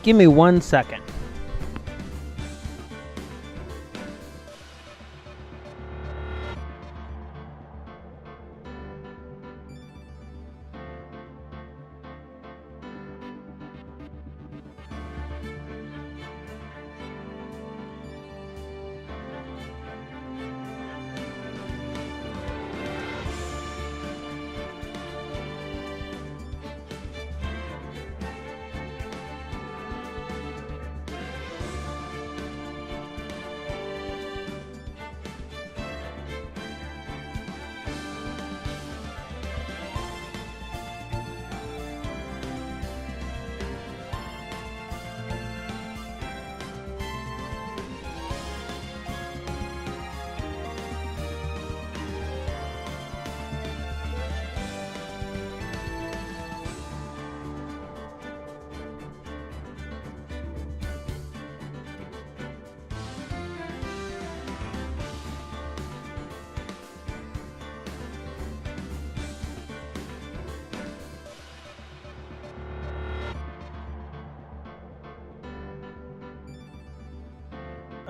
Give me 1 second.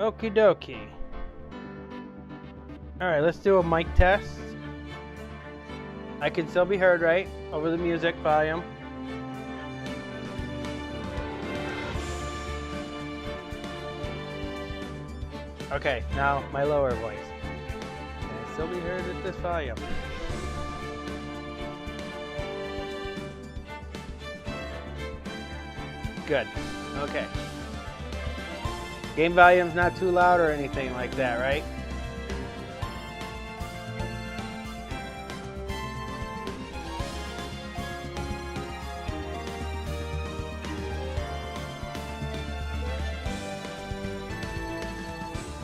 Okie dokie. Alright, let's do a mic test. I can still be heard, right? Over the music volume. Okay, now my lower voice. Can I still be heard at this volume? Good. Okay. Game volume's not too loud or anything like that, right?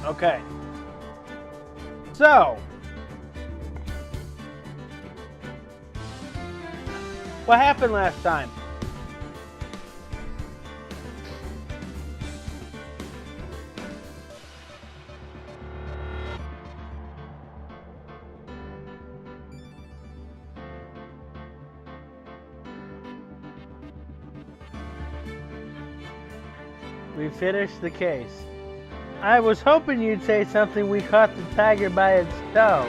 Okay. So, what happened last time? We finished the case. I was hoping you'd say something. We caught the tiger by its toe.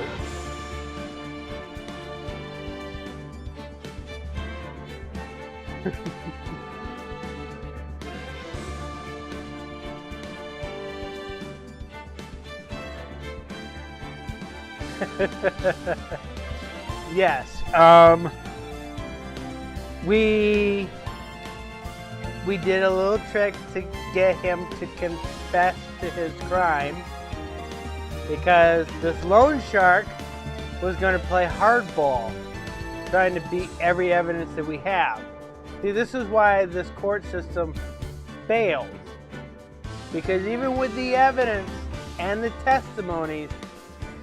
Yes. We did a little trick to get him to confess to his crime because this loan shark was going to play hardball, trying to beat every evidence that we have. See, this is why this court system fails, because even with the evidence and the testimonies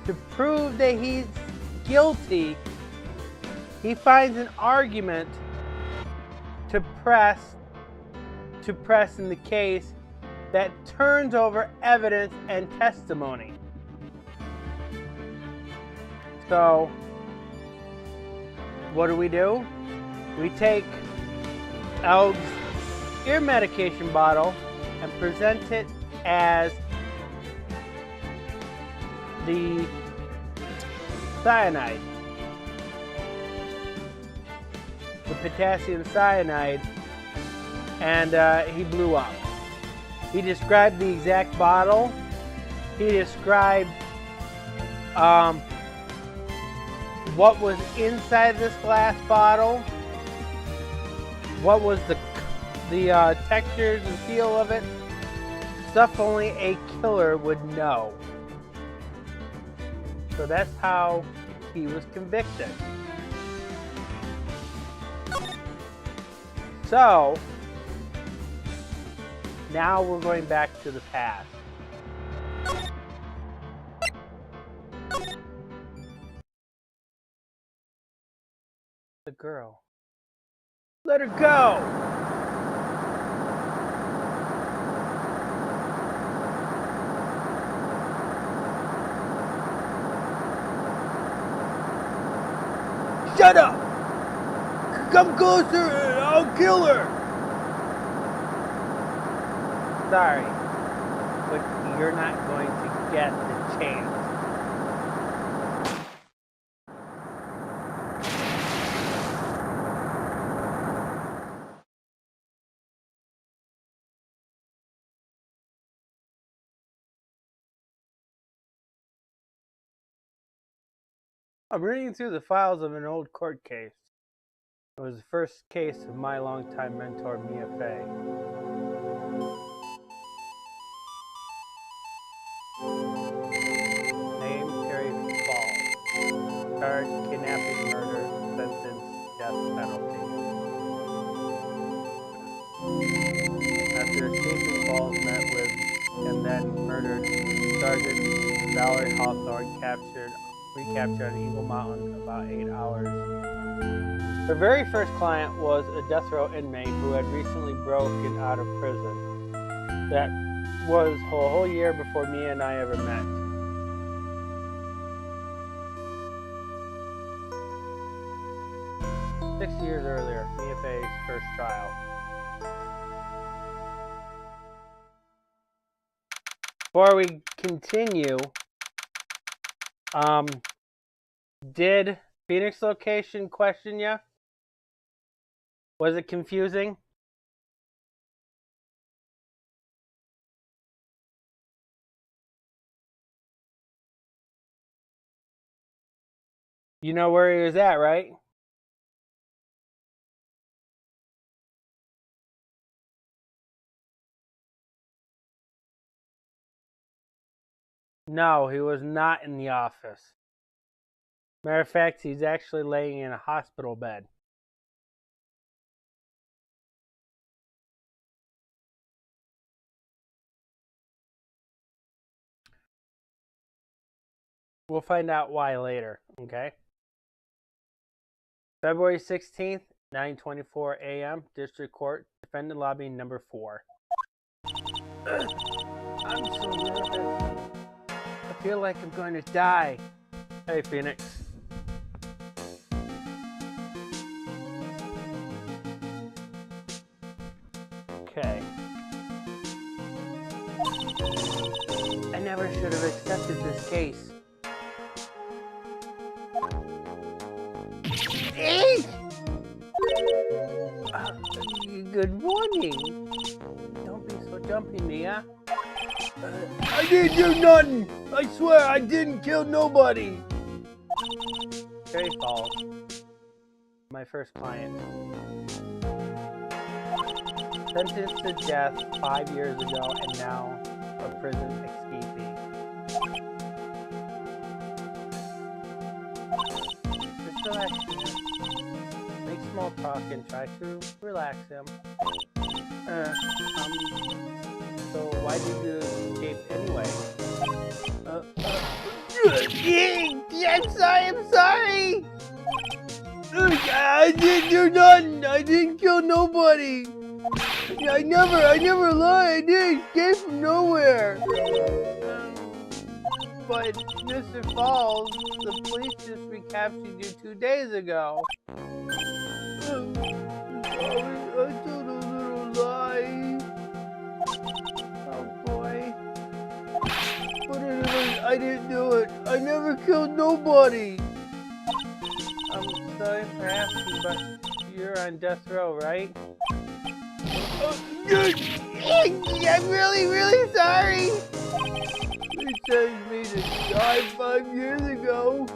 to prove that he's guilty, he finds an argument to press in the case that turns over evidence and testimony. So, what do? We take Elg's ear medication bottle and present it as the cyanide, the potassium cyanide, and he blew up. He described the exact bottle. He described what was inside this glass bottle, what was the textures and feel of it, stuff only a killer would know. So that's how he was convicted. So, now we're going back to the past. The girl. Let her go! Shut up! Come closer and I'll kill her! sorry, but you're not going to get the chance. I'm reading through the files of an old court case. It was the first case of my longtime mentor, Mia Fey. Name, Terry Falls. Charge, kidnapping, murder, sentence, death penalty. After escaping, Falls met with and then murdered Sergeant Valerie Hawthorne, recaptured on Eagle Mountain about 8 hours. Her very first client was a death row inmate who had recently broken out of prison. That was a whole year before Mia and I ever met. Six years earlier, Mia Fey's first trial. Before we continue, did Phoenix location question you? Was it confusing? You know where he was at, right? No, he was not in the office. Matter of fact, he's actually laying in a hospital bed. We'll find out why later, okay? February 16th, 9:24 a.m., District Court, Defendant Lobby number 4. I'm so nervous. I feel like I'm going to die. Hey, Phoenix. Okay. I never should have accepted this case. Hey! Good morning. Don't be so jumpy, Mia. I didn't do nothing. I swear I didn't kill nobody. Terry Falls, my first client. Sentenced to death 5 years ago and now a prison escapee. Just relax, Mia. Make small talk and try to relax him. So why did you escape anyway? I'm sorry! I didn't do nothing! I didn't kill nobody! I never lied! I didn't escape from nowhere! But Mr. Falls, the police just recaptured you 2 days ago. I told a little lie. Oh boy. But anyway, I didn't do it. I never killed nobody. I'm sorry for asking, but you're on death row, right? I'm really sorry. They sentenced me to die 5 years ago.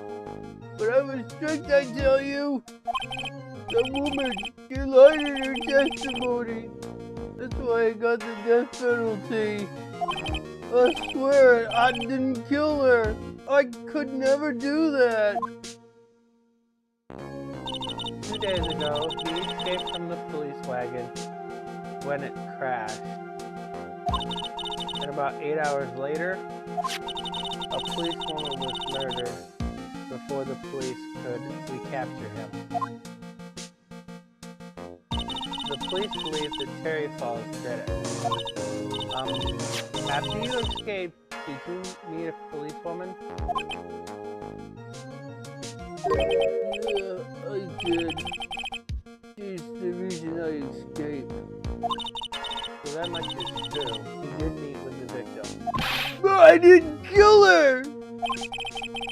But I was strict, I tell you. The woman, she lied in her testimony. That's why I got the death penalty. I swear, I didn't kill her. I could never do that. 2 days ago, he escaped from the police wagon when it crashed. And about 8 hours later, a policewoman was murdered before the police could recapture him. The police believe that Terry Falls did it. After you escaped, did you meet a policewoman? Yeah, I did. She's the reason I escaped. So that much is true. He did meet with the victim. But I didn't kill her!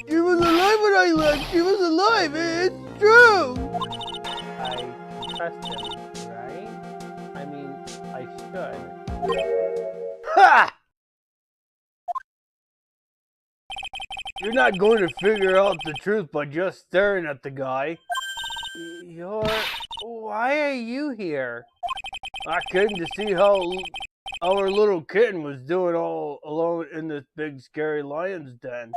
She was alive when I left! She was alive! It's true! I can trust him, right? I mean, I should. Ha! You're not going to figure out the truth by just staring at the guy. Why are you here? I came to see how our little kitten was doing all alone in this big scary lion's den.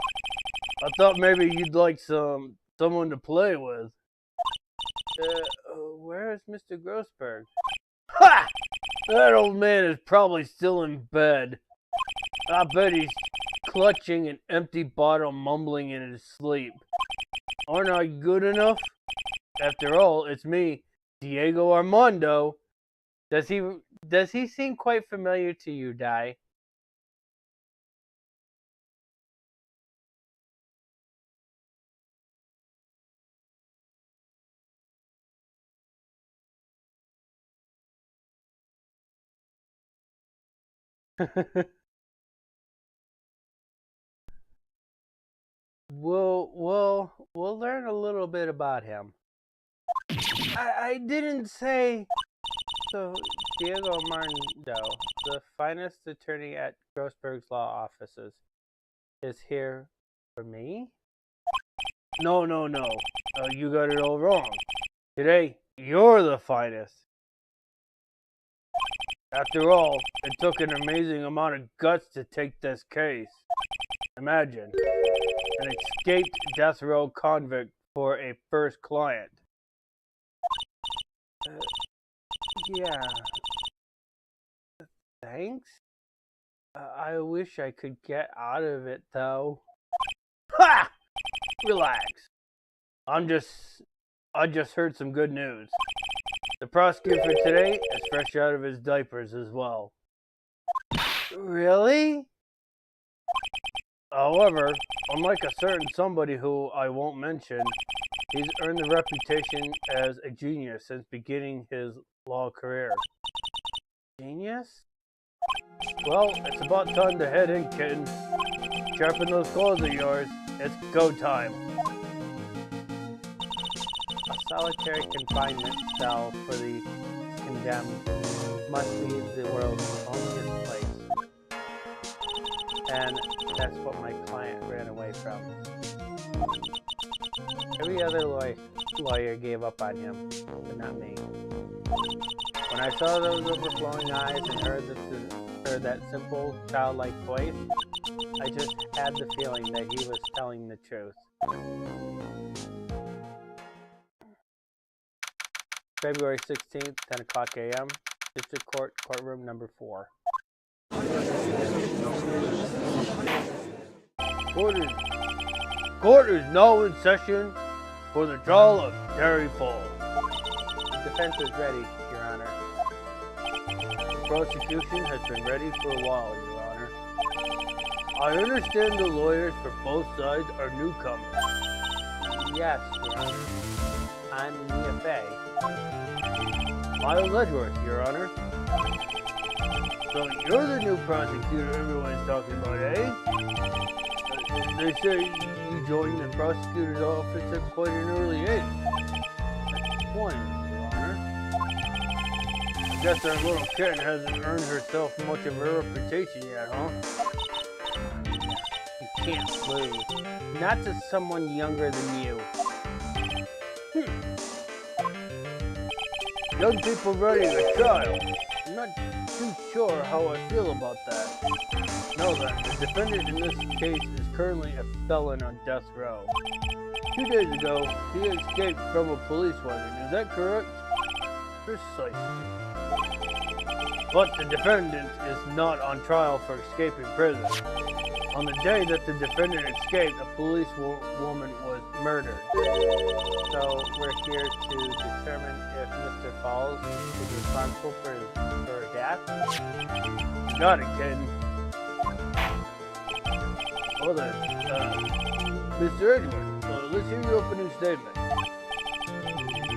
I thought maybe you'd like someone to play with. Where is Mr. Grossberg? Ha! That old man is probably still in bed. I bet he's clutching an empty bottle, mumbling in his sleep. Aren't I good enough? After all, it's me, Diego Armando. Does he seem quite familiar to you, Di? We'll learn a little bit about him. I didn't say. So, Diego Armando, the finest attorney at Grossberg's law offices, is here for me? No. You got it all wrong. Today, you're the finest. After all, it took an amazing amount of guts to take this case. Imagine, an escaped death row convict for a first client. Yeah. Thanks? I wish I could get out of it, though. Ha! Relax. I just heard some good news. The prosecutor for today is fresh out of his diapers as well. Really? However, unlike a certain somebody who I won't mention, he's earned the reputation as a genius since beginning his law career. Genius? Well, it's about time to head in, kitten. Sharpen those claws of yours. It's go time. A solitary confinement cell for the condemned must be the world's loneliest place. And that's what my client ran away from. Every other lawyer gave up on him, but not me. When I saw those overflowing eyes and heard that simple, childlike voice, I just had the feeling that he was telling the truth. February 16th, 10 o'clock a.m., District Court, Courtroom number 4. Court is now in session for the trial of Terry Fall. The defense is ready, Your Honor. The prosecution has been ready for a while, Your Honor. I understand the lawyers for both sides are newcomers. Yes, Your Honor. I'm Mia Fey. Miles Edgeworth, Your Honor. So you're the new prosecutor everyone's talking about, eh? They say you joined the prosecutor's office at quite an early age. At 20, Your Honor. I guess our little kitten hasn't earned herself much of a reputation yet, huh? You can't lose. Not to someone younger than you. Young people ready for trial. I'm not too sure how I feel about that. Know that the defendant in this case is currently a felon on death row. 2 days ago, he escaped from a police wagon. Is that correct? Precisely. But the defendant is not on trial for escaping prison. On the day that the defendant escaped, a police woman was murdered. So we're here to determine if Mr. Falls is responsible for her death. Got it, kid. Well then, Mr. Edgeworth, let's hear your opening statement.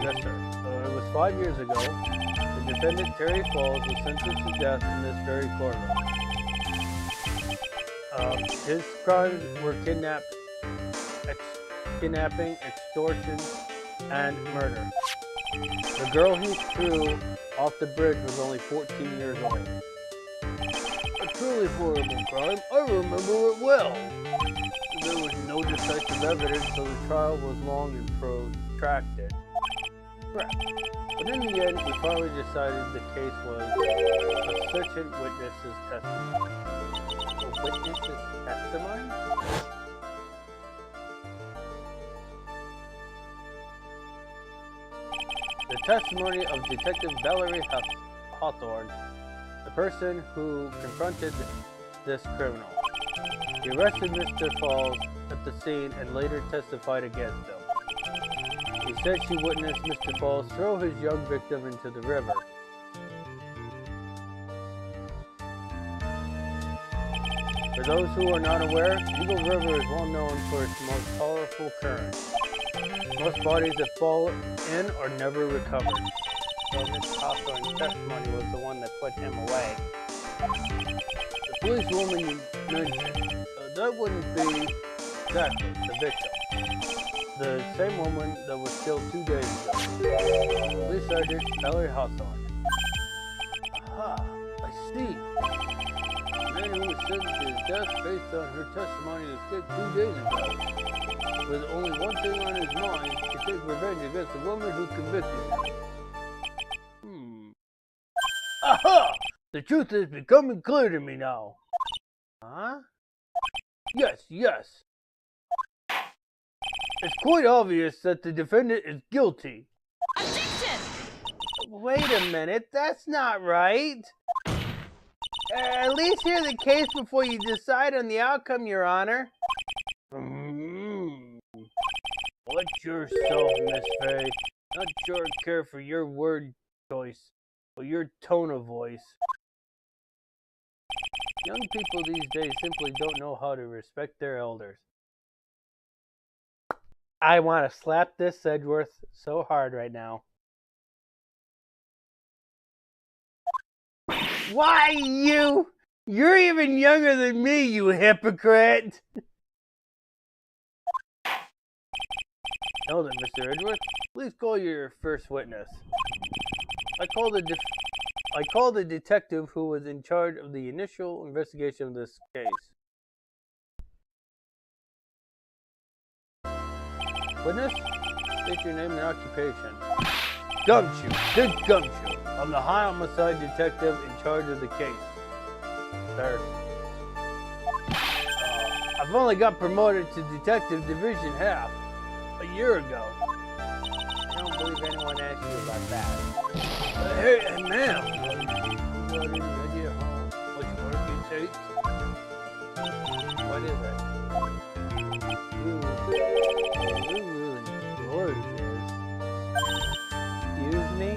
Yes, sir. It was 5 years ago. The The defendant, Terry Falls, was sentenced to death in this very courtroom. His crimes were kidnapping, extortion, and murder. The girl he threw off the bridge was only 14 years old. A truly horrible crime. I remember it well. There was no decisive evidence, so the trial was long and protracted. Correct. But in the end, we finally decided the case was a certain witness's testimony. A witness's testimony? The testimony of Detective Valerie Hawthorne, the person who confronted this criminal. He arrested Mr. Falls at the scene and later testified against him. He said she witnessed Mr. Falls throw his young victim into the river. For those who are not aware, Eagle River is well known for its most powerful current. Most bodies that fall in are never recovered. So Mr. Hawthorne's testimony was the one that put him away. The policewoman you mentioned, that wouldn't be exactly the victim. The same woman that was killed 2 days ago. Police Sergeant Valerie Hawthorne. Aha, I see. The man who was sentenced to his death based on her testimony escaped 2 days ago. With only one thing on his mind, to take revenge against the woman who convicted him. Aha! The truth is becoming clear to me now. Huh? Yes. It's quite obvious that the defendant is guilty. Objection! Wait a minute, that's not right. At least hear the case before you decide on the outcome, Your Honor. Watch yourself, Miss Faye. Not sure I care for your word choice or your tone of voice. Young people these days simply don't know how to respect their elders. I want to slap this Sedgworth so hard right now. Why you? You're even younger than me, you hypocrite! Now then, Mr. Edgeworth, please call your first witness. I call the detective who was in charge of the initial investigation of this case. Witness, state your name and occupation. Gumshoe, Dick Gumshoe. I'm the high homicide detective in charge of the case. Sir. I've only got promoted to detective division half a year ago. I don't believe anyone asked you about that. Hey, ma'am. You got any idea how much work it takes? What is it? You're really gorgeous. Excuse me?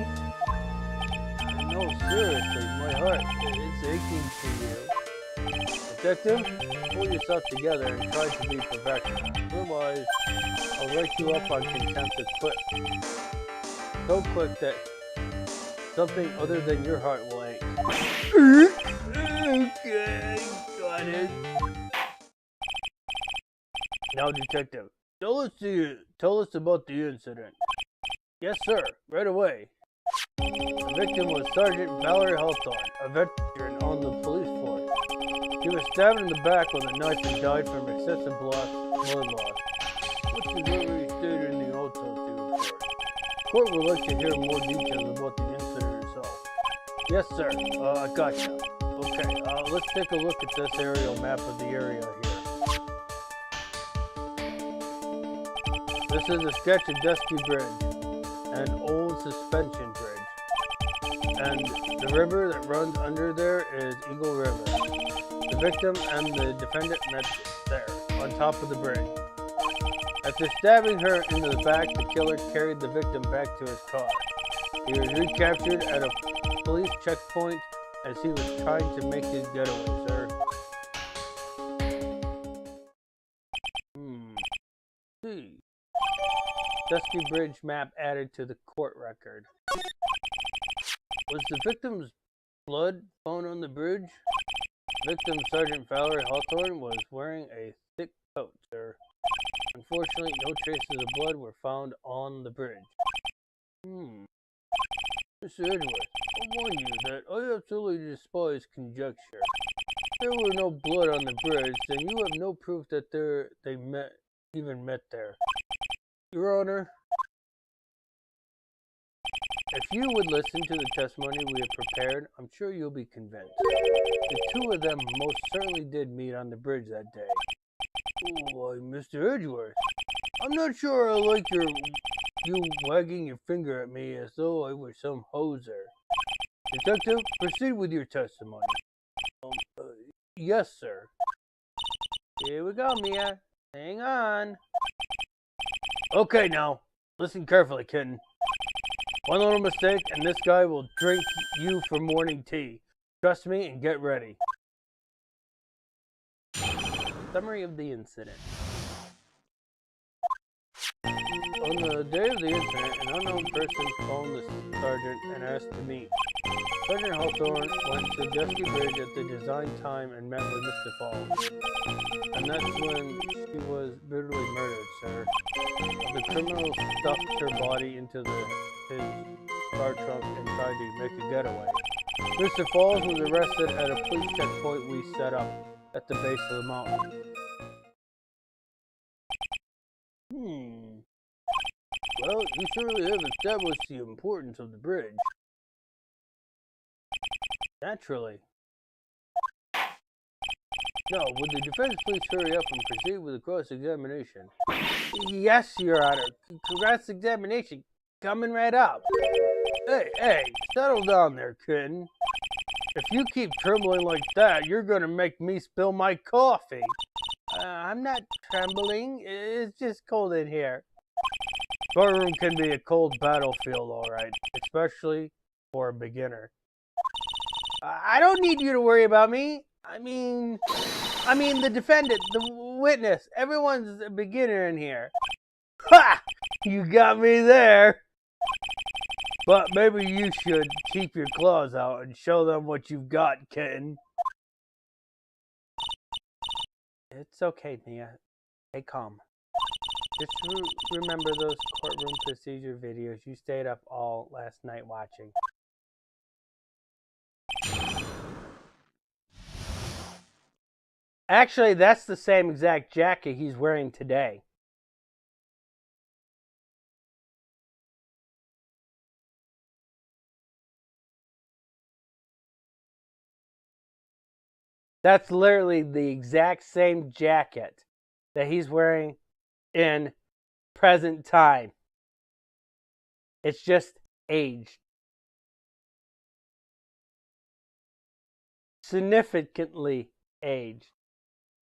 No, seriously, my heart is aching for you. Detective, pull yourself together and try to be professional. Otherwise, I'll write you up on contempt of quick. So quick that something other than your heart will ache. Okay, got it. Now, detective, tell us about the incident. Yes, sir, right away. The victim was Sergeant Valerie Hawthorne, a veteran on the police force. He was stabbed in the back with a knife and died from excessive blood loss, which is what we stated in the autopsy report. The court would like to hear more details about the incident itself. Yes, sir. I gotcha. Okay, let's take a look at this aerial map of the area here. This is a sketch of Dusky Bridge, an old suspension bridge. And the river that runs under there is Eagle River. The victim and the defendant met there, on top of the bridge. After stabbing her into the back, the killer carried the victim back to his car. He was recaptured at a police checkpoint as he was trying to make his getaway, sir. See. Dusky Bridge map added to the court record. Was the victim's blood found on the bridge? Victim Sergeant Valerie Hawthorne was wearing a thick coat, sir. Unfortunately, no traces of blood were found on the bridge. Mr. Edgeworth, I warn you that I absolutely despise conjecture. If there were no blood on the bridge, then you have no proof that they even met there. Your Honor, if you would listen to the testimony we have prepared, I'm sure you'll be convinced. The two of them most certainly did meet on the bridge that day. Why, Mr. Edgeworth, I'm not sure I like you wagging your finger at me as though I were some hoser. Detective, proceed with your testimony. Yes, sir. Here we go, Mia. Hang on. Okay, now, listen carefully, kitten. One little mistake, and this guy will drink you for morning tea. Trust me and get ready. Summary of the incident. On the day of the incident, an unknown person phoned the sergeant and asked to meet. Sergeant Hawthorne went to Dusky Bridge at the designed time and met with Mr. Falls. And that's when she was brutally murdered, sir. The criminal stuffed her body into his car trunk and tried to make a getaway. Mr. Falls was arrested at a police checkpoint we set up at the base of the mountain. Well, you surely have established the importance of the bridge. Naturally. Now, would the defense please hurry up and proceed with the cross-examination? Yes, Your Honor. Cross-examination coming right up. Hey, settle down there, kitten. If you keep trembling like that, you're gonna make me spill my coffee. I'm not trembling. It's just cold in here. Courtroom can be a cold battlefield, all right, especially for a beginner. I don't need you to worry about me. I mean the defendant, the witness. Everyone's a beginner in here. Ha! You got me there. But maybe you should keep your claws out and show them what you've got, kitten. It's okay, Mia. Stay calm. Just remember those courtroom procedure videos you stayed up all last night watching. Actually, that's the same exact jacket he's wearing today. That's literally the exact same jacket that he's wearing in present time. It's just aged. Significantly aged.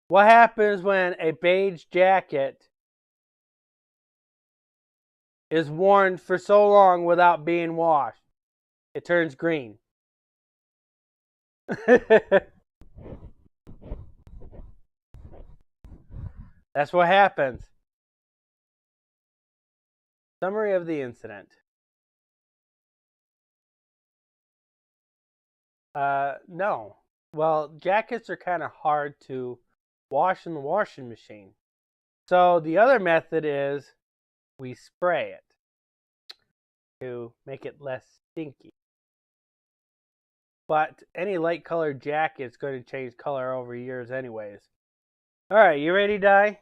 What happens when a beige jacket is worn for so long without being washed? It turns green. That's what happens. Summary of the incident. No. Well, jackets are kind of hard to wash in the washing machine. So the other method is we spray it to make it less stinky. But any light colored jacket is going to change color over years anyways. Alright, you ready, Di?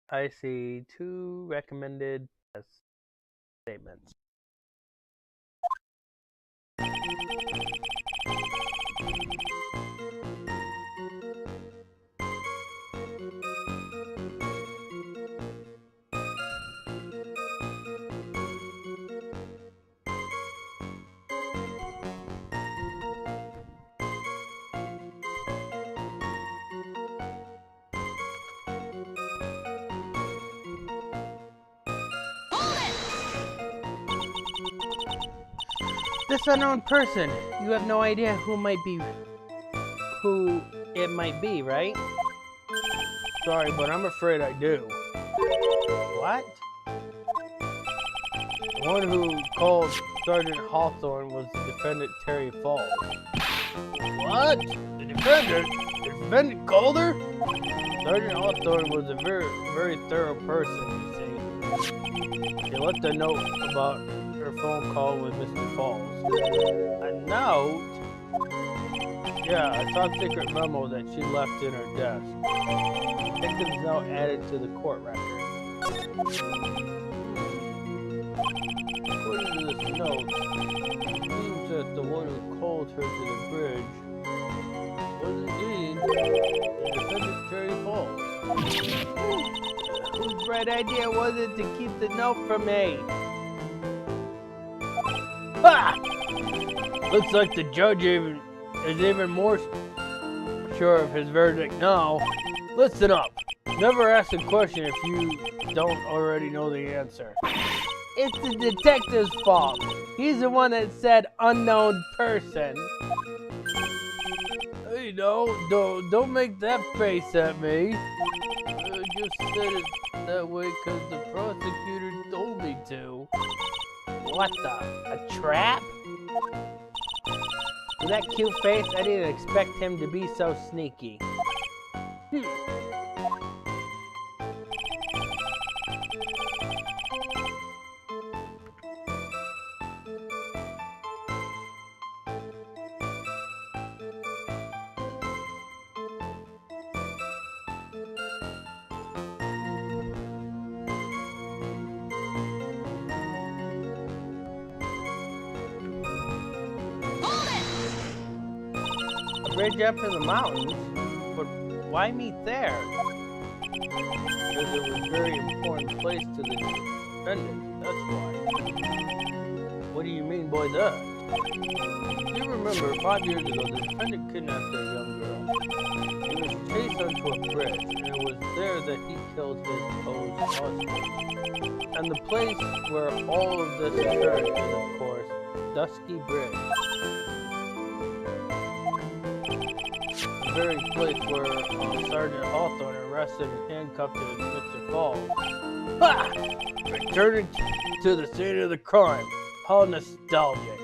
I see 2 recommended test statements. This unknown person, you have no idea who it might be, right? Sorry, but I'm afraid I do. What? The one who called Sergeant Hawthorne was the defendant Terry Falls. What? The defendant? The defendant called her? Sergeant Hawthorne was a very thorough person, you see. She left a note about her phone call with Mr. Falls. A note? Yeah, a top secret memo that she left in her desk. Victim's note added to the court record. According to this note, it seems that the one who called her to the bridge was indeed the defendant Terry Falls. Whose bright idea was it to keep the note from me? Ha! Looks like the judge is even more sure of his verdict now. Listen up. Never ask a question if you don't already know the answer. It's the detective's fault. He's the one that said unknown person. Hey, no, don't make that face at me. I just said it that way because the prosecutor told me to. What the? A trap? With that cute face, I didn't expect him to be so sneaky. Bridge up in the mountains, but why meet there? Because it was a very important place to the defendant, that's why. What do you mean by that? You remember 5 years ago, the defendant kidnapped a young girl. He was chased onto a bridge, and it was there that he killed his supposed husband. And the place where all of this occurred is, of course, Dusky Bridge. The very place where Sergeant Hawthorne arrested and handcuffed Mr. Falls. Ha! Returning to the scene of the crime. How nostalgic.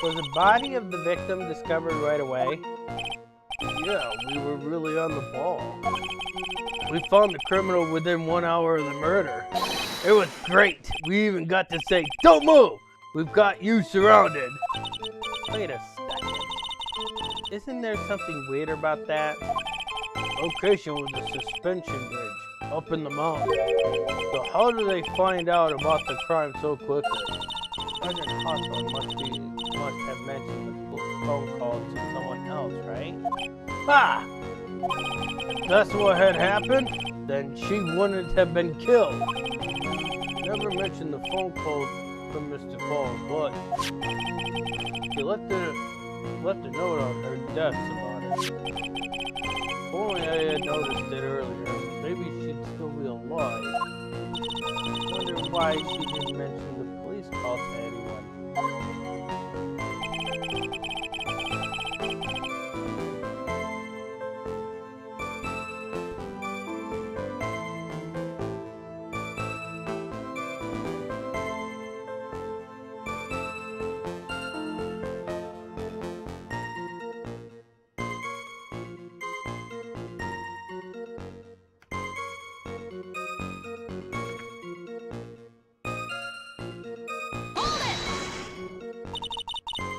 Was the body of the victim discovered right away? Yeah, we were really on the ball. We found the criminal within 1 hour of the murder. It was great. We even got to say, "Don't move! We've got you surrounded." Wait a second. Isn't there something weird about that? Location was a suspension bridge up in the mountains. So how do they find out about the crime so quickly? Sergeant Hawthorne must have mentioned the phone call to someone else, right? Ha! If that's what had happened, then she wouldn't have been killed. Never mentioned the phone call from Mr. Falls, but she left a note on her desk about it. If only I had noticed it earlier, maybe she'd still be alive. I wonder why she didn't mention the police call to anyone.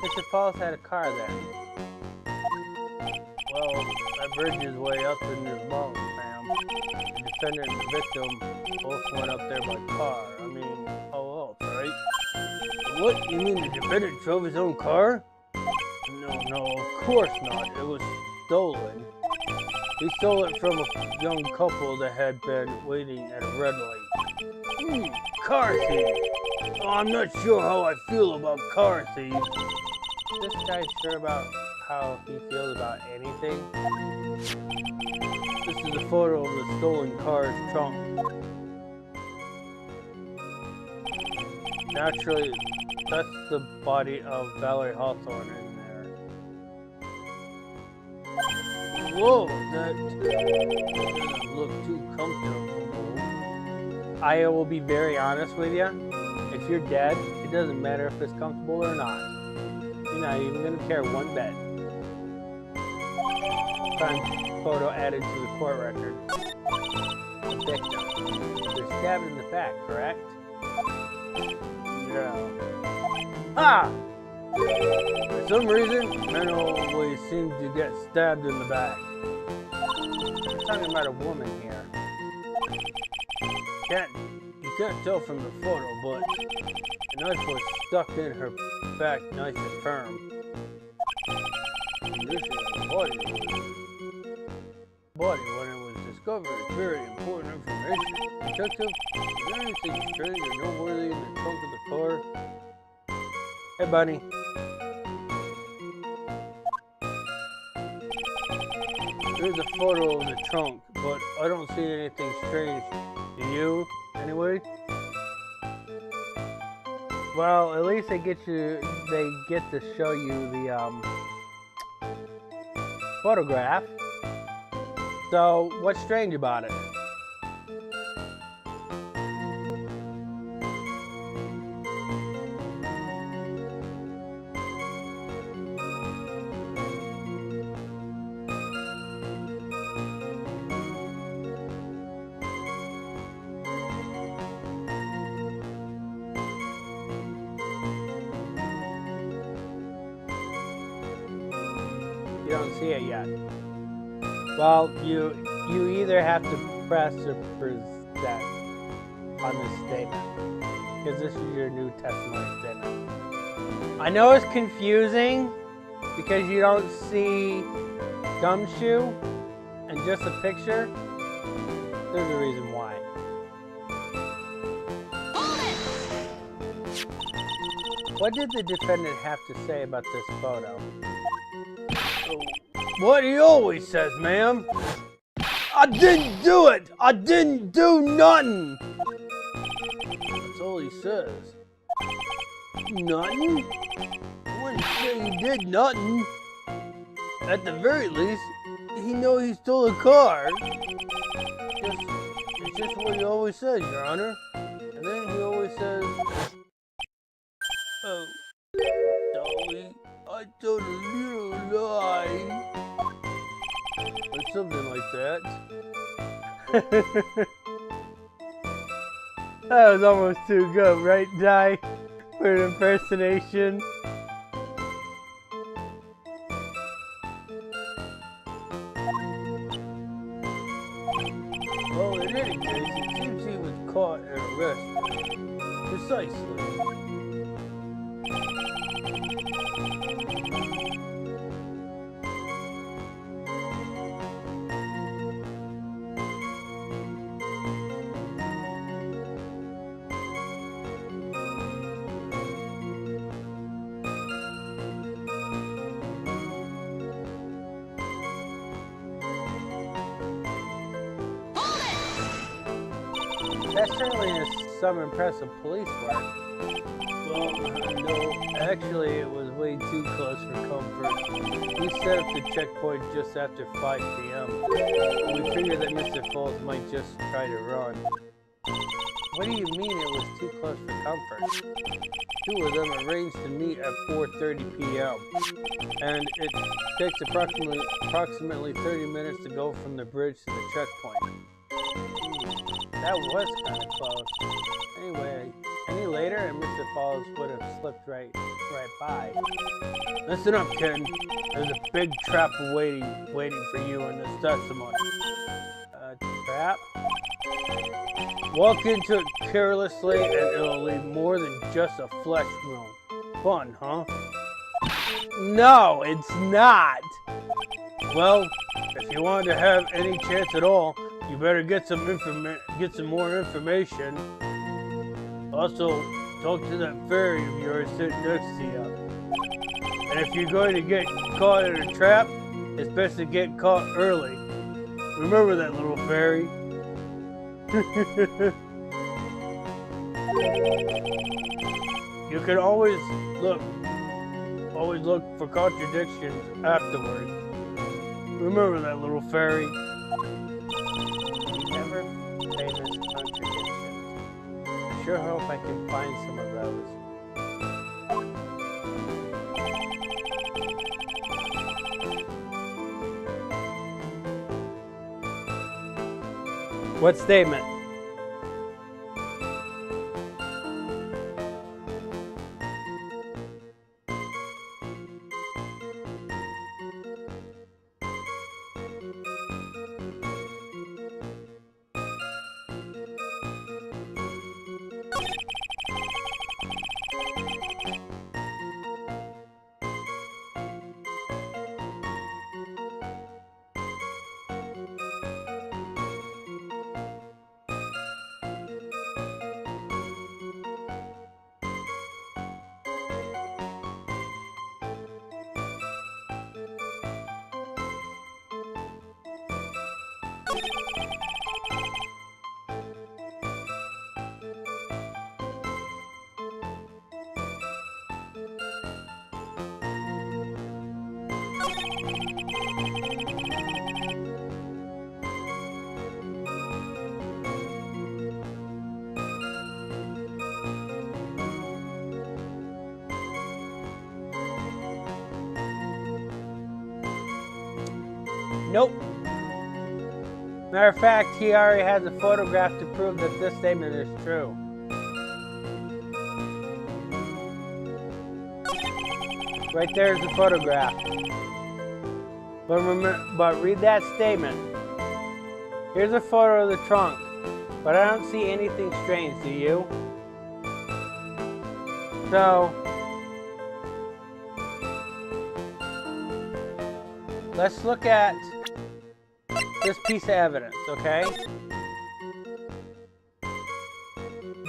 Mr. Falls had a car then. Well, that bridge is way up in this mountain, fam. The defendant and the victim both went up there by car. I mean, how else, right? What? You mean the defendant drove his own car? No, of course not. It was stolen. He stole it from a young couple that had been waiting at a red light. Car thief! Oh, I'm not sure how I feel about car thieves. This guy's sure about how he feels about anything. This is a photo of the stolen car's trunk. Naturally, that's the body of Valerie Hawthorne in there. Whoa, that doesn't look too comfortable. I will be very honest with you. If you're dead, it doesn't matter if it's comfortable or not. You're not even going to care one bit. Crime photo added to the court record. Victim. They're stabbed in the back, correct? Yeah. Ah! For some reason, men always seem to get stabbed in the back. I'm talking about a woman here. You can't tell from the photo, but the knife was stuck in her back nice and firm. This is the body when it was discovered. It's very important information. Detective, is there anything strange or noteworthy in the trunk of the car? Hey, Bunny. Here's a photo of the trunk, but I don't see anything strange. Do you, anyway? Well, at least they get to show you the photograph. So, what's strange about it? You don't see it yet. Well, you either have to press or present on this statement, because this is your new testimony statement. I know it's confusing because you don't see gumshoe and just a picture. There's a reason why. What did the defendant have to say about this photo? What he always says, ma'am. I didn't do it! I didn't do nothing! That's all he says. Nothing? I wouldn't say he did nothing. At the very least, he know he stole a car. It's just what he always says, Your Honor. And then he always says, oh, sorry, I told a little lie. Or something like that. That was almost too good, right, Di? For an impersonation. Well, in any case, it seems he was caught and arrested. Precisely. That certainly is some impressive police work. Well, no, actually it was way too close for comfort. We set up the checkpoint just after 5 p.m. We figured that Mr. Falls might just try to run. What do you mean it was too close for comfort? Two of them arranged to meet at 4:30 p.m. And it takes approximately 30 minutes to go from the bridge to the checkpoint. That was kind of close. Anyway, any later and Mr. Falls would have slipped right by. Listen up, kid. There's a big trap waiting for you in this testimony. Trap? Walk into it carelessly and it'll leave more than just a flesh wound. Fun, huh? No, it's not. Well, if you want to have any chance at all, you better get some more information. Also, talk to that fairy of yours sitting next to you. And if you're going to get caught in a trap, it's best to get caught early. Remember that, little fairy. You can always look for contradictions afterward. Remember that, little fairy. Never famous contradictions. I sure hope I can find some of those. What statement? Nope. Matter of fact, he already has a photograph to prove that this statement is true. Right there's the photograph. But read that statement. Here's a photo of the trunk, but I don't see anything strange, do you? So, let's look at this piece of evidence, okay?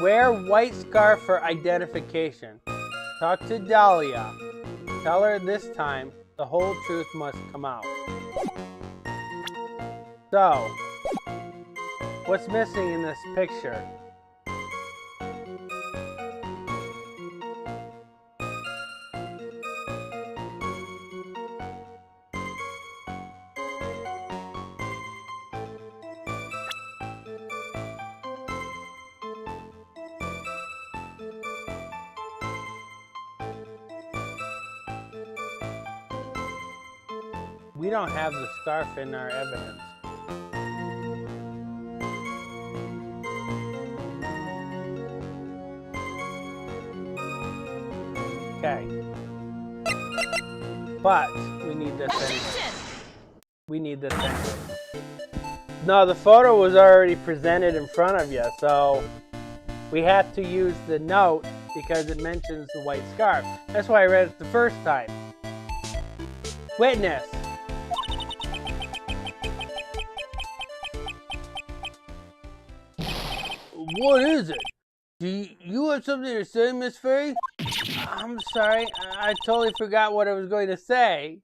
Wear white scarf for identification. Talk to Dahlia. Tell her this time the whole truth must come out. So, what's missing in this picture? We don't have the scarf in our evidence. Okay. But we need this anyway. We need this anyway. No, the photo was already presented in front of you, so we have to use the note because it mentions the white scarf. That's why I read it the first time. Witness. What is it? Do you have something to say, Miss Fairy? I'm sorry, I totally forgot what I was going to say.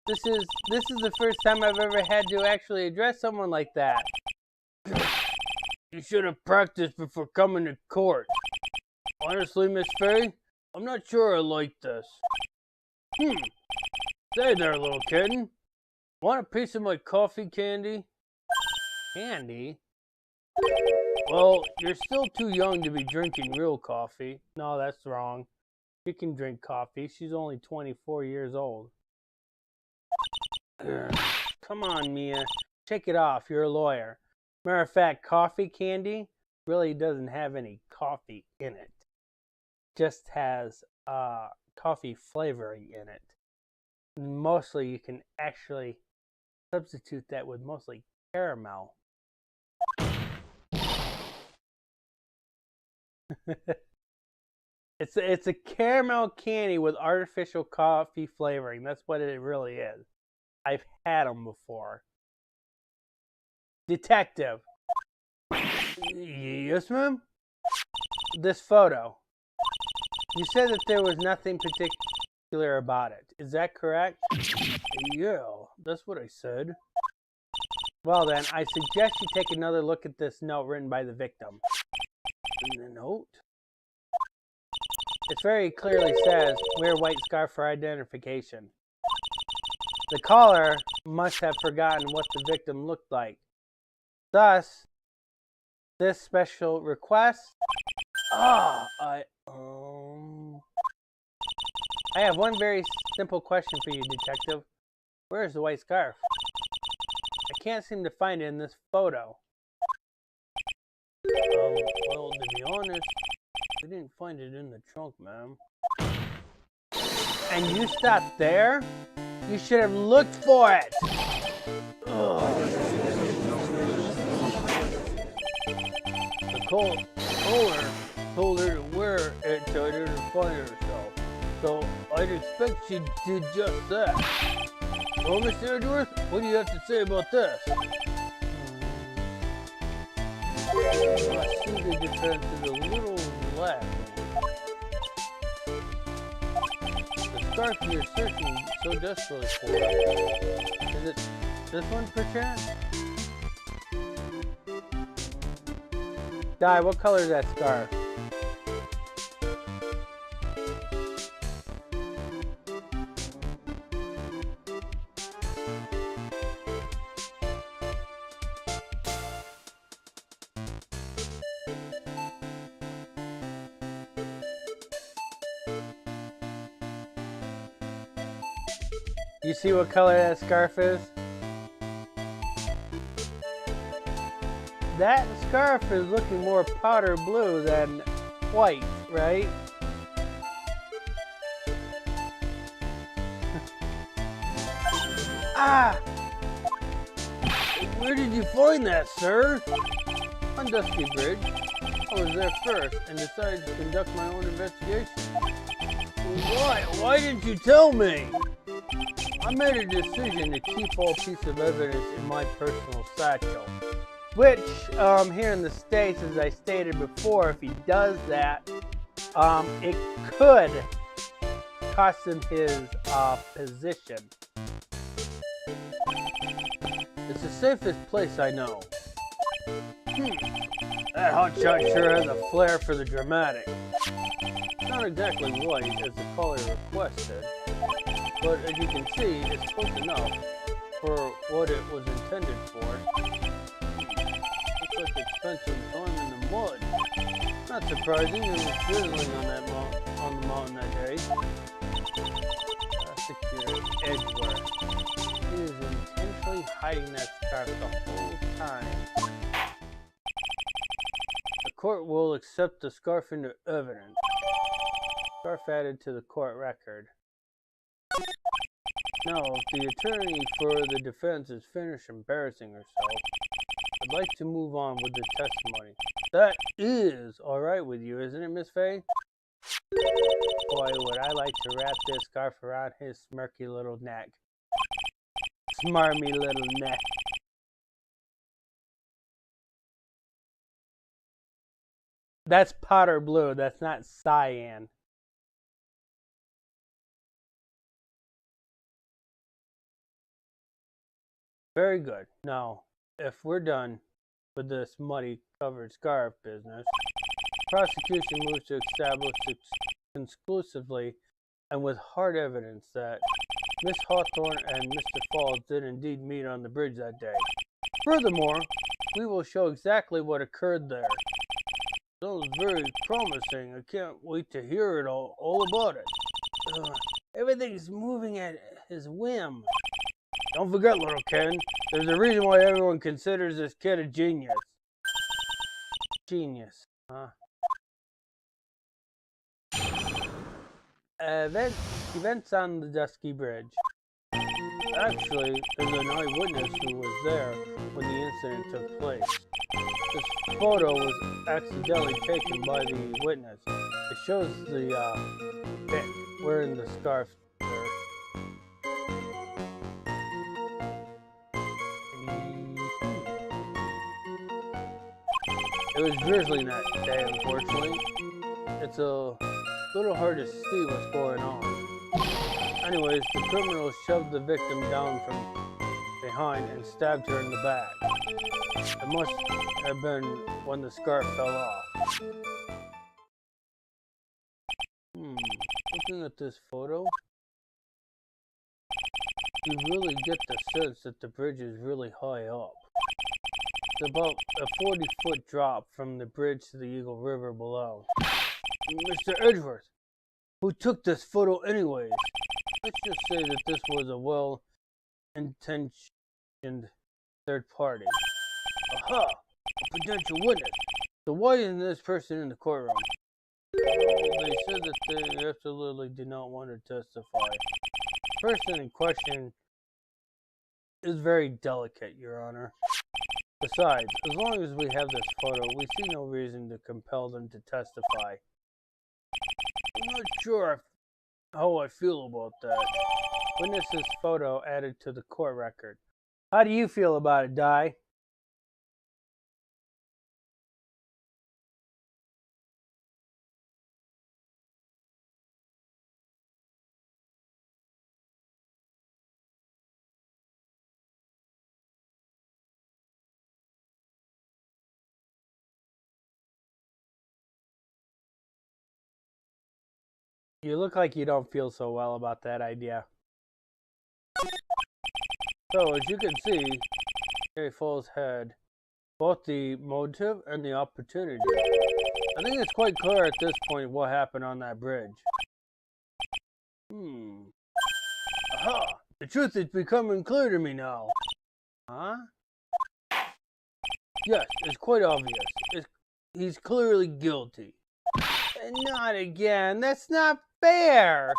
This is the first time I've ever had to actually address someone like that. You should have practiced before coming to court. Honestly, Miss Fairy, I'm not sure I like this. Say there, little kitten. Want a piece of my coffee candy? Candy? Well, you're still too young to be drinking real coffee. No, that's wrong. She can drink coffee. She's only 24 years old. Come on, Mia. Shake it off. You're a lawyer. Matter of fact, coffee candy really doesn't have any coffee in it. Just has coffee flavoring in it. Mostly you can actually substitute that with mostly caramel. It's a caramel candy with artificial coffee flavoring. That's what it really is. I've had them before. Detective. Yes, ma'am? This photo. You said that there was nothing particular. particular about it. Is that correct? Yeah, that's what I said. Well then, I suggest you take another look at this note written by the victim. In the note? It very clearly says, wear white scarf for identification. The caller must have forgotten what the victim looked like. Thus, this special request... I have one very simple question for you, detective. Where is the white scarf? I can't seem to find it in this photo. Well, to be honest, I didn't find it in the trunk, ma'am. And you stopped there? You should have looked for it! The caller told her to wear it to identify herself, so I'd expect she did just that. Well, Mr. Edgeworth, what do you have to say about this? I see the defense is a little lacking. The scarf you're searching so desperately for, is it this one perchance? Di, what color is that scarf? You see what color that scarf is? That scarf is looking more powder blue than white, right? Ah! Where did you find that, sir? On Dusky Bridge. I was there first and decided to conduct my own investigation. Why? Why didn't you tell me? I made a decision to keep all pieces of evidence in my personal satchel. Which, here in the States, as I stated before, if he does that, it could cost him his position. It's the safest place I know. That hotshot sure has a flair for the dramatic. Not exactly white, as the caller requested, but as you can see, it's close enough for what it was intended for. Looks like it spent some time in the mud. Not surprising, it was drizzling on the mountain that day. Prosecutor Edgeworth. He is intentionally hiding that scarf the whole time. The court will accept the scarf into evidence. Scarf added to the court record. Now, if the attorney for the defense is finished embarrassing herself, I'd like to move on with the testimony. That is alright with you, isn't it, Miss Faye? Boy, would I like to wrap this scarf around his smirky little neck. Smarmy little neck. That's powder blue, that's not cyan. Very good. Now, if we're done with this muddy covered scarf business, prosecution moves to establish conclusively and with hard evidence that Miss Hawthorne and Mr. Falls did indeed meet on the bridge that day. Furthermore, we will show exactly what occurred there. Sounds very promising. I can't wait to hear it all about it. Everything's moving at his whim. Don't forget, little Ken, there's a reason why everyone considers this kid a genius. Genius, huh? Events on the Dusky Bridge. Actually, there's an eyewitness who was there when the incident took place. This photo was accidentally taken by the witness. It shows the pic wearing the scarf there. It was drizzling that day, unfortunately. It's a little hard to see what's going on. Anyways, the criminal shoved the victim down from behind and stabbed her in the back. It must have been when the scarf fell off. Looking at this photo, you really get the sense that the bridge is really high up. It's about a 40-foot drop from the bridge to the Eagle River below. Mr. Edgeworth, who took this photo anyways? Let's just say that this was a well-intentioned third party. Aha! A potential witness. So why isn't this person in the courtroom? They said that they absolutely did not want to testify. The person in question is very delicate, Your Honor. Besides, as long as we have this photo, we see no reason to compel them to testify. I'm not sure how I feel about that. Witness's photo added to the court record. How do you feel about it, Di? You look like you don't feel so well about that idea. So, as you can see, Harry Falls had both the motive and the opportunity. I think it's quite clear at this point what happened on that bridge. Aha! The truth is becoming clear to me now. Huh? Yes, it's quite obvious. He's clearly guilty. Not again. That's not fair.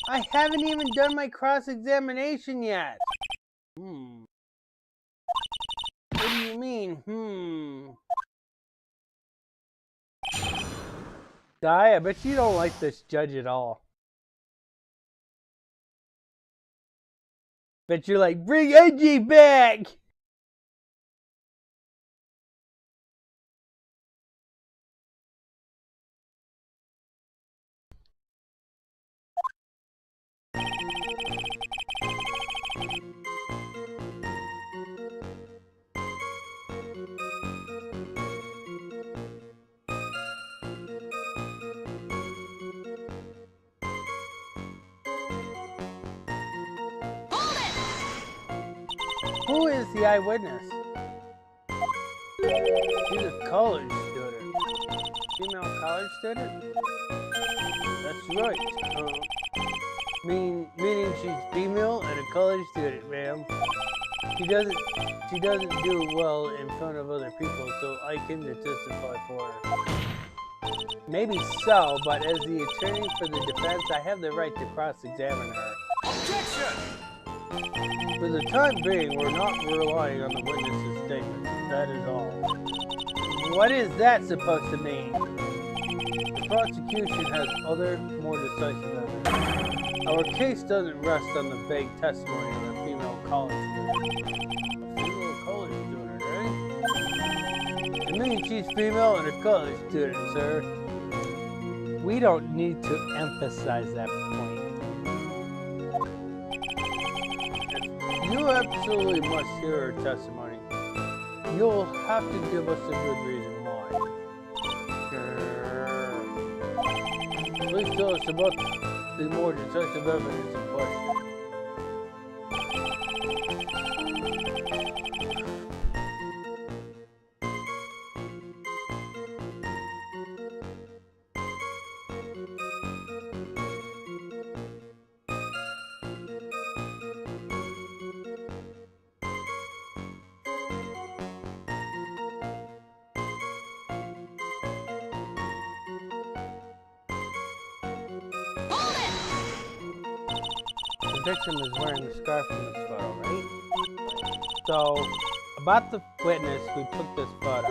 I haven't even done my cross-examination yet. What do you mean, Di, I bet you don't like this judge at all. Bet you're like, bring Edgy back! Who is the eyewitness? She's a college student. Female college student? That's right. Meaning she's female and a college student, ma'am. She doesn't do well in front of other people, so I came to testify for her. Maybe so, but as the attorney for the defense, I have the right to cross-examine her. Objection! For the time being, we're not relying on the witness's statement. That is all. What is that supposed to mean? The prosecution has other, more decisive evidence. Our case doesn't rest on the vague testimony of a female college student. A female college student, eh? It means she's female and a college student, sir. We don't need to emphasize that point. You absolutely must hear her testimony. You'll have to give us a good reason why. Please tell us about the more decisive evidence in question. The victim is wearing a scarf in this photo, right? So, about the witness who took this photo,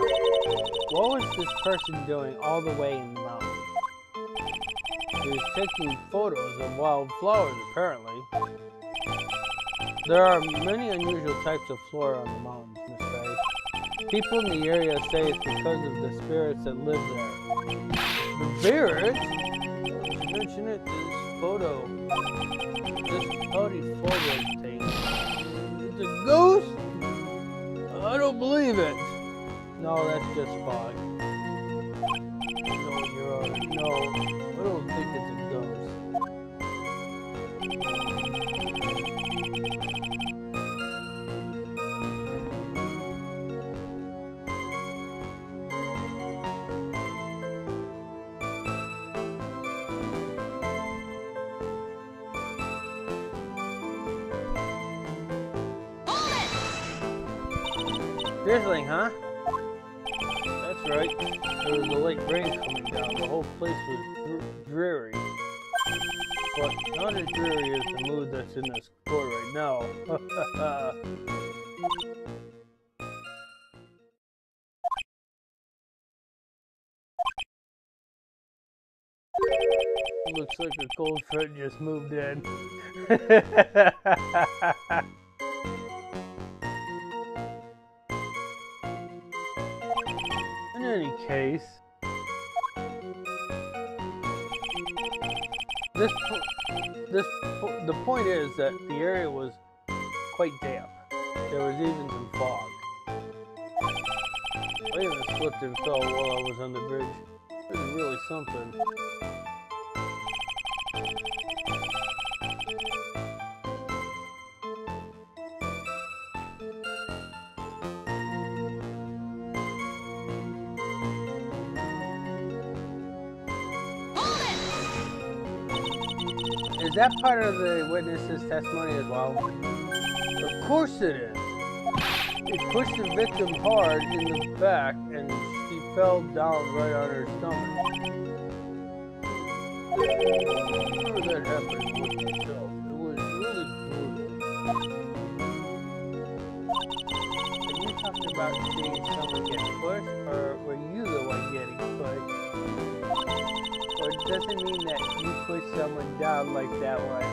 what was this person doing all the way in the mountains? He was taking photos of wildflowers, apparently. There are many unusual types of flora on the mountains, Miss Faye. People in the area say it's because of the spirits that live there. The spirits? Don't you mention it? photo, this photo thing, it's a ghost? I don't believe it. No, that's just fog. No, Your Honor, no, I don't think it's a ghost. Drizzling, huh? That's right. There was a light rain coming down. The whole place was dreary. But not as dreary as the mood that's in this court right now. Looks like a cold front just moved in. In any case, the point is that the area was quite damp. There was even some fog. I even slipped and fell while I was on the bridge. It was really something. Is that part of the witness's testimony as well? Of course it is. It pushed the victim hard in the back and she fell down right on her stomach. I remember that happened with myself. It was really brutal. Are you talking about seeing someone get pushed, or were you the one getting pushed? Or it doesn't mean that you push someone down like that way.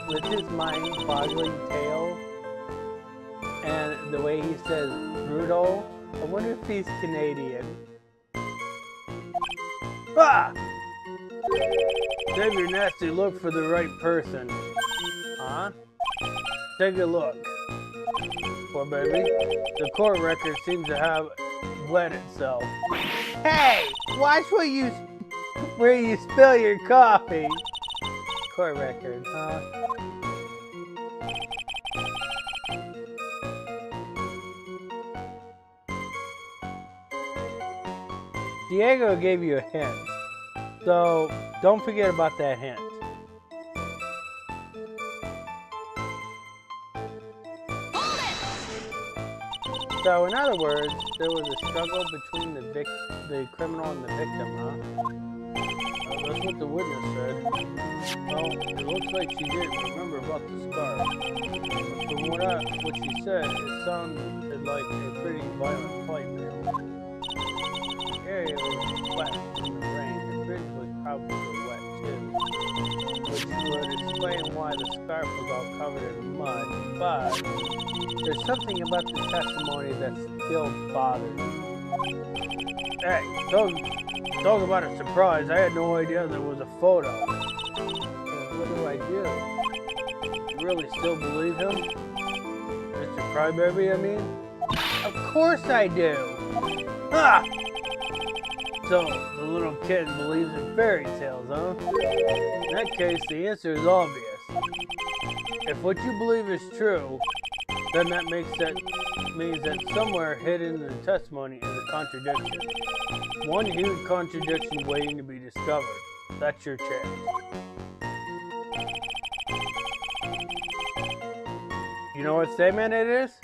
With his mind-boggling tale and the way he says brutal, I wonder if he's Canadian. Ah! Save your nasty look for the right person. Huh? Take a look. Poor baby. The court record seems to have wet itself. Hey! Watch where you spill your coffee. Court record, huh? Diego gave you a hint, so don't forget about that hint. So, in other words, there was a struggle between the criminal and the victim, huh? That's what the witness said. Well, it looks like she didn't remember about the scar. From what she said, it sounded like a pretty violent fight, ma'am. The area was wet from the rain. The bridge was probably wet too, which would explain why the scarf was all covered in mud. But there's something about the testimony that still bothers me. Hey, talk about a surprise. I had no idea there was a photo. So what do I do? You really still believe him? Mr. Crybaby, I mean? Of course I do! Ah! So, the little kid believes in fairy tales, huh? In that case, the answer is obvious. If what you believe is true, then that means that somewhere hidden in the testimony is a contradiction. One huge contradiction waiting to be discovered. That's your chance. You know what statement it is?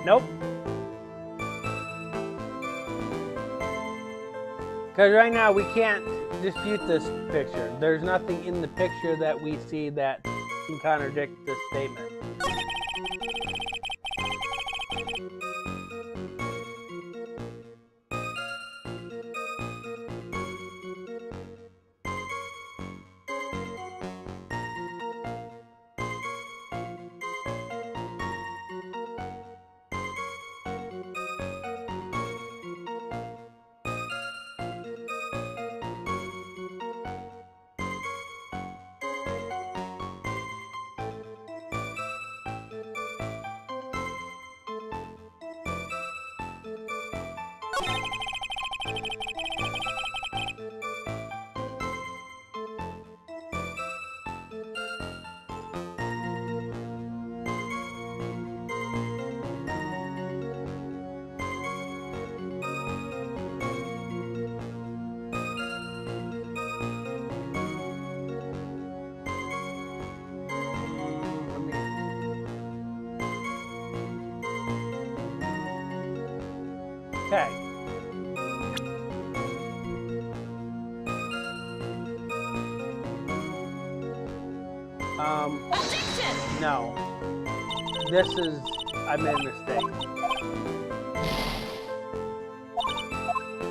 Nope. Because right now we can't dispute this picture. There's nothing in the picture that we see that can contradict this statement. Okay. No. I made a mistake.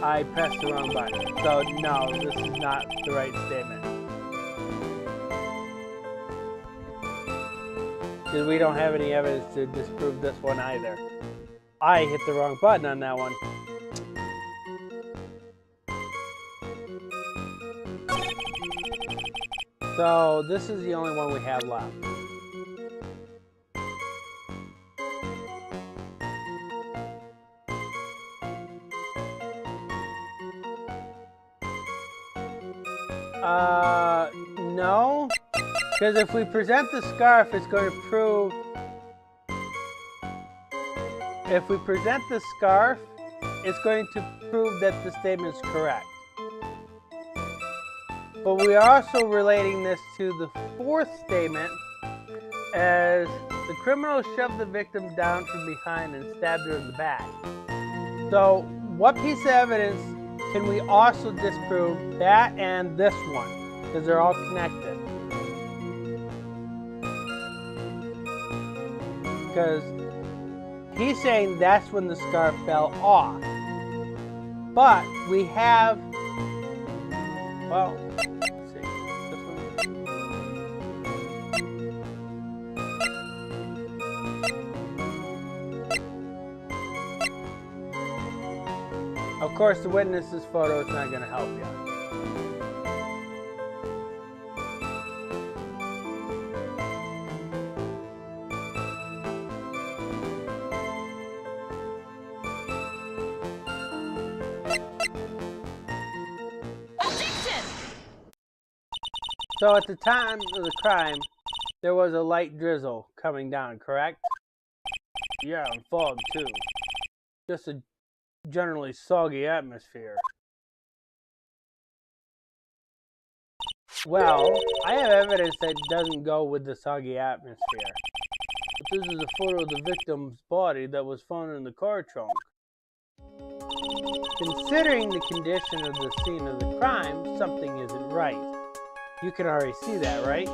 I pressed the wrong button. So, no, this is not the right statement. Because we don't have any evidence to disprove this one either. I hit the wrong button on that one. So, this is the only one we have left. No. Because if we present the scarf, it's going to prove... If we present the scarf, it's going to prove that the statement is correct. But we are also relating this to the fourth statement, as the criminal shoved the victim down from behind and stabbed her in the back. So, what piece of evidence can we also disprove that and this one? Because they're all connected. Because he's saying that's when the scarf fell off. But we have, well, let's see, this one. Of course, the witness's photo is not going to help you. So at the time of the crime, there was a light drizzle coming down, correct? Yeah, and fog too. Just a generally soggy atmosphere. Well, I have evidence that doesn't go with the soggy atmosphere. But this is a photo of the victim's body that was found in the car trunk. Considering the condition of the scene of the crime, something isn't right. You can already see that, right?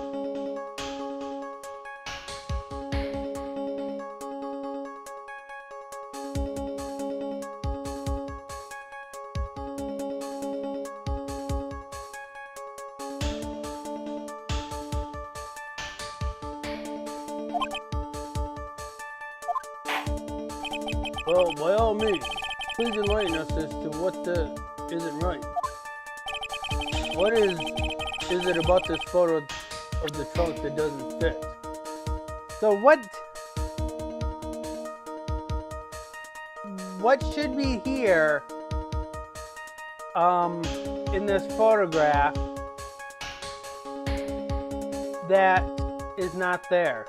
Well, by all means, please enlighten us as to what isn't right. What is it about this photo of the trunk that doesn't fit? So what should be here in this photograph that is not there?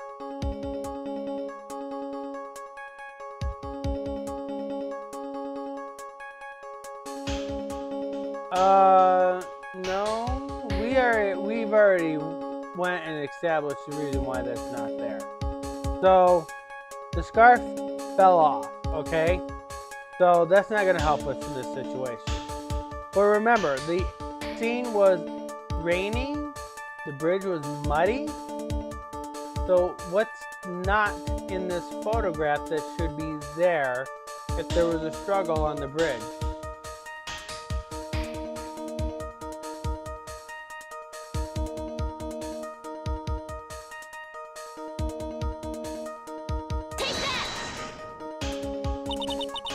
No, we've already went and established the reason why that's not there. So, the scarf fell off, okay? So that's not going to help us in this situation. But remember, the scene was raining, the bridge was muddy. So what's not in this photograph that should be there if there was a struggle on the bridge?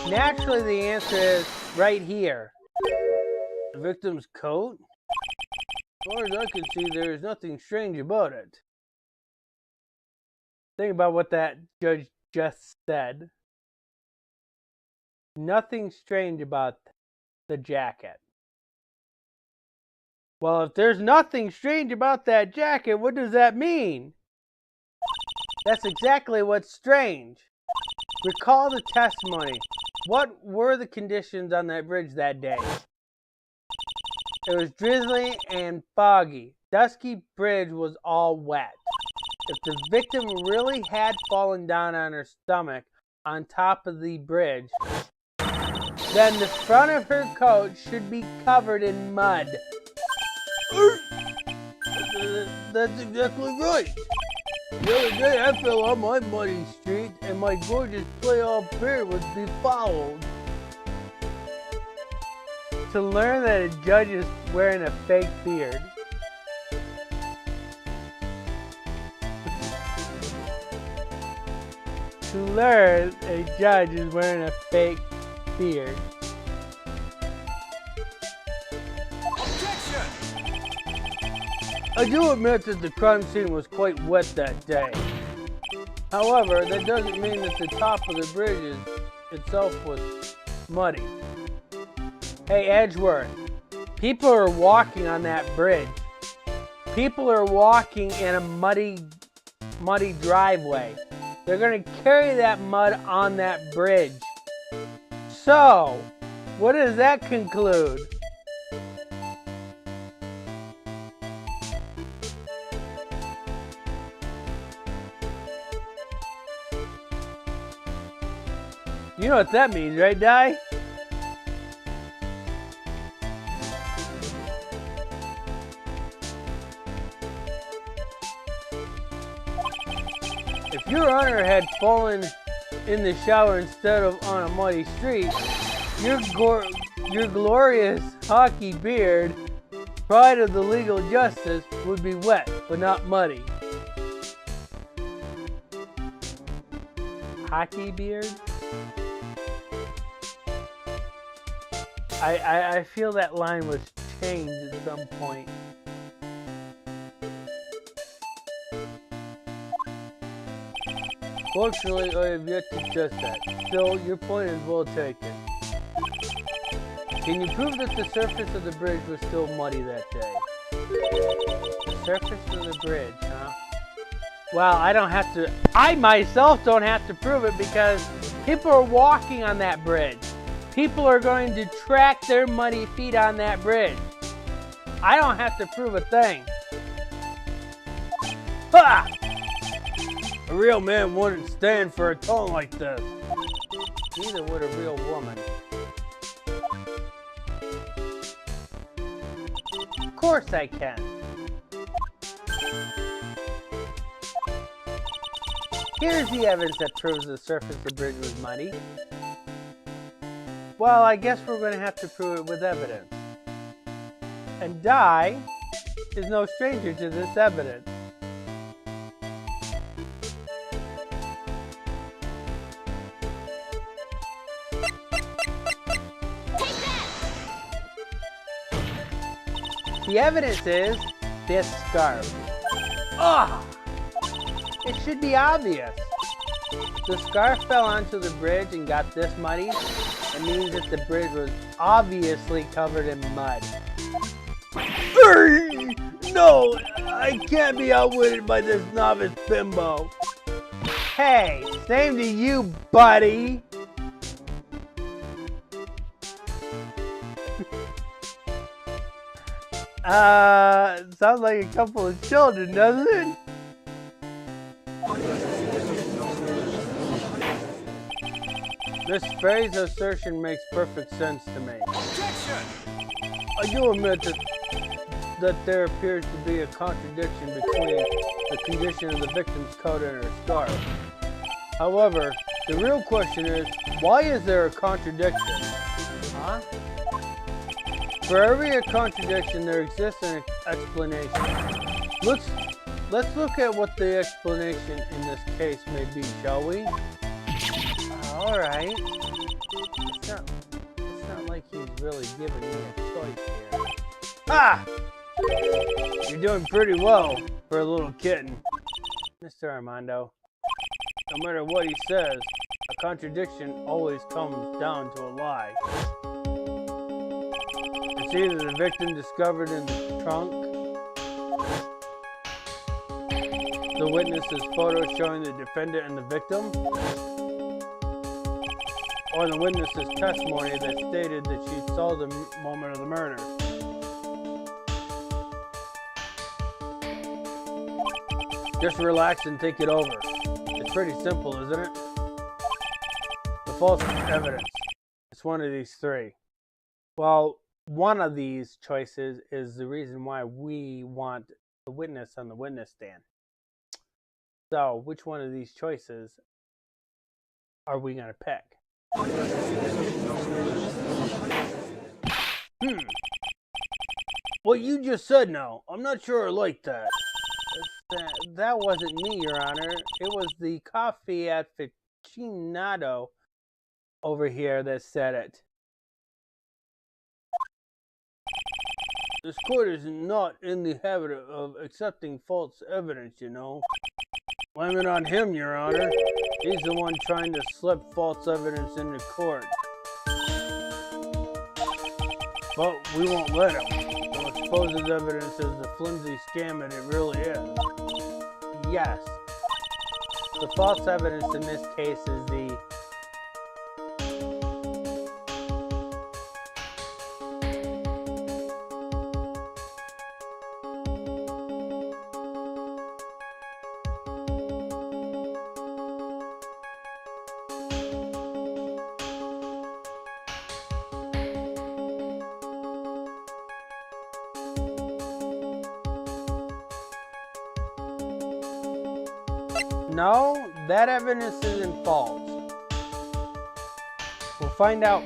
Naturally, the answer is right here. The victim's coat? As far as I can see, there is nothing strange about it. Think about what that judge just said. Nothing strange about the jacket. Well, if there's nothing strange about that jacket, what does that mean? That's exactly what's strange. Recall the testimony. What were the conditions on that bridge that day? It was drizzly and foggy. Dusky bridge was all wet. If the victim really had fallen down on her stomach on top of the bridge, then the front of her coat should be covered in mud. That's exactly right. The other day I fell on my muddy street and my gorgeous playoff beard was befouled. To learn that a judge is wearing a fake beard. To learn a judge is wearing a fake beard. Objection! I do admit that the crime scene was quite wet that day. However, that doesn't mean that the top of the bridge itself was muddy. Hey, Edgeworth, people are walking on that bridge. People are walking in a muddy driveway. They're going to carry that mud on that bridge. So, what does that conclude? You know what that means, right, Di? If your honor had fallen in the shower instead of on a muddy street, your glorious hockey beard, pride of the legal justice, would be wet, but not muddy. Hockey beard? I feel that line was changed at some point. Fortunately, I have yet to test that. Still, your point is well taken. Can you prove that the surface of the bridge was still muddy that day? The surface of the bridge, huh? Well, I myself don't have to prove it because people are walking on that bridge. People are going to track their muddy feet on that bridge. I don't have to prove a thing. Ha! A real man wouldn't stand for a tone like this. Neither would a real woman. Of course I can. Here's the evidence that proves the surface of the bridge was muddy. Well, I guess we're going to have to prove it with evidence. And Di is no stranger to this evidence. The evidence is this scarf. Ah! It should be obvious. The scarf fell onto the bridge and got this muddy. It means that the bridge was obviously covered in mud. No, I can't be outwitted by this novice bimbo. Hey, same to you, buddy. Sounds like a couple of children, doesn't it? This phrase assertion makes perfect sense to me. Objection! I do admit that there appears to be a contradiction between the condition of the victim's coat and her scarf. However, the real question is, why is there a contradiction? Huh? For every contradiction, there exists an explanation. Let's look at what the explanation in this case may be, shall we? All right. It's not like he's really giving me a choice here. Ah! You're doing pretty well for a little kitten, Mr. Armando. No matter what he says, a contradiction always comes down to a lie. It's either the victim discovered in the trunk, the witness's photo showing the defendant and the victim, or the witness's testimony that stated that she saw the moment of the murder. Just relax and think it over. It's pretty simple, isn't it? The false evidence. It's one of these three. Well, one of these choices is the reason why we want the witness on the witness stand. So, which one of these choices are we going to pick? What you just said now, I'm not sure I like that. That wasn't me, Your Honor. It was the coffee at Fichinado over here that said it. This court is not in the habit of accepting false evidence, you know. Blame it on him, Your Honor. He's the one trying to slip false evidence into court. But we won't let him. He'll expose his evidence as the flimsy scam that it really is. Yes. The false evidence in this case is the No, that evidence isn't false. We'll find out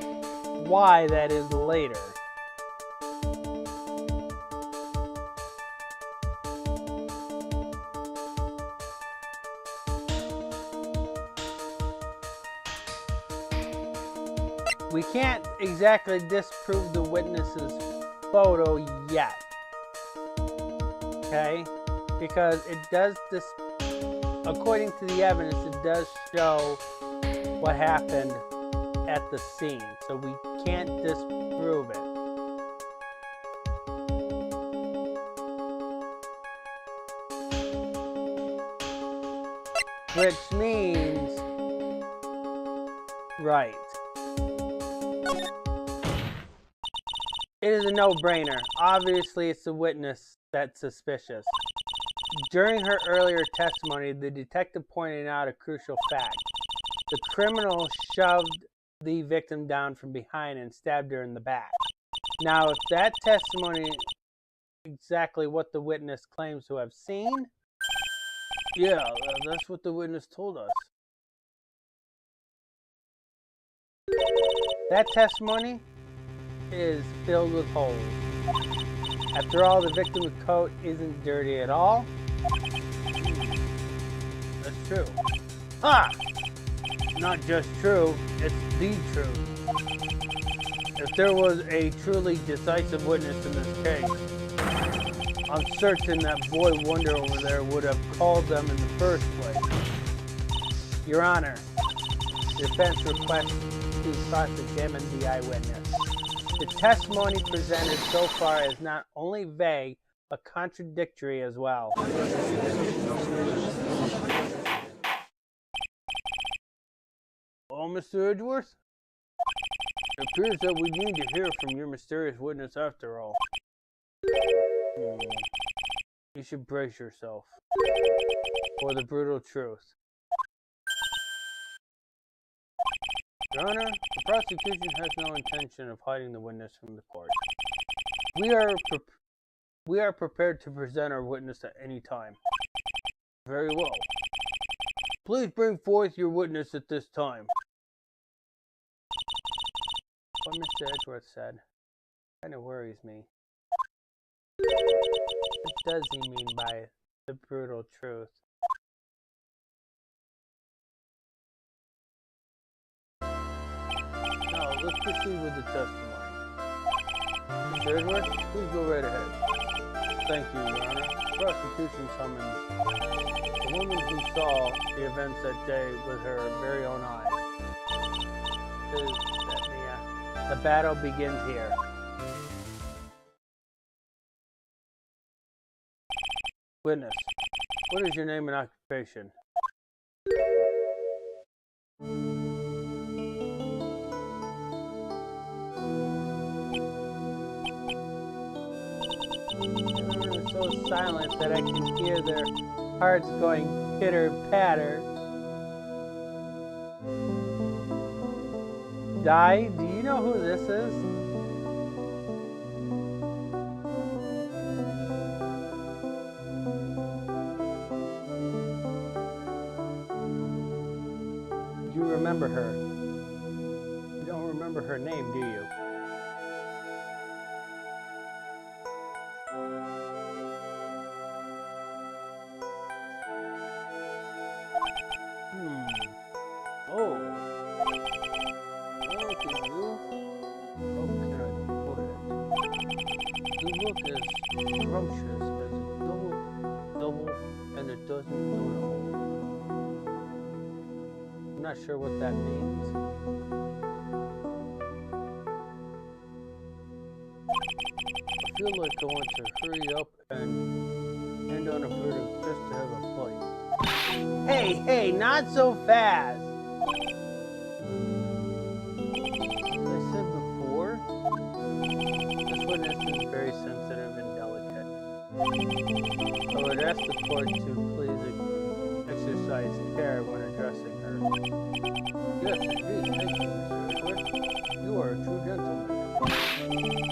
why that is later. We can't exactly disprove the witness's photo yet. Okay? Because it does according to the evidence, it does show what happened at the scene, so we can't disprove it. Which means, right. It is a no-brainer. Obviously, it's the witness that's suspicious. During her earlier testimony, the detective pointed out a crucial fact. The criminal shoved the victim down from behind and stabbed her in the back. Now, if that testimony is exactly what the witness claims to have seen, yeah, that's what the witness told us. That testimony is filled with holes. After all, the victim's coat isn't dirty at all. That's true. Ah! Not just true, it's the truth. If there was a truly decisive witness in this case, I'm certain that boy Wonder over there would have called them in the first place. Your Honor, the defense requests to cross-examine the eyewitness. The testimony presented so far is not only vague, but contradictory as well. Well, Mr. Edgeworth, it appears that we need to hear from your mysterious witness after all. You should brace yourself for the brutal truth. Your Honor, the prosecution has no intention of hiding the witness from the court. We are prepared to present our witness at any time. Very well. Please bring forth your witness at this time. What Mr. Edgeworth said kind of worries me. What does he mean by the brutal truth? Now, let's proceed with the testimony. Mr. Edgeworth, please go right ahead. Thank you, Your Honor. Prosecution summons the woman who saw the events that day with her very own eyes. The battle begins here. Witness, what is your name and occupation? They're so silent that I can hear their hearts going pitter-patter. Di, do you know who this is? Do you remember her? You don't remember her name, do you? Oh. How can I put it? You look as scrumptious as a double, and a dozen donut holes. I'm not sure what that means. I feel like I want to hurry up and hand on a verdict just to have a fight. Hey, not so fast! As I said before, this witness is very sensitive and delicate. I would ask the court to please exercise care when addressing her. Yes, indeed. Thank you, Mr. Edgeworth. You are a true gentleman.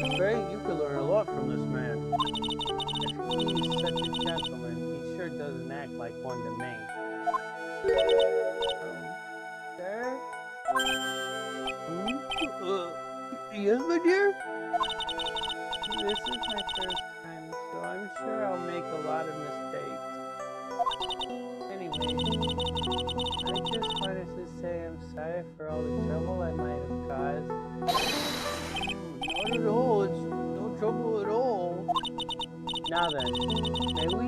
Miss Ray, you could learn a lot from this man. If he's such a gentleman, he sure doesn't act like one to me. Sir? Yes, my dear? This is my first time, so I'm sure I'll make a lot of mistakes. Anyway, I just wanted to say I'm sorry for all the trouble I might have caused. Not at all. It's no trouble at all. Now then, may we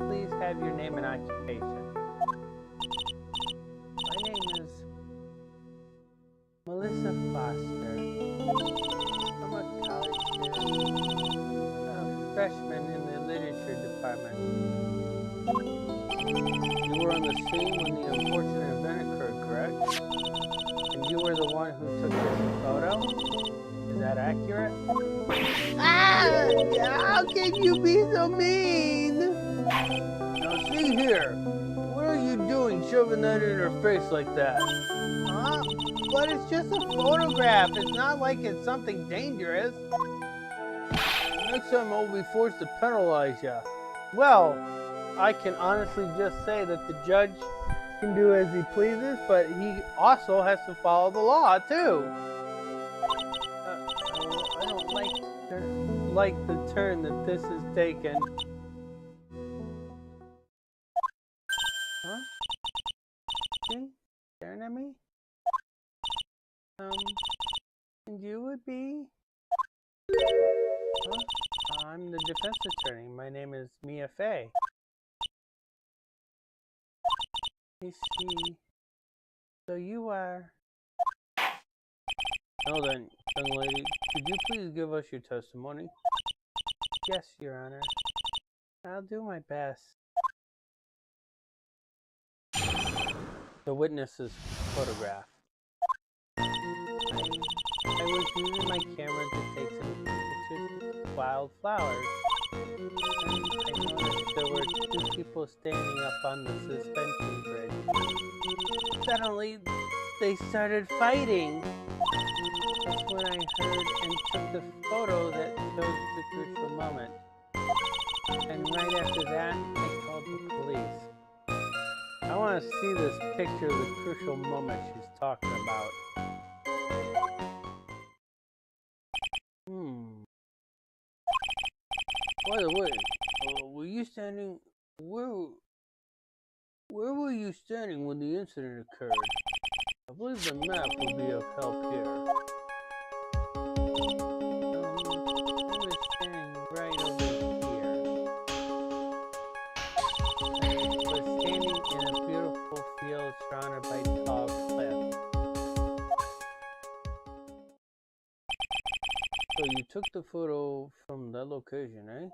please have your name and occupation? My name is Melissa Foster. I'm a college student, a freshman in the literature department. You were on the scene when the unfortunate event occurred, correct? And you were the one who took this photo? Is that accurate? How can you be so mean? Now see here. What are you doing shoving that in her face like that? Huh? But it's just a photograph. It's not like it's something dangerous. Next time I'll be forced to penalize you. Well, I can honestly just say that the judge can do as he pleases, but he also has to follow the law, too. I don't like the turn that this has taken. Huh? See? Staring at me? And you would be? Huh? I'm the defense attorney. My name is Mia Fey. I see. So you are... Now then, young lady, could you please give us your testimony? Yes, Your Honor. I'll do my best. The witness's photograph. I was using my camera to take some pictures of wildflowers. And I noticed there were two people standing up on the suspension bridge. Suddenly, they started fighting. That's when I heard and took the photo that shows the crucial moment. And right after that, they called the police. I want to see this picture of the crucial moment she's talking about. By the way, were you standing... Where were you standing when the incident occurred? I believe the map would be of help here. I was standing right over here. I was standing in a beautiful field surrounded by tall cliffs. So you took the photo from that location, eh?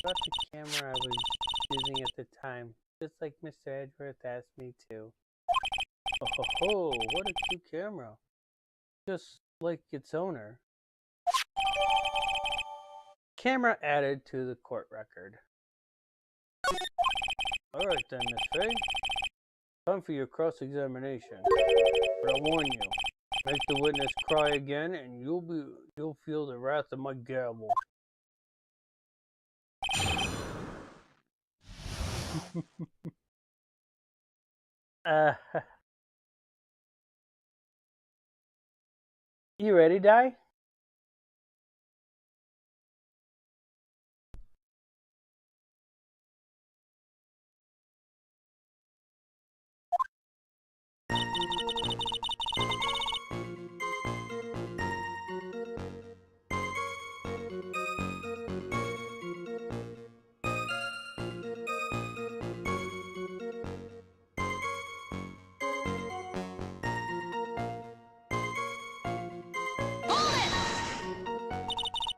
Got the camera I was using at the time, just like Mr. Edgeworth asked me to. Oh ho ho, what a cute camera. Just like its owner. Camera added to the court record. Alright then, Miss Faye. Time for your cross-examination. But I warn you, make the witness cry again and you'll feel the wrath of my gavel. You ready, Di?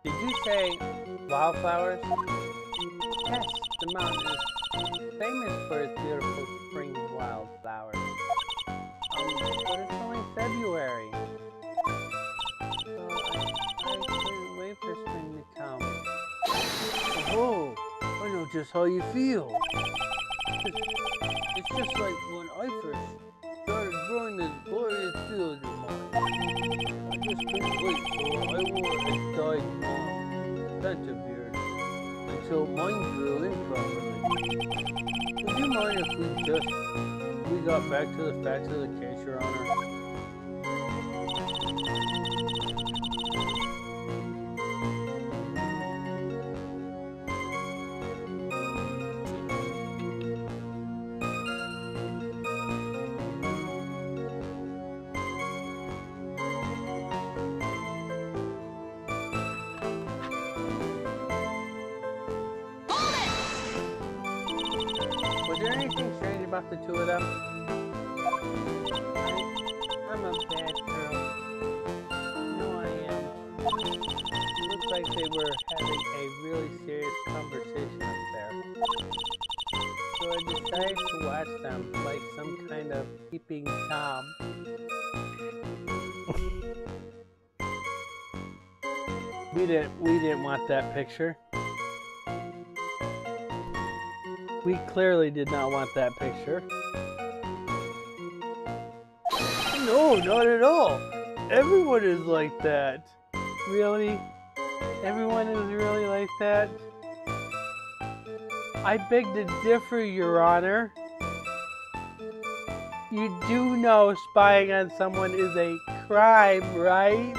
Did you say wildflowers? Yes, the mountain is famous for its beautiful spring wildflowers. But it's only February. So I couldn't wait for spring to come. Oh, I know just how you feel. It's just like when I first started growing this glorious field of mine. I just couldn't wait till I wore a dyed Santa beard until mine grew in properly. Would you mind if we got back to the facts of the case, Your Honor? Was there anything strange about the two of them? I'm a bad girl. No, I am. Looks like they were having a really serious conversation up there. So I decided to watch them like some kind of peeping Tom. We didn't want that picture. We clearly did not want that picture. No, not at all. Everyone is like that. Really? Everyone is really like that? I beg to differ, Your Honor. You do know spying on someone is a crime, right?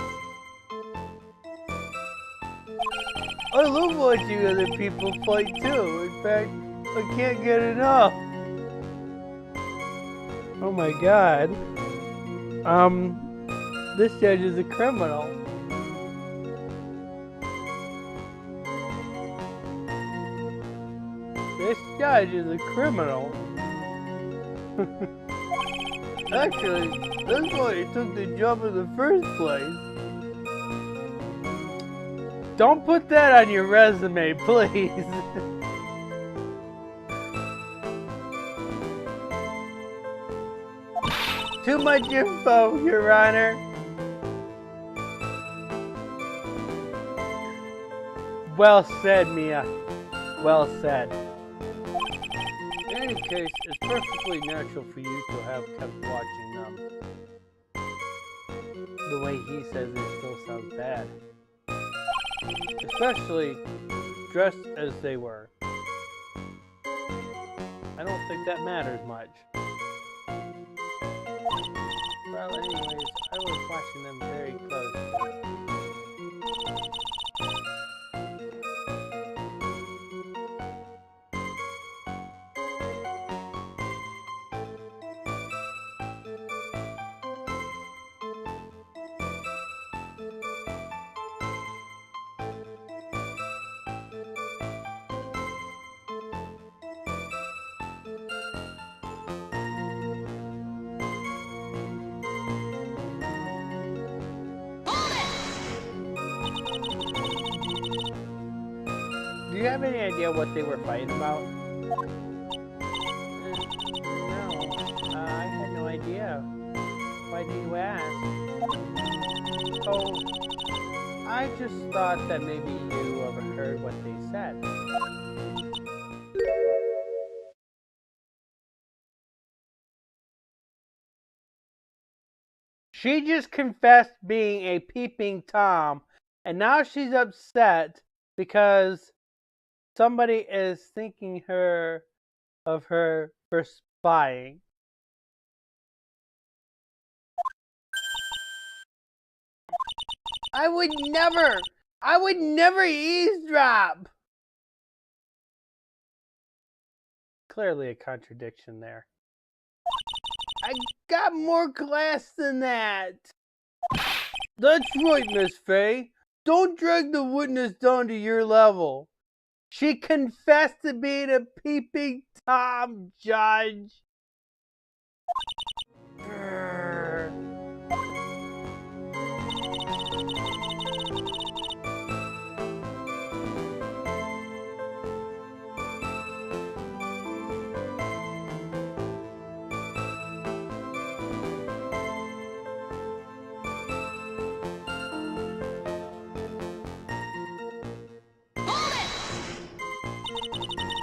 I love watching other people fight too. In fact, I can't get enough. Oh my god. This judge is a criminal. This judge is a criminal. Actually, that's why he took the job in the first place. Don't put that on your resume, please. Too much info, Your Honor. Well said, Mia. Well said. any case, it's perfectly natural for you to have kept watching them. The way he says it still sounds bad. Especially dressed as they were. I don't think that matters much. Well, anyways, I was watching them very closely. Do you have any idea what they were fighting about? No, I had no idea. Why do you ask? Oh, I just thought that maybe you overheard what they said. She just confessed being a peeping Tom, and now she's upset because somebody is thinking of her for spying. I would never eavesdrop. Clearly a contradiction there. I got more class than that. That's right, Miss Faye. Don't drag the witness down to your level. She confessed to being a peeping Tom, Judge. Grr.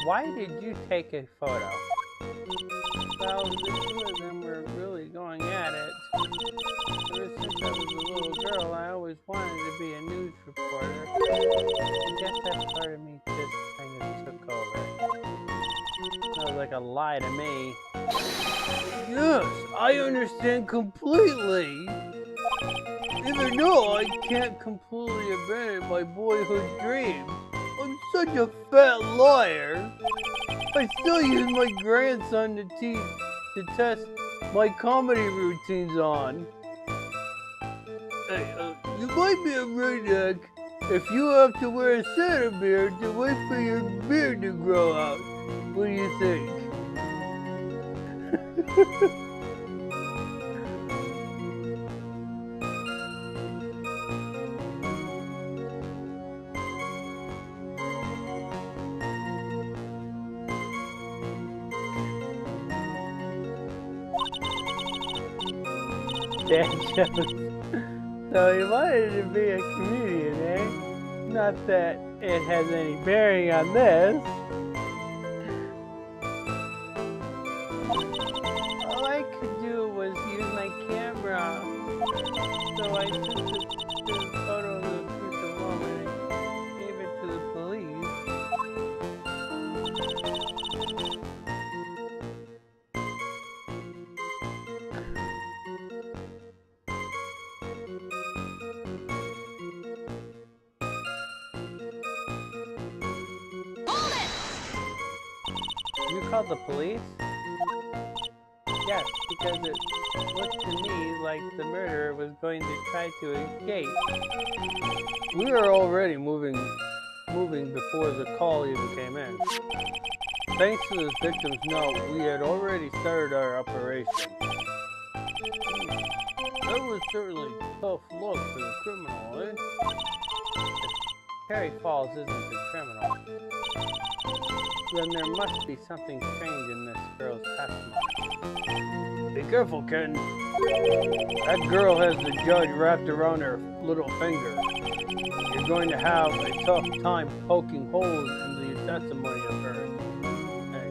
Why did you take a photo? Well, the two of them were really going at it. Ever since I was a little girl, I always wanted to be a news reporter. I guess that part of me just kind of took over. That was like a lie to me. Yes, I understand completely. Even though I can't completely abandon my boyhood dreams, I'm such a fat liar. I still use my grandson to test my comedy routines on. Hey, you might be a redneck if you have to wear a Santa beard to wait for your beard to grow out. What do you think? Dad jokes. So he wanted to be a comedian, eh? Not that it has any bearing on this. All I could do was use my camera. So I took the photo of the crucial moment and gave it to the police. You called the police? Yes, because it looked to me like the murderer was going to try to escape. We were already moving before the call even came in. Thanks to the victim's note, we had already started our operation. That was certainly a tough look for the criminal, eh? Harry Falls isn't the criminal. Then there must be something strange in this girl's testimony. Be careful, Ken. That girl has the judge wrapped around her little finger. You're going to have a tough time poking holes in the testimony of hers. Hey,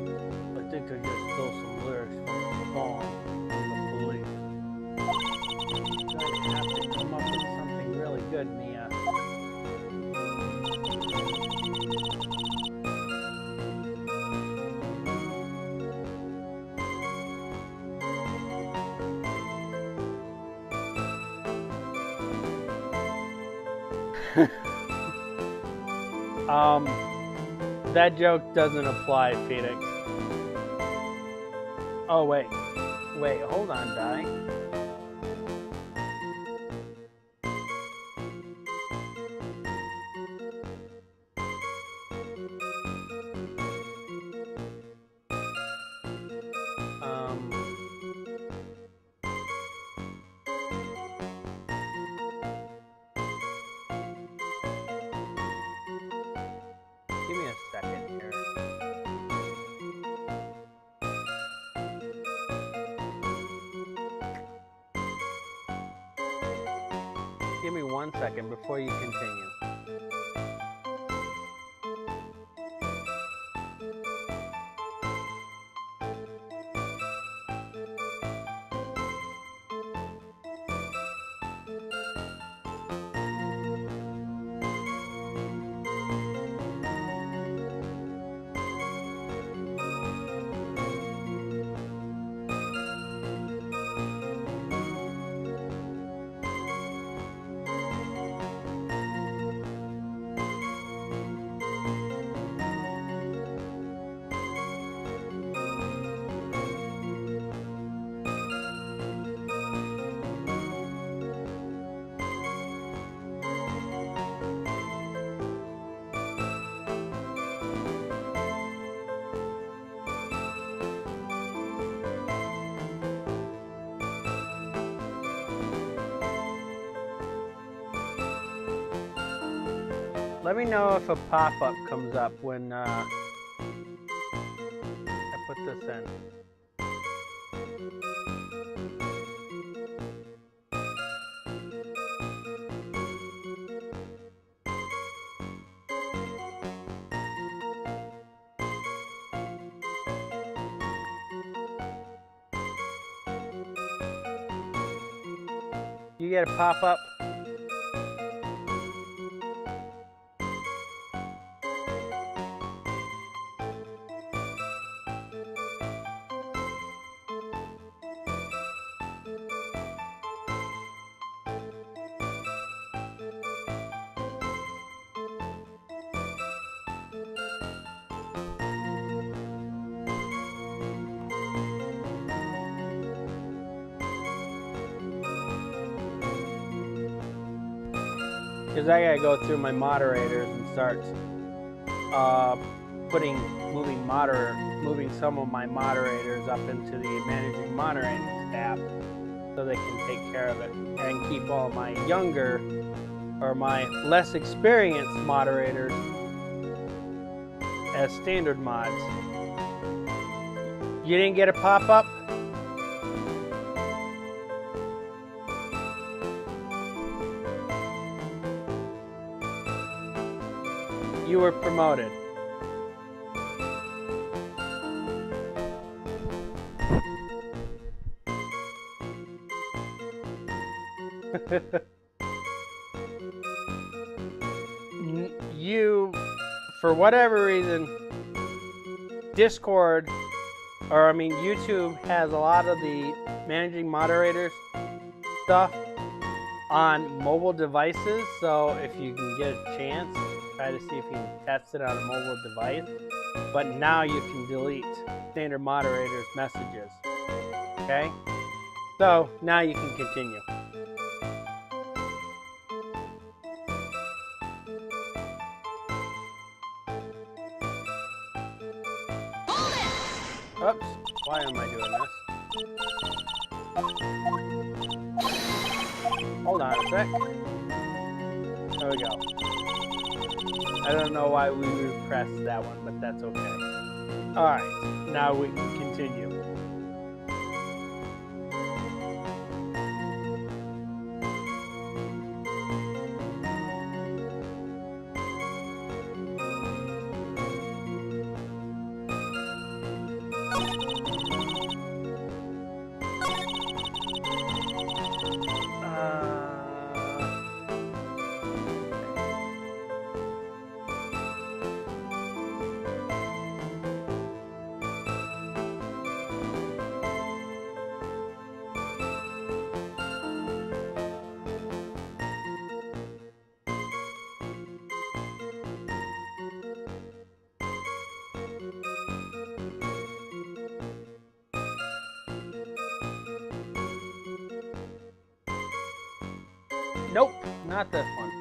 I think I stole some lyrics from the phone from the police. You're going to have to come up with something really good, Mia. That joke doesn't apply, Phoenix. Oh, wait. Wait, hold on, Di. Give me a second here. Give me 1 second before you continue. Let me know if a pop-up comes up when I put this in. You get a pop-up? Because I gotta go through my moderators and start moving some of my moderators up into the managing moderating tab so they can take care of it and keep all my younger or my less experienced moderators as standard mods. You didn't get a pop-up? You were promoted. You, for whatever reason, Discord, or I mean YouTube has a lot of the managing moderators stuff on mobile devices, so if you can get a chance, try to see if you can test it on a mobile device. But now you can delete standard moderators messages. Okay? So now you can continue. Oops, why am I doing this? Hold on a sec. There we go. I don't know why we repressed that one, but that's okay. Alright, now we can continue. Nope, not this one.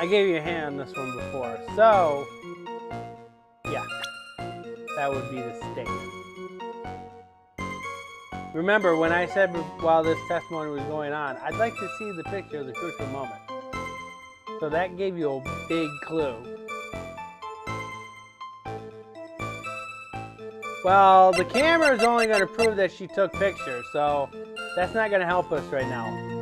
I gave you a hand on this one before, so yeah, that would be the state. Remember, when I said while this testimony was going on, I'd like to see the picture of the crucial moment. So that gave you a big clue. Well, the camera is only going to prove that she took pictures, so that's not going to help us right now.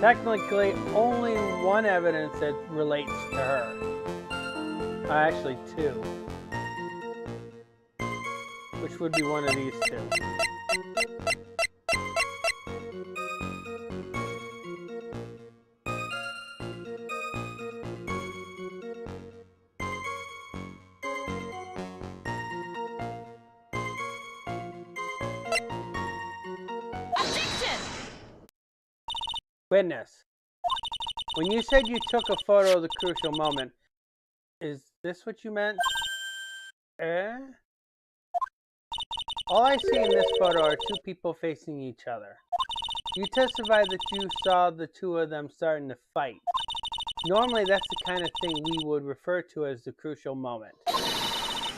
Technically, only one evidence that relates to her. Actually, two. Which would be one of these two. Witness, when you said you took a photo of the crucial moment, is this what you meant? All I see in this photo are two people facing each other. You testified that you saw the two of them starting to fight. Normally, that's the kind of thing we would refer to as the crucial moment.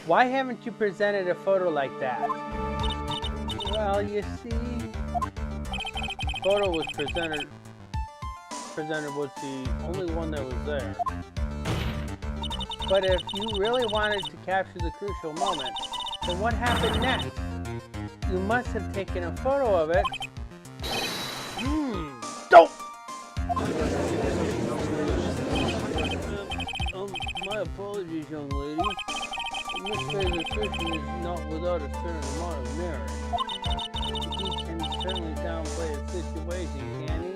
Why haven't you presented a photo like that? Well, you see, the photo was presented was the only one that was there. But if you really wanted to capture the crucial moment, then what happened next? You must have taken a photo of it. Don't! My apologies, young lady. This phase of fiction is not without a certain amount of merit. He can certainly downplay a situation, can he?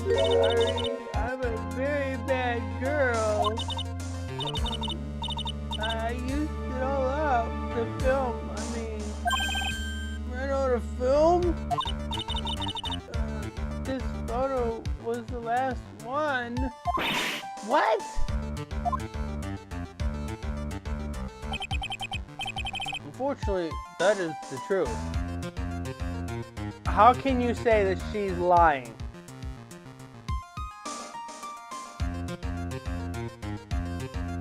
I'm sorry, I'm a very bad girl. I used it all up to film. I mean, ran out of film? This photo was the last one. What? Unfortunately, that is the truth. How can you say that she's lying?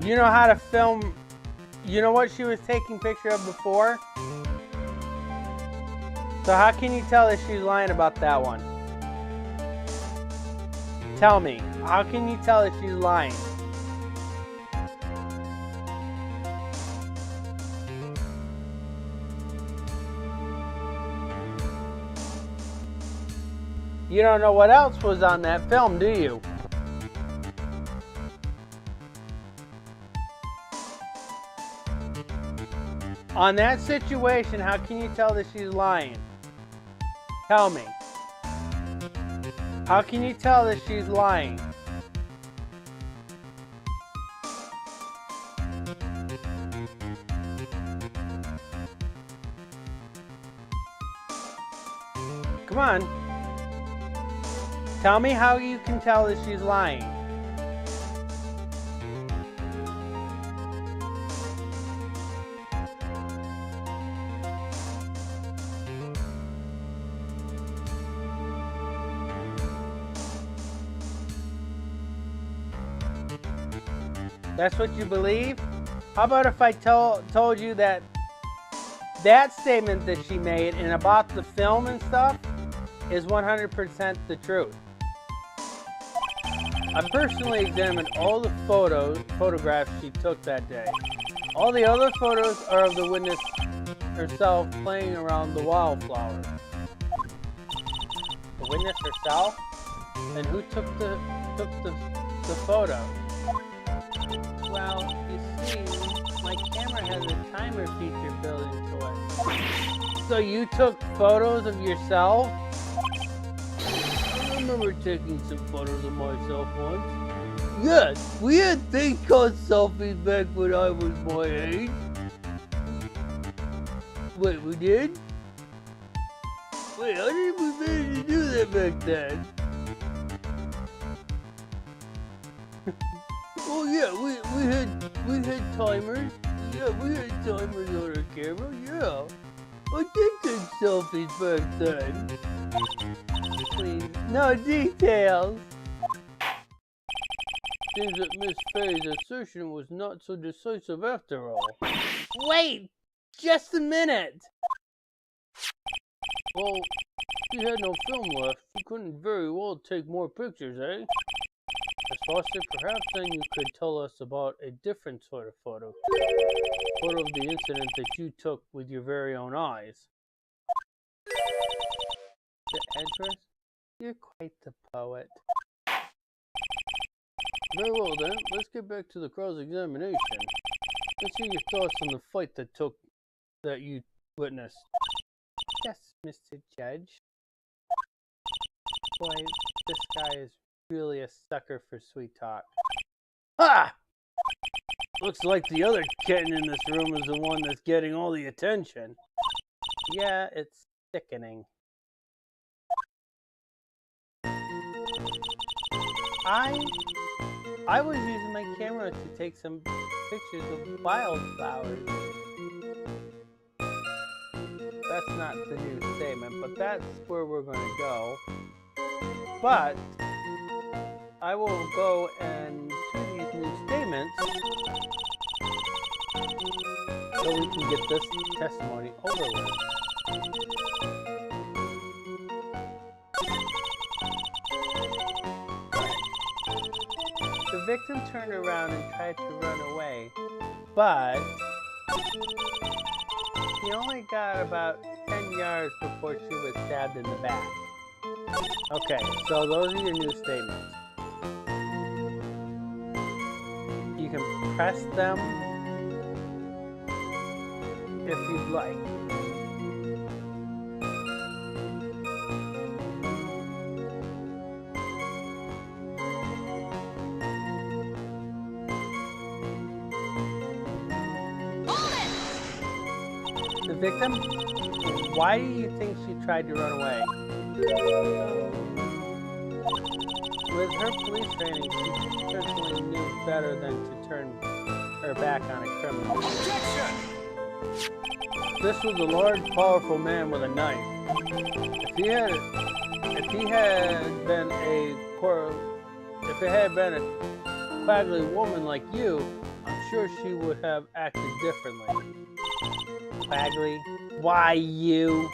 You know how to film. You know what she was taking picture of before? So how can you tell that she's lying about that one? Tell me, how can you tell that she's lying? You don't know what else was on that film, do you? On that situation, how can you tell that she's lying? Tell me. How can you tell that she's lying? Come on. Tell me how you can tell that she's lying. That's what you believe? How about if I told you that that statement that she made and about the film and stuff is 100% the truth? I personally examined all the photographs she took that day. All the other photos are of the witness herself playing around the wildflowers. The witness herself? And who took the photo? Well, you see, my camera has a timer feature built into it. So you took photos of yourself? I remember taking some photos of myself once. Yes, we had things called selfies back when I was my age. Wait, we did? Wait, how did we manage to do that back then? Oh yeah, we had timers. Yeah, we had timers on our camera. Yeah, I did take selfies back then. Please, no details. Seems that Miss Faye's assertion was not so decisive after all. Wait, just a minute. Well, she had no film left. She couldn't very well take more pictures, eh? Miss Foster, perhaps then you could tell us about a different sort of photo. Photo of the incident that you took with your very own eyes. The address? You're quite the poet. Very well then, let's get back to the cross-examination. Let's hear your thoughts on the fight that you witnessed. Yes, Mr. Judge. Boy, this guy is really a sucker for sweet talk. Ha! Looks like the other kitten in this room is the one that's getting all the attention. Yeah, it's sickening. I was using my camera to take some pictures of wildflowers. That's not the new statement, but that's where we're going to go. But I will go and do these new statements so we can get this testimony over with. The victim turned around and tried to run away, but he only got about 10 yards before she was stabbed in the back. Okay, so those are your new statements. You can press them if you'd like. The victim? Why do you think she tried to run away? With her police training, she certainly knew better than to turn her back on a criminal. Objection! This was a large, powerful man with a knife. If it had been a quaggly woman like you, I'm sure she would have acted differently. Quaggly? Why you?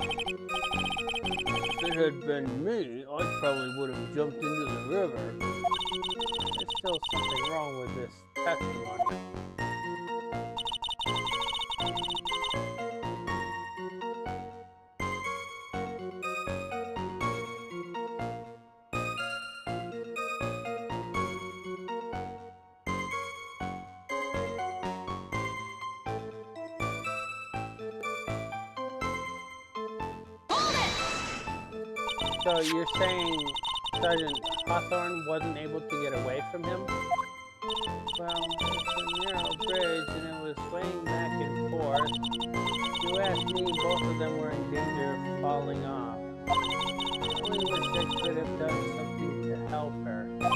If it had been me, I probably would have jumped into the river. There's still something wrong with this testimony. So you're saying Sergeant Hawthorne wasn't able to get away from him? Well, it's a narrow bridge and it was swaying back and forth. If you ask me, both of them were in danger of falling off. I only wish I could have done something to help her. That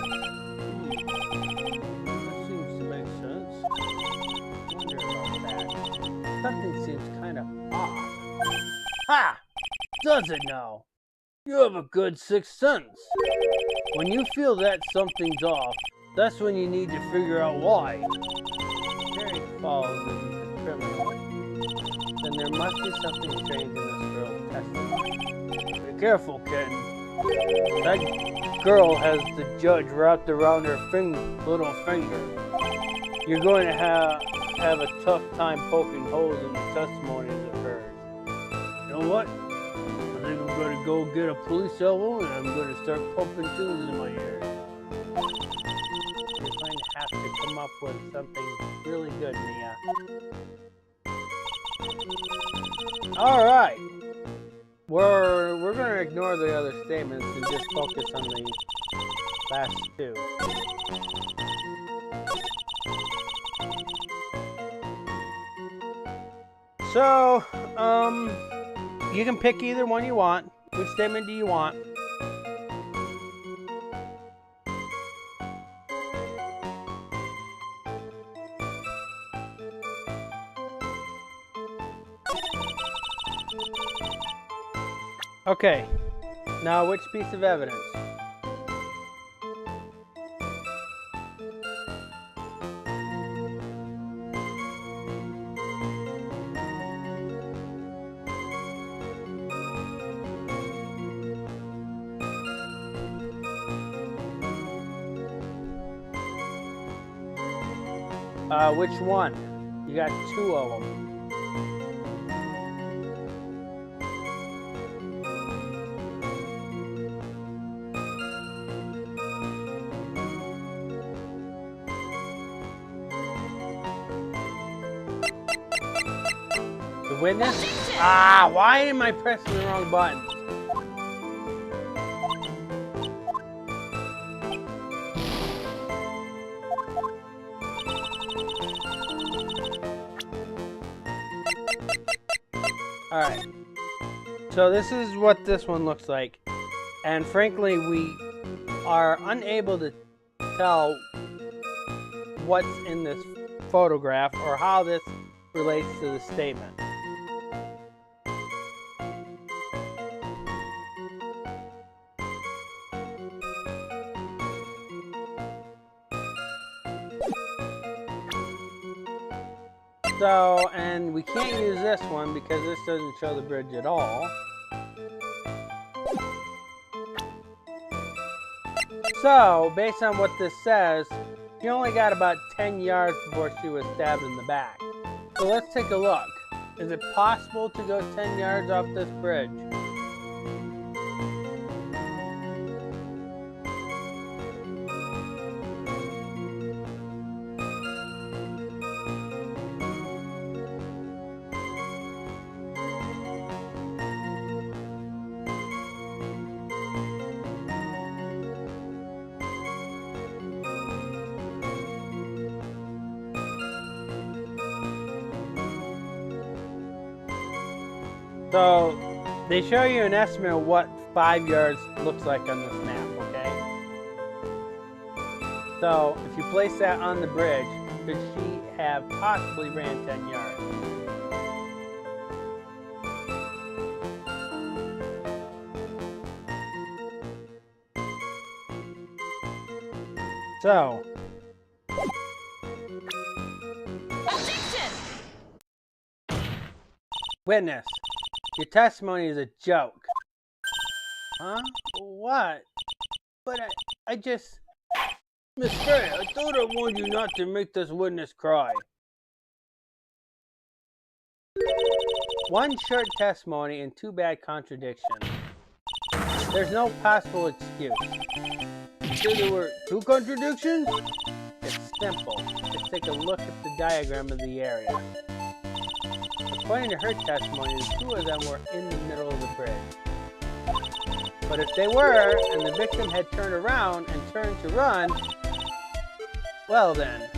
seems to make sense. I wonder about that. Something seems kind of off. Ha! Does it now? You have a good sixth sense. When you feel that something's off, that's when you need to figure out why. Terry Falls isn't a criminal. Then there must be something strange in this girl's testimony. Be careful, Ken. That girl has the judge wrapped around her little finger. You're going to have a tough time poking holes in the testimonies of hers. You know what? I think I'm going to go get a police elbow and I'm going to start pumping tunes in my ears. You're going to have to come up with something really good, Mia. Alright. We're going to ignore the other statements and just focus on the last two. So, you can pick either one you want. Which statement do you want? Okay. Now, which piece of evidence? Which one? You got two of them. The witness? Ah, why am I pressing the wrong button? Alright, so this is what this one looks like, and frankly we are unable to tell what's in this photograph or how this relates to the statement. So, and we can't use this one because this doesn't show the bridge at all. So, based on what this says, she only got about 10 yards before she was stabbed in the back. So let's take a look. Is it possible to go 10 yards off this bridge? So, they show you an estimate of what 5 yards looks like on this map, okay? So, if you place that on the bridge, could she have possibly ran 10 yards? So, witness. Your testimony is a joke. Huh? What? But I just... Miss Faye, I thought I warned you not to make this witness cry. One short testimony and two bad contradictions. There's no possible excuse. So there were two contradictions? It's simple. Just take a look at the diagram of the area. According to her testimony, the two of them were in the middle of the bridge. But if they were, and the victim had turned around and turned to run, well then.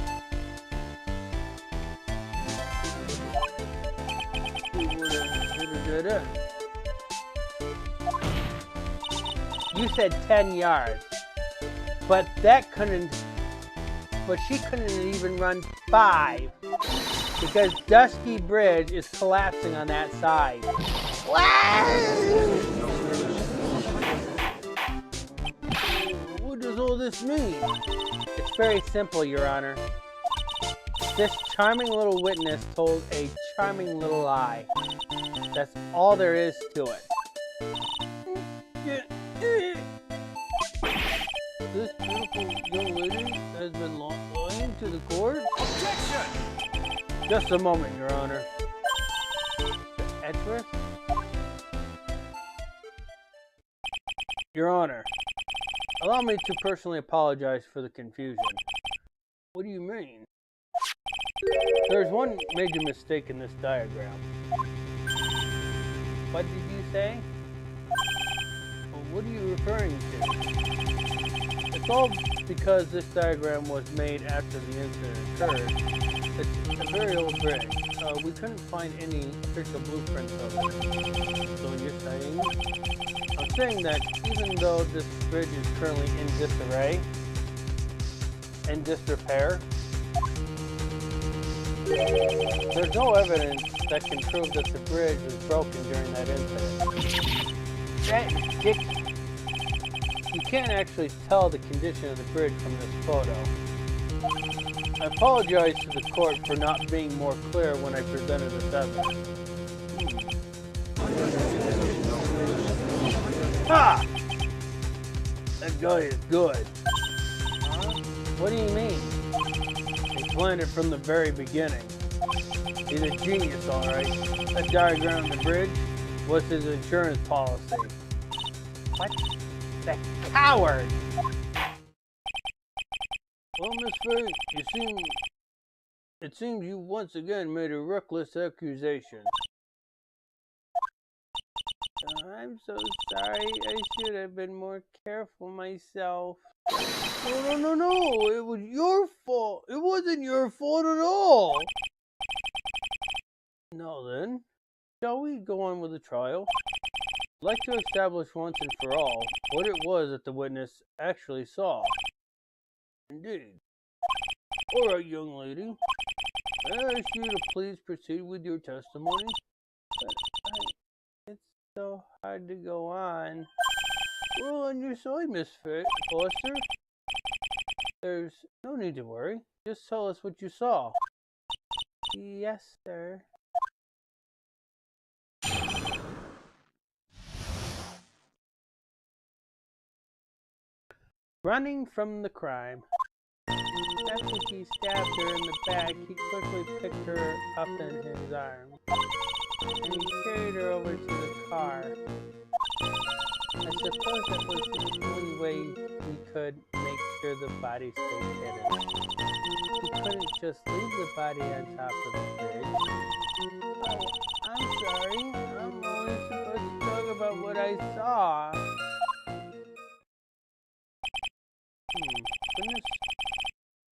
You said 10 yards, but she couldn't even run 5 because Dusky Bridge is collapsing on that side. What does all this mean? It's very simple, Your Honor. This charming little witness told a charming little lie. That's all there is to it. This beautiful young lady has been lying to the court? Objection! Just a moment, Your Honor. Edgeworth? Your Honor, allow me to personally apologize for the confusion. What do you mean? There's one major mistake in this diagram. What did you say? Well, what are you referring to? It's all because this diagram was made after the incident occurred. It's a very old bridge. We couldn't find any official blueprints of it. So you're saying? I'm saying that even though this bridge is currently in disarray and disrepair, there's no evidence that can prove that the bridge was broken during that incident. That is ridiculous. You can't actually tell the condition of the bridge from this photo. I apologize to the court for not being more clear when I presented this evidence. Ha! That guy is good. Huh? What do you mean? He planned it from the very beginning. He's a genius, alright. That diagram of the bridge was his insurance policy. What? The coward! Well, Miss Faye, it seems you once again made a reckless accusation. I'm so sorry. I should have been more careful myself. No. It was your fault. It wasn't your fault at all. Now then, shall we go on with the trial? I'd like to establish once and for all what it was that the witness actually saw. Indeed. All right, young lady. I ask you to please proceed with your testimony. But it's so hard to go on. Well, on your side, Miss Foster. There's no need to worry. Just tell us what you saw. Yes, sir. Running from the crime. After he stabbed her in the back, he quickly picked her up in his arms, and he carried her over to the car. I suppose that was the only way he could make sure the body stayed hidden. He couldn't just leave the body on top of the bridge. Oh, I'm sorry. I'm only supposed to talk about what I saw.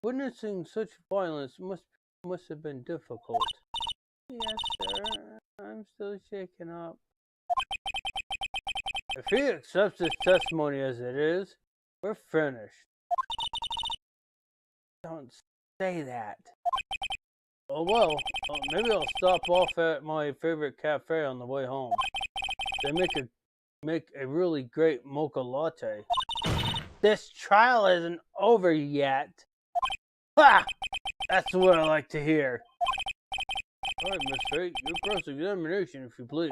Witnessing such violence must have been difficult. Yes, sir. I'm still shaken up. If he accepts his testimony as it is, we're finished. Don't say that. Oh well, maybe I'll stop off at my favorite cafe on the way home. They make a really great mocha latte. This trial isn't over yet. Ha! That's what I like to hear. Alright, Miss Faye, your cross-examination, if you please.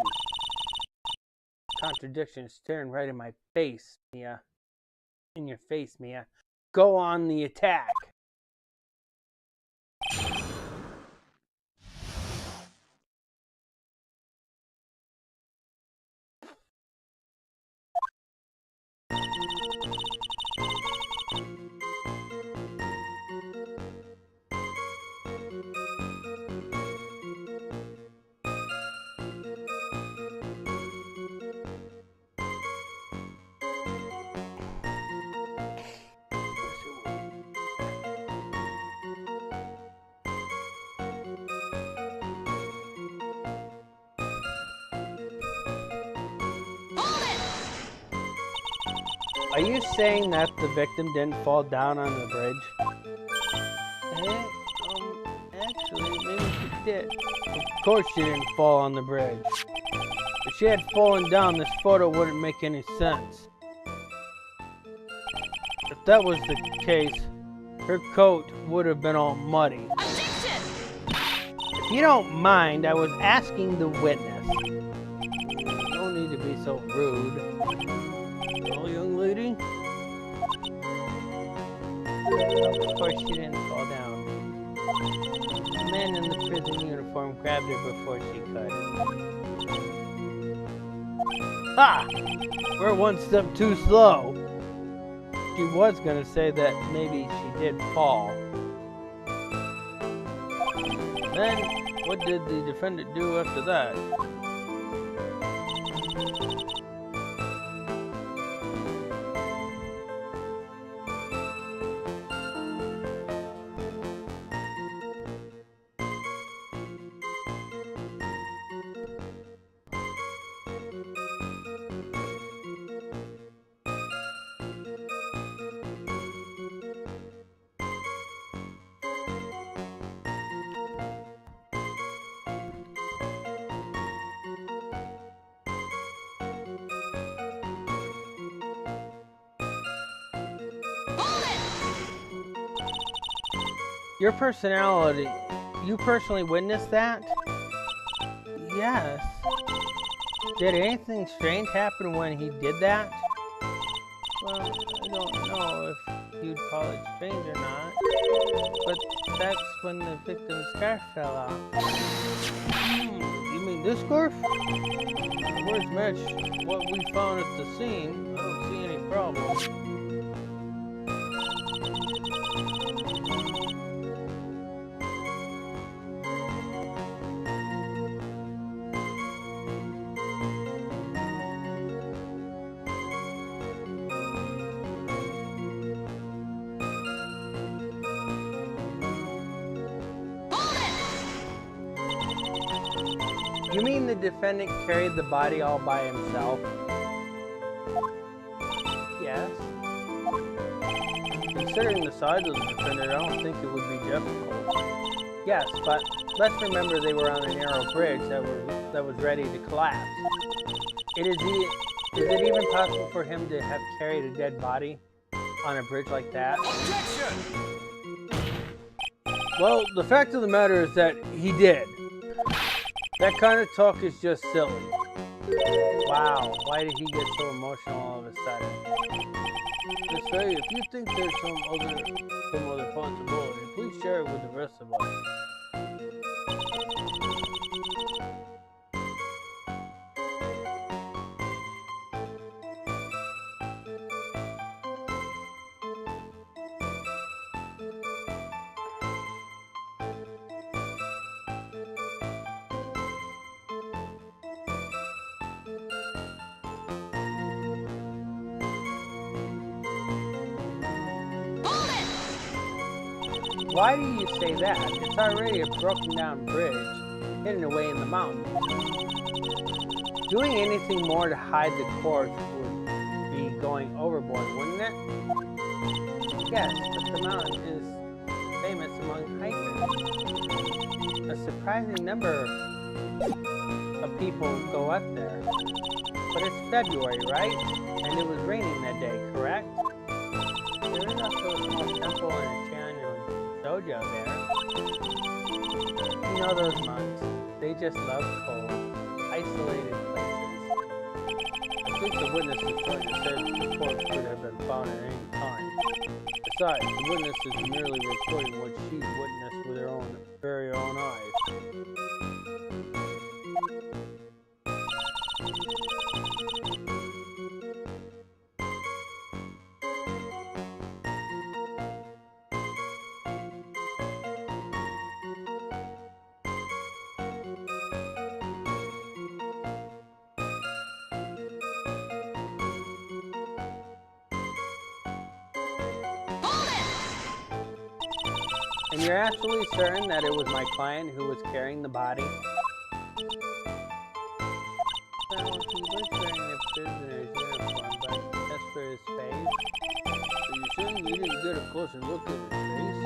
contradiction staring right in my face, Mia. In your face, Mia. Go on the attack. Are you saying that the victim didn't fall down on the bridge? Actually, maybe she did. Of course she didn't fall on the bridge. If she had fallen down, this photo wouldn't make any sense. If that was the case, her coat would have been all muddy. Objection! If you don't mind, I was asking the witness. No need to be so rude. Well, young lady? Of course she didn't fall down. The man in the prison uniform grabbed her before she could. Ha! We're one step too slow. She was gonna say that maybe she did fall. Then, what did the defendant do after that? Your personality, you personally witnessed that? Yes. Did anything strange happen when he did that? Well, I don't know if you'd call it strange or not, but that's when the victim's scarf fell off. You mean this scarf? The words match what we found at the scene. I don't see any problem. You mean the defendant carried the body all by himself? Yes. Considering the size of the defendant, I don't think it would be difficult. Yes, but let's remember they were on a narrow bridge that was ready to collapse. Is it even possible for him to have carried a dead body on a bridge like that? Objection! Well, the fact of the matter is that he did. That kind of talk is just silly. Wow, why did he get so emotional all of a sudden? Just say, if you think there's some other possibility, please share it with the rest of us. Why do you say that? It's already a broken down bridge, hidden away in the mountains. Doing anything more to hide the corpse would be going overboard, wouldn't it? Yes, but the mountain is famous among hikers. A surprising number of people go up there. But it's February, right? And it was raining that day, correct? There is also a small temple and a dojo there. You know those monks, they just love cold, isolated places. think the witness is trying to say that the corpse could have been found at any time. Besides, the witness is merely reporting what she's witnessed with her very own eyes. And you're absolutely certain that it was my client who was carrying the body? Well, he was wearing a prisoner's uniform, but as for his face, are you certain you didn't get a closer look at his face?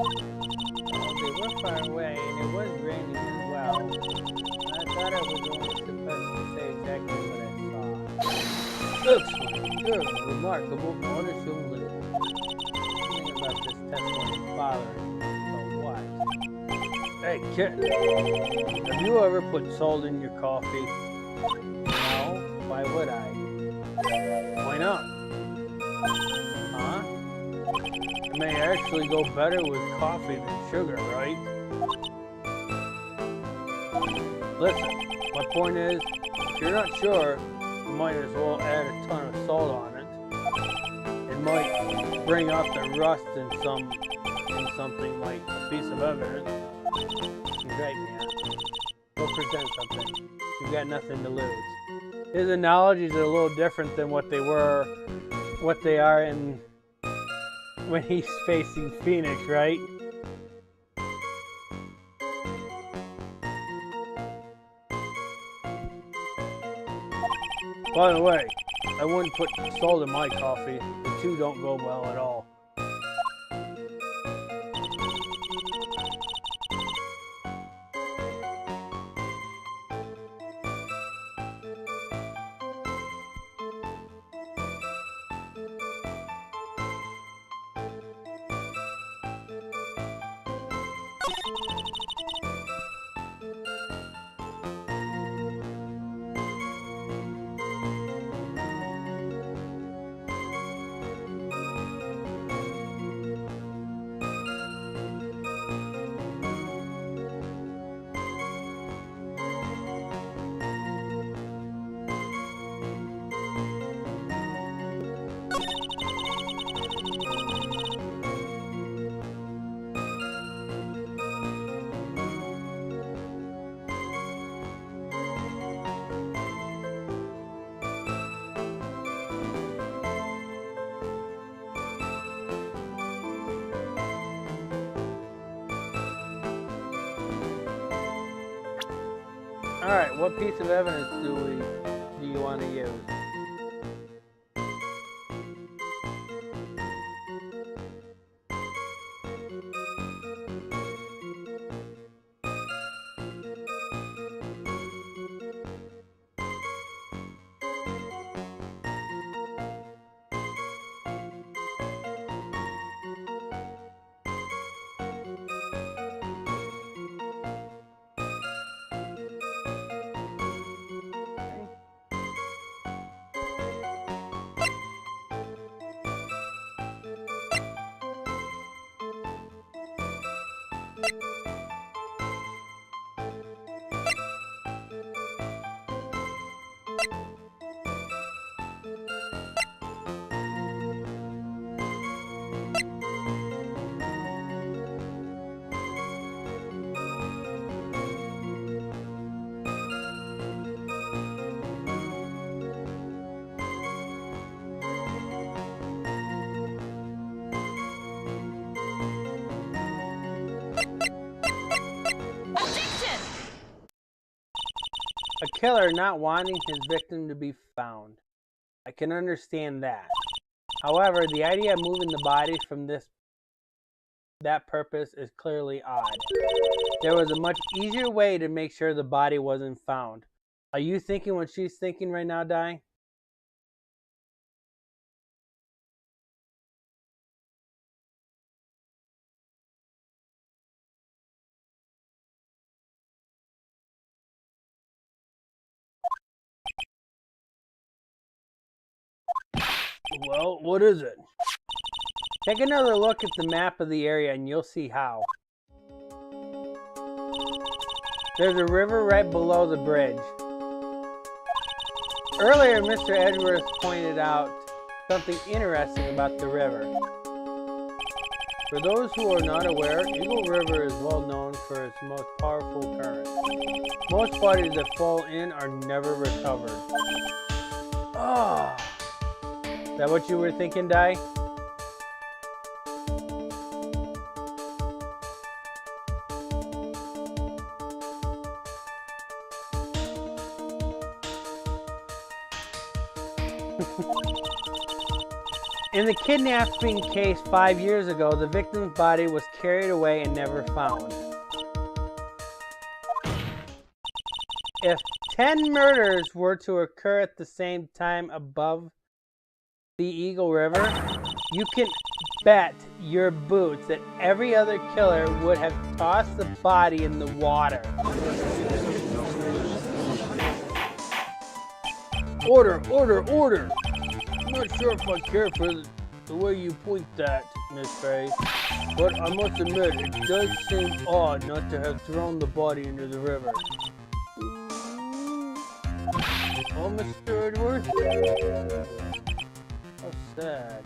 Well, they were far away, and it was raining as well. I thought I was only supposed to say exactly what I saw. Excellent. You're a remarkable, honest young lady. Something about this testimony is bothering me. Hey, kid, have you ever put salt in your coffee? No, why would I? Why not? Huh? It may actually go better with coffee than sugar, right? Listen, my point is, if you're not sure, you might as well add a ton of salt on it. It might bring out the rust in something like a piece of evidence. You're right, man. Go present something. You've got nothing to lose. His analogies are a little different than what they are in when he's facing Phoenix, right? By the way, I wouldn't put salt in my coffee. The two don't go well at all. Alright, what piece of evidence do you want to use? A killer not wanting his victim to be found. I can understand that. However, the idea of moving the body from that purpose is clearly odd. There was a much easier way to make sure the body wasn't found. Are you thinking what she's thinking right now, Di? Well, what is it? Take another look at the map of the area and you'll see how. There's a river right below the bridge. Earlier, Mr. Edwards pointed out something interesting about the river. For those who are not aware, Eagle River is well known for its most powerful current. Most bodies that fall in are never recovered. Oh. Is that what you were thinking, Di? In the kidnapping case 5 years ago, the victim's body was carried away and never found. If 10 murders were to occur at the same time above the Eagle River, you can bet your boots that every other killer would have tossed the body in the water. Order, order, order! I'm not sure if I care for the way you point that, Miss Faye, but I must admit, it does seem odd not to have thrown the body into the river. Oh, Mr. Edwards? How sad.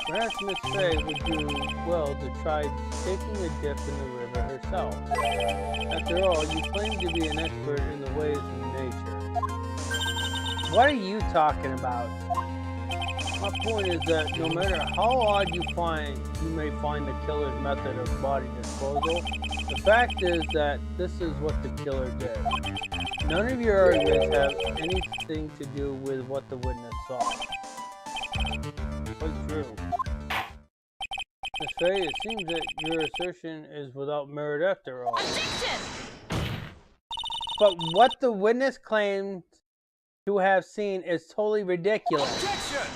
Perhaps Miss Faye would do well to try taking a dip in the river herself. After all, you claim to be an expert in the ways of nature. What are you talking about? My point is that no matter how odd you may find the killer's method of body disposal, the fact is that this is what the killer did. None of your arguments have anything to do with what the witness saw. Quite true. Miss Faye, it seems that your assertion is without merit after all. But what the witness claimed to have seen is totally ridiculous. Objection!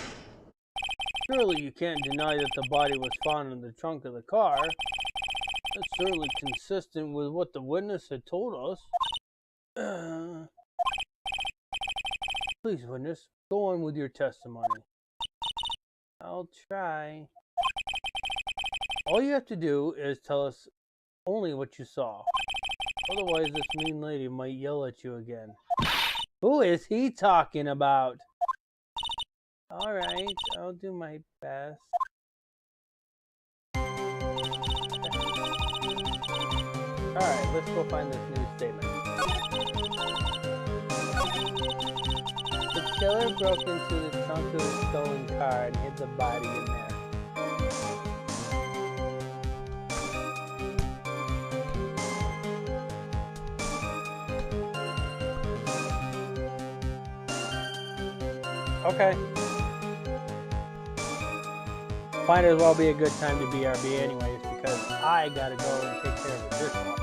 Surely you can't deny that the body was found in the trunk of the car. That's certainly consistent with what the witness had told us. Please, witness, go on with your testimony. I'll try. All you have to do is tell us only what you saw. Otherwise, this mean lady might yell at you again. Who is he talking about? Alright, I'll do my best. Alright, let's go find this new statement. The killer broke into the trunk of the stolen car and hid the body in there. Okay. Might as well be a good time to BRB anyways, because I gotta go and take care of the dishwasher.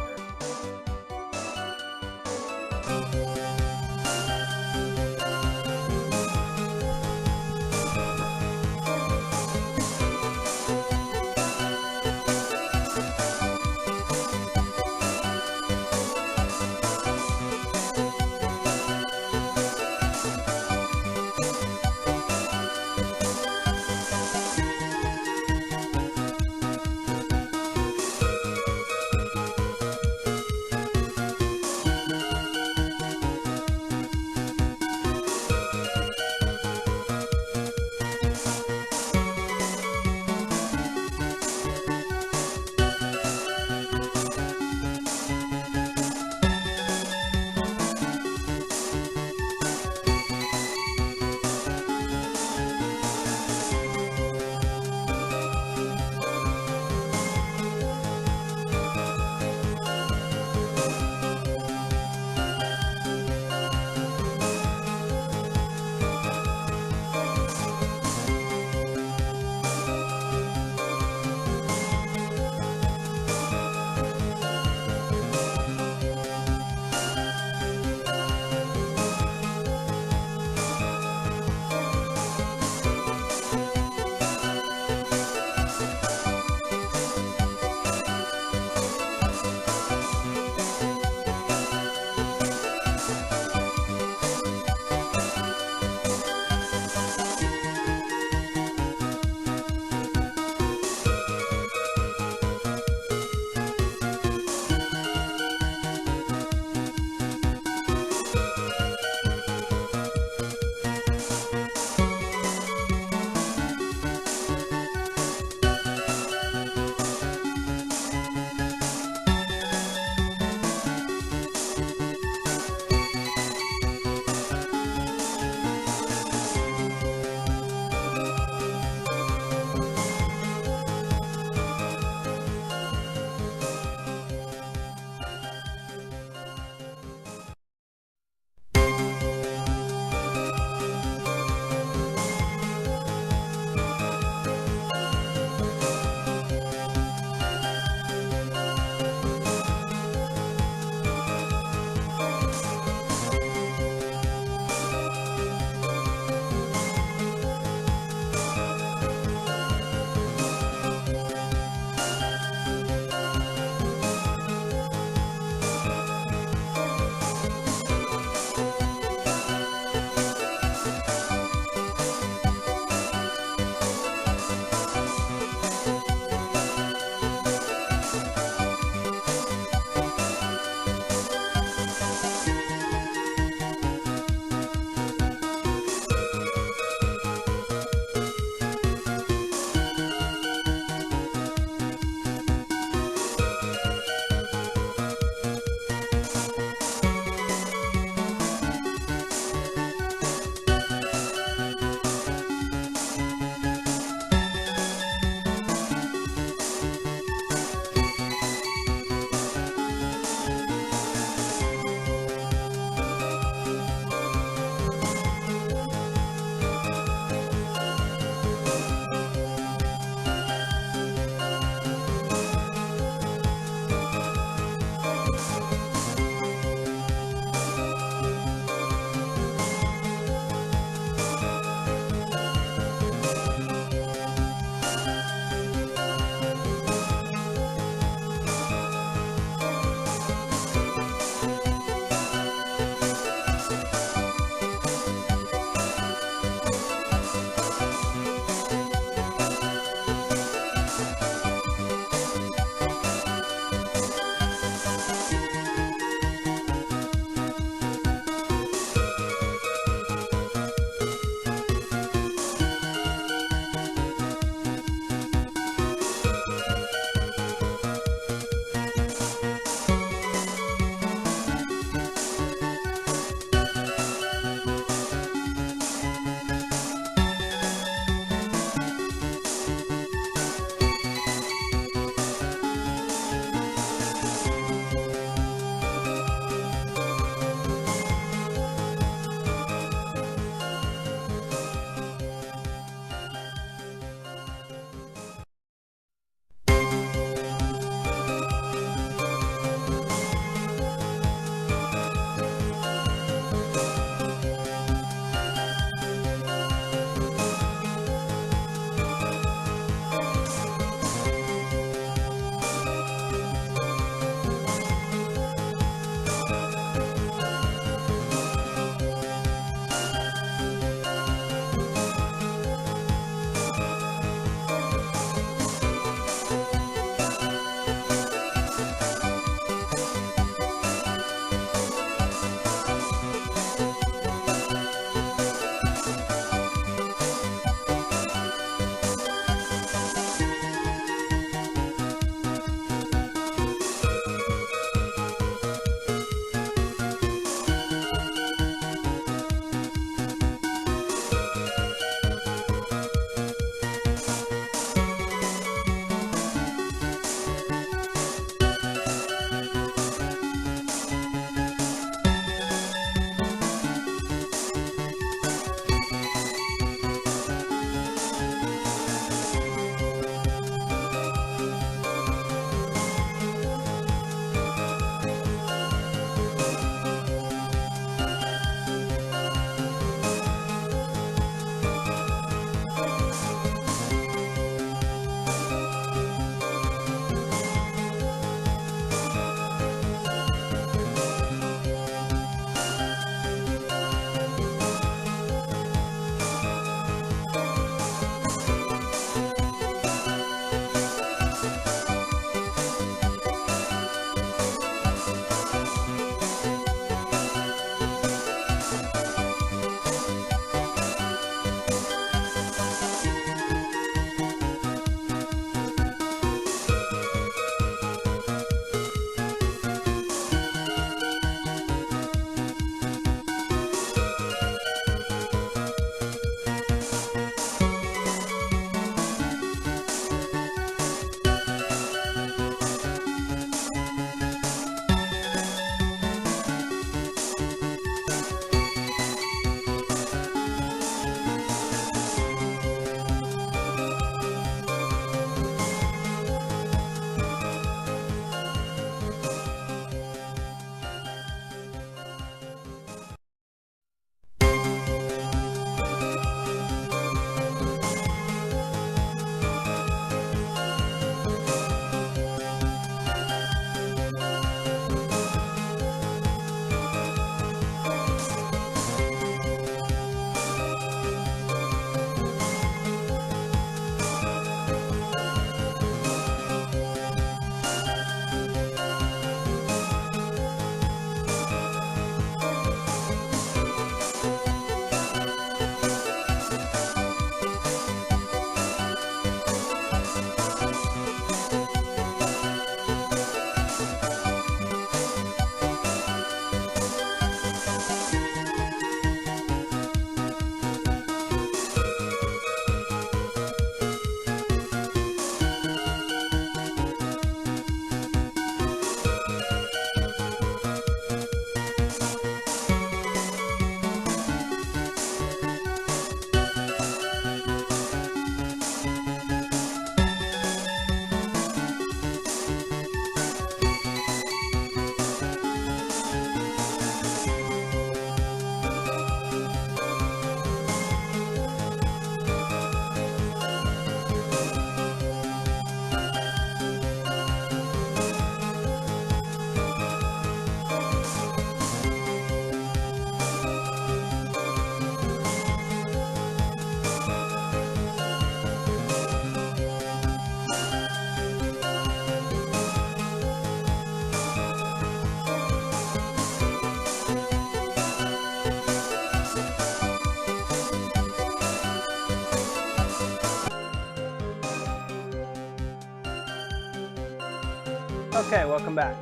Okay, welcome back.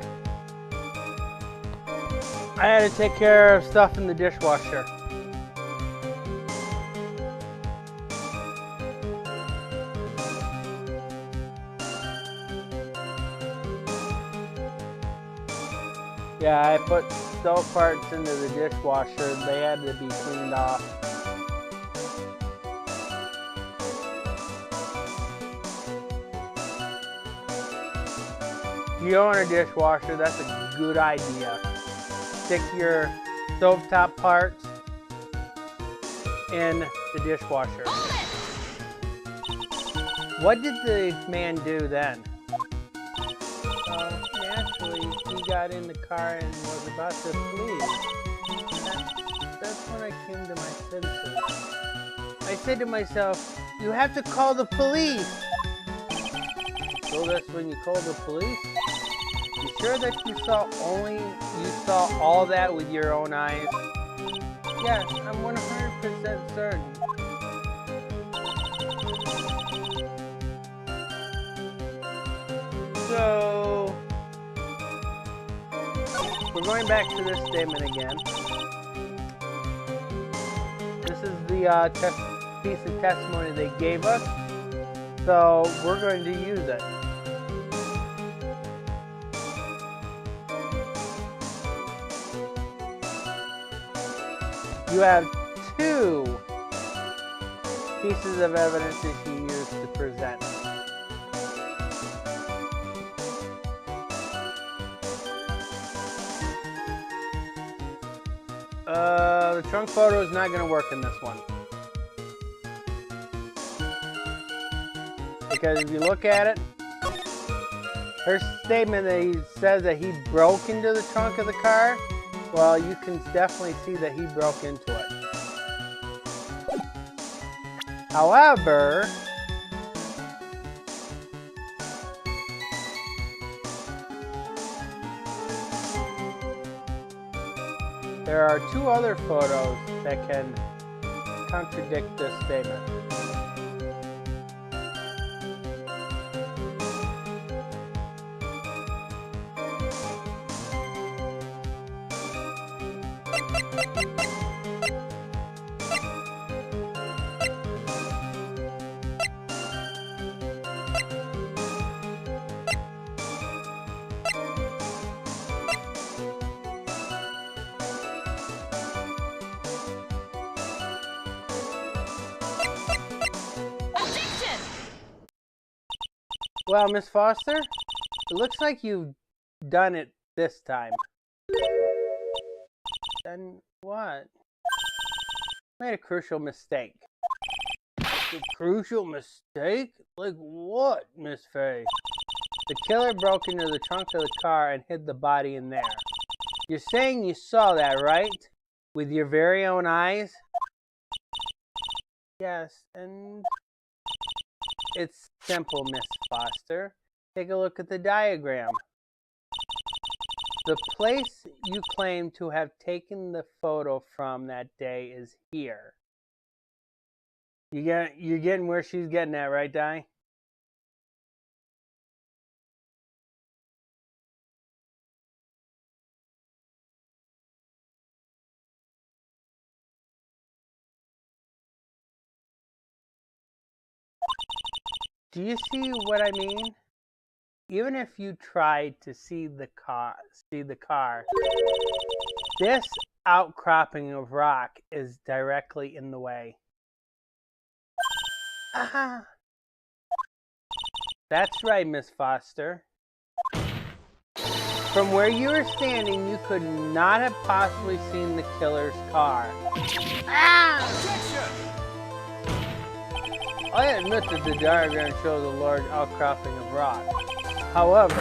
I had to take care of stuff in the dishwasher. Yeah, I put stove parts into the dishwasher. They had to be cleaned off. If you own a dishwasher, that's a good idea. Stick your stovetop parts in the dishwasher. What did the man do then? Naturally, he got in the car and was about to flee. That's when I came to my senses. I said to myself, you have to call the police. So that's when you called the police? You sure that you saw all that with your own eyes? Yes, I'm 100% certain. So, we're going back to this statement again. This is the piece of testimony they gave us, so we're going to use it. You have two pieces of evidence that you use to present. The trunk photo is not going to work in this one. Because if you look at it, her statement that he says that he broke into the trunk of the car, well, you can definitely see that he broke into it. However, there are two other photos that can contradict this statement. Well, Miss Foster, it looks like you've done it this time. Then what? Made a crucial mistake. A crucial mistake? Like what, Miss Faye? The killer broke into the trunk of the car and hid the body in there. You're saying you saw that, right? With your very own eyes? Yes, and it's simple, Miss Foster. Take a look at the diagram. The place you claim to have taken the photo from that day is here. You're getting where she's getting at, right, Di? Do you see what I mean? Even if you tried to see the car, this outcropping of rock is directly in the way. Aha! That's right, Miss Foster. From where you were standing, you could not have possibly seen the killer's car. Ah! I admit that the diagram shows a large outcropping of rock. However,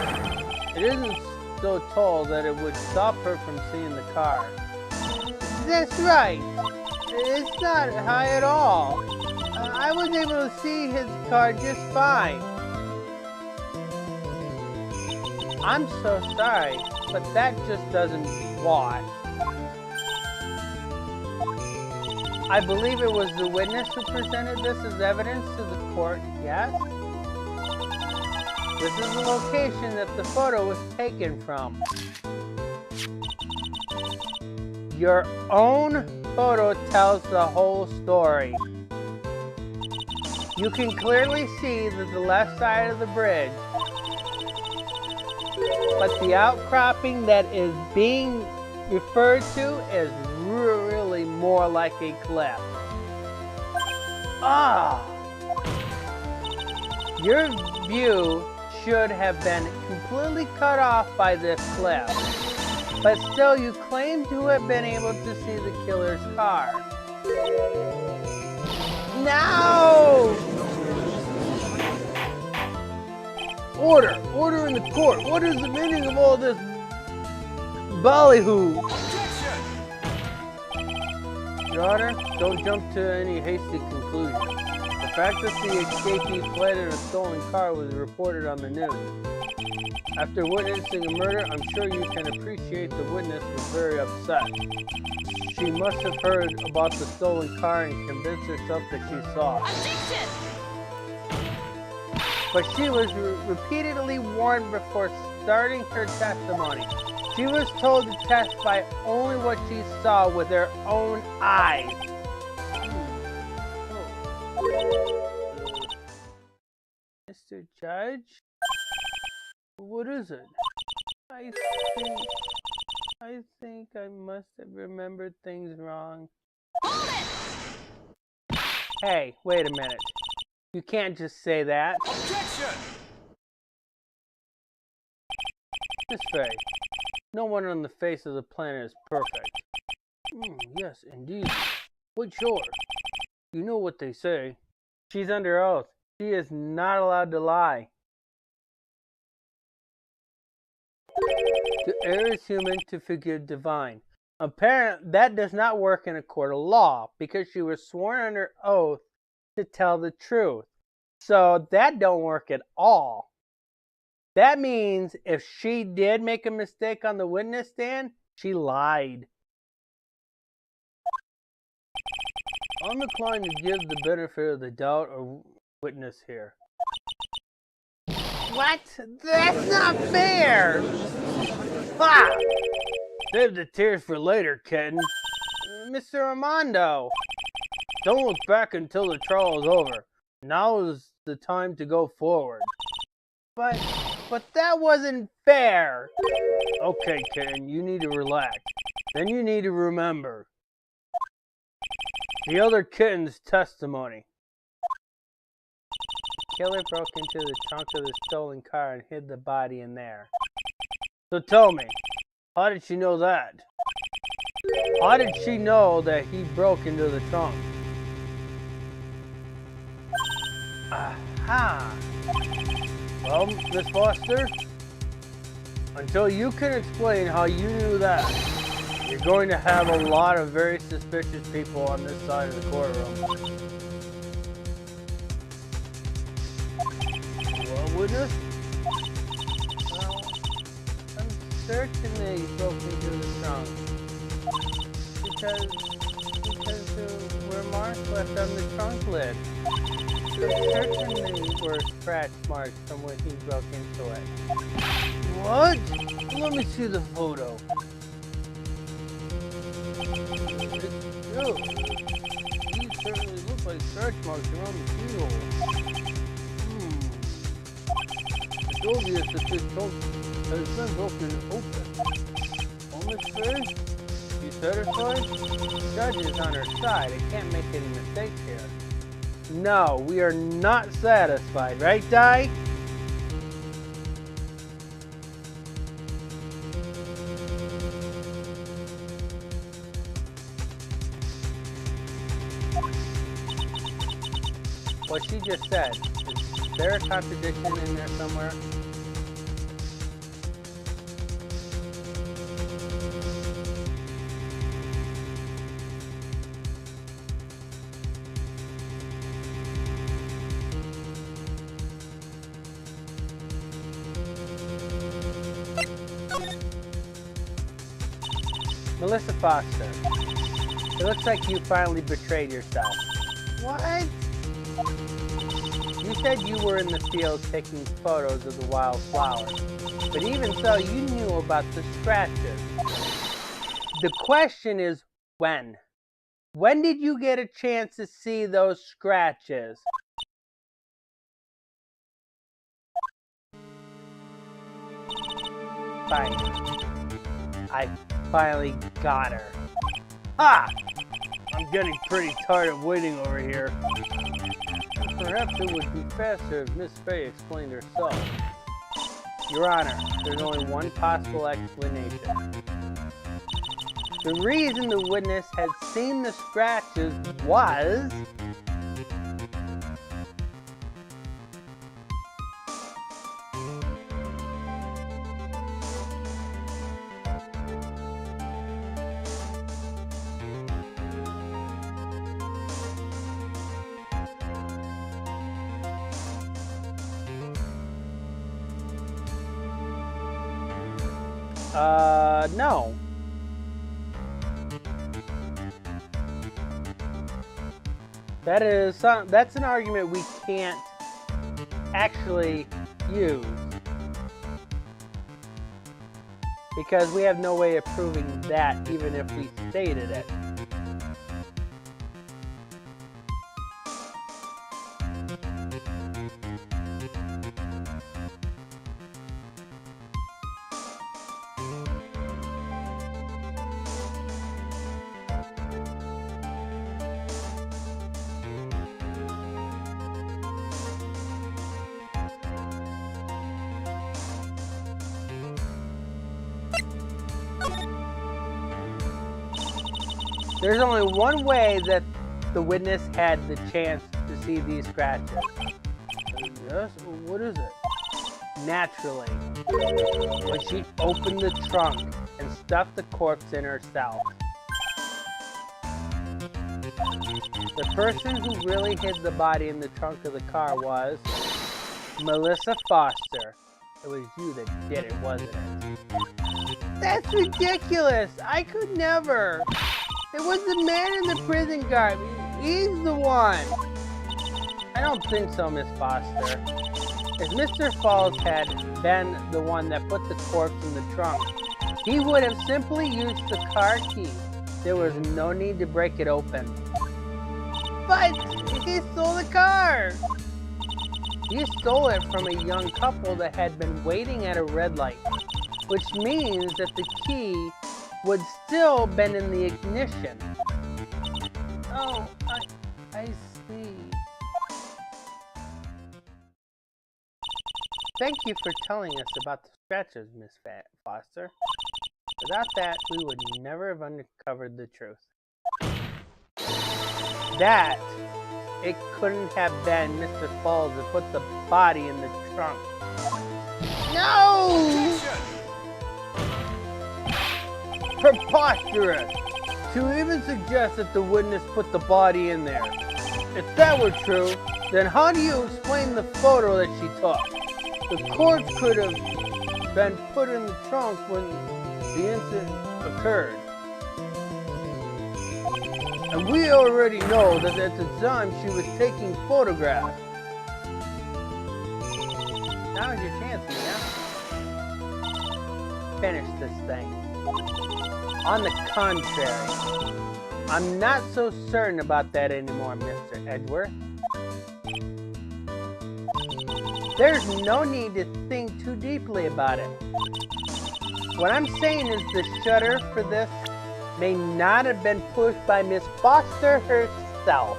it isn't so tall that it would stop her from seeing the car. That's right. It's not high at all. I was able to see his car just fine. I'm so sorry, but that just doesn't wash. I believe it was the witness who presented this as evidence to the court, yes? This is the location that the photo was taken from. Your own photo tells the whole story. You can clearly see that the left side of the bridge, but the outcropping that is being referred to is really more like a cliff. Your view should have been completely cut off by this cliff, but still you claim to have been able to see the killer's car. No! Order in the court. What is the meaning of all this ballyhoo? Your Honor, don't jump to any hasty conclusions. The fact that the escapee fled in a stolen car was reported on the news. After witnessing a murder, I'm sure you can appreciate the witness was very upset. She must have heard about the stolen car and convinced herself that she saw it. Objection! But she was repeatedly warned before starting her testimony. She was told to testify only what she saw with her own eyes. Mr. Judge? What is it? I think I must have remembered things wrong. Hold it! Hey, wait a minute. You can't just say that. Objection! Miss Faye, no one on the face of the planet is perfect. Yes, indeed. But sure. You know what they say. She's under oath. She is not allowed to lie. To err is human, to forgive divine. Apparently, that does not work in a court of law because she was sworn under oath to tell the truth. So that don't work at all. That means if she did make a mistake on the witness stand, she lied. I'm inclined to give the benefit of the doubt or witness here. What? That's not fair! Ha! Save the tears for later, kitten. Mr. Armando, don't look back until the trial is over. Now is the time to go forward. But that wasn't fair. Okay, kitten, you need to relax. Then you need to remember the other kitten's testimony. The killer broke into the trunk of the stolen car and hid the body in there. So tell me, how did she know that? How did she know that he broke into the trunk? Aha! Well, Miss Foster, until you can explain how you knew that, you're going to have a lot of very suspicious people on this side of the courtroom. Well, witness? Well, I'm certain that he broke into the trunk. Because there were marks left on the trunk lid. Certainly were scratch marks from when he broke into it. What? Let me see the photo. It's true. These certainly look like scratch marks around the keyhole. It's obvious that this trunk has been broken open. Oh, Miss Faye? You satisfied? The judge is on her side. I can't make any mistakes here. No, we are not satisfied, right, Di? What she just said, is there a contradiction in there somewhere? Melissa Foster, it looks like you finally betrayed yourself. What? You said you were in the field taking photos of the wildflowers, but even so, you knew about the scratches. The question is when? When did you get a chance to see those scratches? Fine. I finally got her. Ha! I'm getting pretty tired of waiting over here. Perhaps it would be faster if Miss Fay explained herself. Your Honor, there's only one possible explanation. The reason the witness had seen the scratches was... no. That's an argument we can't actually use because we have no way of proving that even if we stated it. There's only one way that the witness had the chance to see these scratches. Yes? What is it? Naturally, when she opened the trunk and stuffed the corpse in herself. The person who really hid the body in the trunk of the car was Melissa Foster. It was you that did it, wasn't it? That's ridiculous! I could never! It was the man in the prison garb. He's the one. I don't think so, Miss Foster. If Mr. Falls had been the one that put the corpse in the trunk, he would have simply used the car key. There was no need to break it open. But he stole the car. He stole it from a young couple that had been waiting at a red light, which means that the key would still been in the ignition. Oh, I see. Thank you for telling us about the scratches, Miss Foster. Without that, we would never have uncovered the truth. That it couldn't have been Mr. Falls that put the body in the trunk. No! Preposterous! To even suggest that the witness put the body in there. If that were true, then how do you explain the photo that she took? The corpse could have been put in the trunk when the incident occurred. And we already know that at the time she was taking photographs. Now's your chance, Mia. Finish this thing. On the contrary, I'm not so certain about that anymore, Mr. Edgeworth. There's no need to think too deeply about it. What I'm saying is the shutter for this may not have been pushed by Miss Foster herself.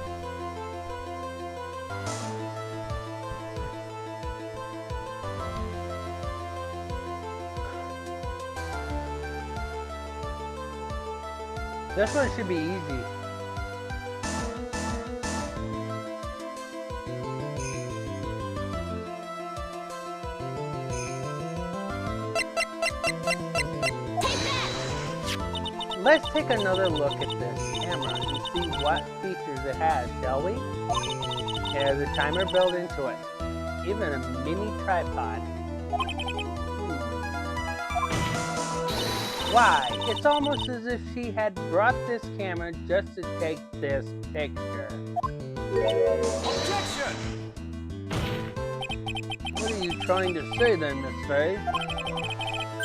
This one should be easy. Let's take another look at this camera and see what features it has, shall we? It has a timer built into it, even a mini tripod. Why, it's almost as if she had brought this camera just to take this picture. Objection! you trying to say then, Miss Faye?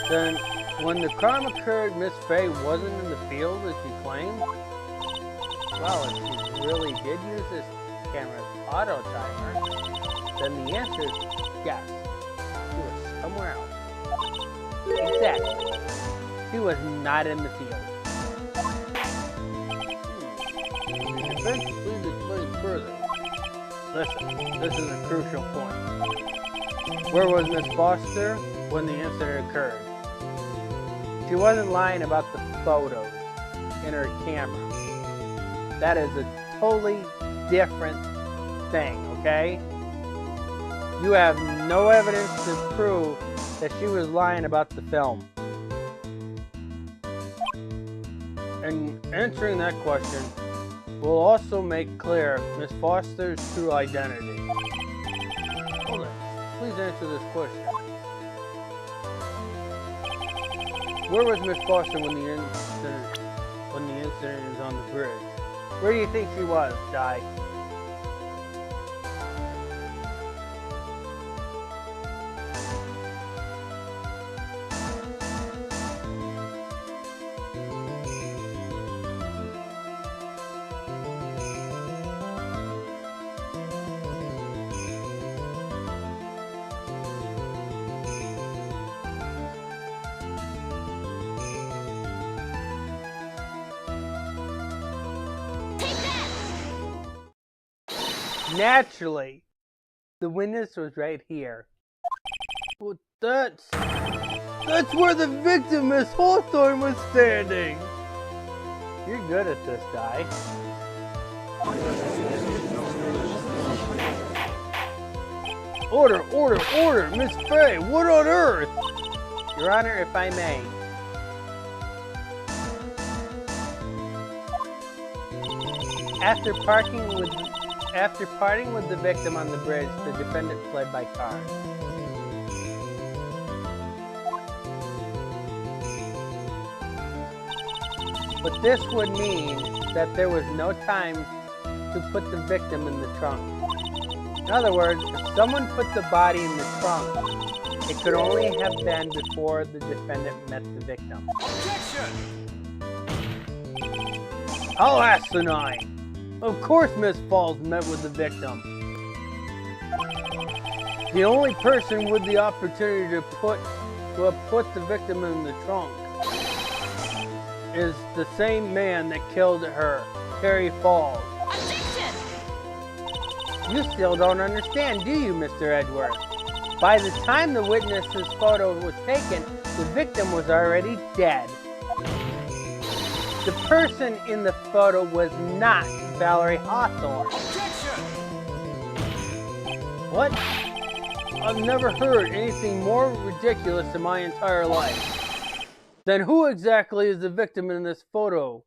Then, when the crime occurred, Miss Faye wasn't in the field as she claimed? Well, if she really did use this camera's auto timer, then the answer is yes. She was somewhere else. Exactly. She was not in the field. The defense, please explain further. Listen, this is a crucial point. Where was Miss Foster when the incident occurred? She wasn't lying about the photos in her camera. That is a totally different thing, okay? You have no evidence to prove that she was lying about the film. And answering that question will also make clear Miss Foster's true identity. Hold on, please answer this question. Where was Miss Foster when the incident is on the bridge? Where do you think she was, Di? Naturally, the witness was right here. Well, that's where the victim, Miss Hawthorne, was standing. You're good at this, Di. Order, order, order! Miss Faye, what on earth? Your Honor, if I may. After parting with the victim on the bridge, the defendant fled by car. But this would mean that there was no time to put the victim in the trunk. In other words, if someone put the body in the trunk, it could only have been before the defendant met the victim. Objection! How asinine! Of course Miss Falls met with the victim. The only person with the opportunity to have put the victim in the trunk is the same man that killed her, Terry Falls. Objection! You still don't understand, do you, Mr. Edgeworth? By the time the witness's photo was taken, the victim was already dead. The person in the photo was not Valerie Hawthorne. Objection! What? I've never heard anything more ridiculous in my entire life. Then who exactly is the victim in this photo?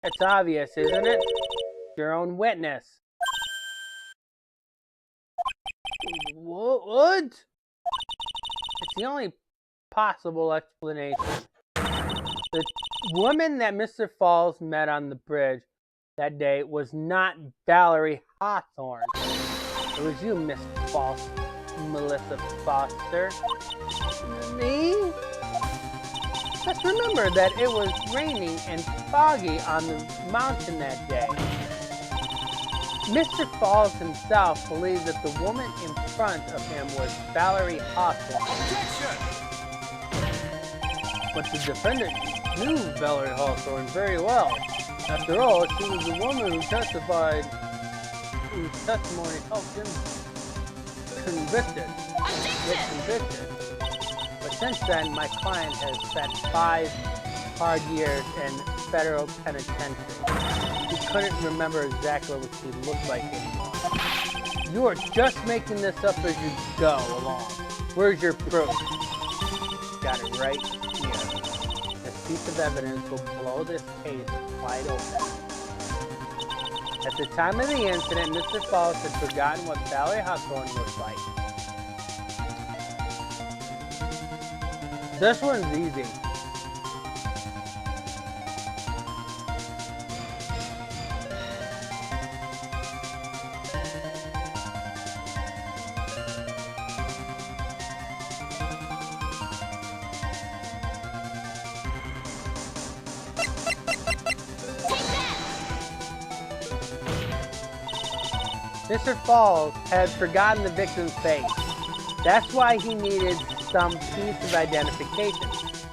It's obvious, isn't it? Your own witness. What? It's the only possible explanation. The woman that Mr. Falls met on the bridge that day was not Valerie Hawthorne. It was you, Miss False, Melissa Foster. Me? Just remember that it was raining and foggy on the mountain that day. Mr. Falls himself believed that the woman in front of him was Valerie Hawthorne. Objection! But the defendant knew Valerie Hawthorne very well. After all, she was the woman who testified, whose testimony helped him get convicted. But since then, my client has spent 5 hard years in federal penitentiary. He couldn't remember exactly what she looked like anymore. You are just making this up as you go along. Where's your proof? Got it right here. This piece of evidence will blow this case wide open. At the time of the incident, Mr. Falls had forgotten what Valerie Hawthorne looked like. This one's easy. Mr. Falls had forgotten the victim's face. That's why he needed some piece of identification,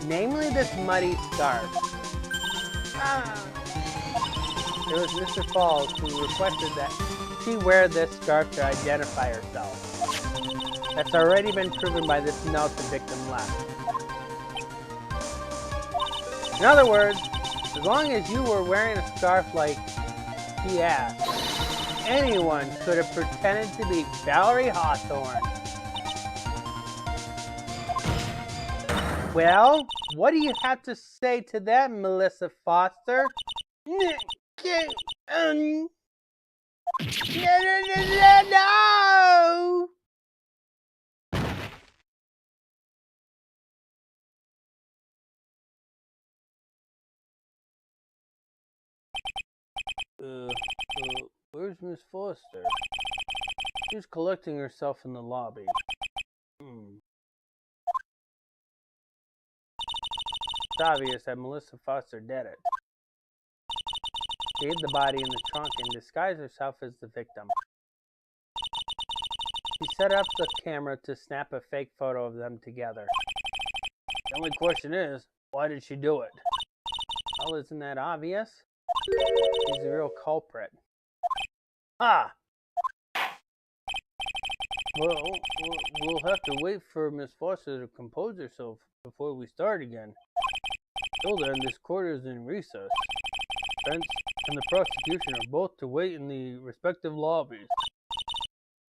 namely this muddy scarf. It was Mr. Falls who requested that she wear this scarf to identify herself. That's already been proven by this note the victim left. In other words, as long as you were wearing a scarf like he asked, anyone could have pretended to be Valerie Hawthorne. Well, what do you have to say to that, Melissa Foster? No! Where's Miss Foster? She's collecting herself in the lobby. It's obvious that Melissa Foster did it. She hid the body in the trunk and disguised herself as the victim. She set up the camera to snap a fake photo of them together. The only question is, why did she do it? Well, isn't that obvious? She's the real culprit. Ah! Well, we'll have to wait for Miss Foster to compose herself before we start again. Till then, this court is in recess. Defense and the prosecution are both to wait in the respective lobbies.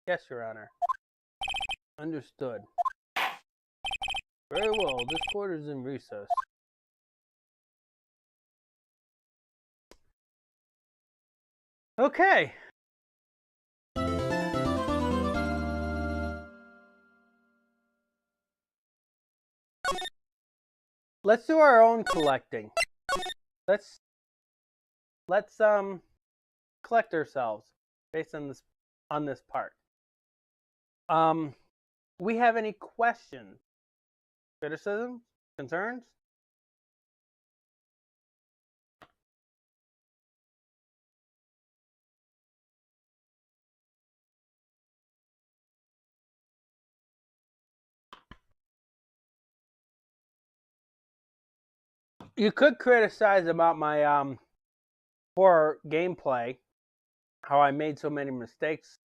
Yes, Your Honor. Understood. Very well, this court is in recess. Okay. Let's do our own collecting. Let's collect ourselves based on this part. We have any questions, criticisms, concerns? You could criticize about my poor gameplay, how I made so many mistakes.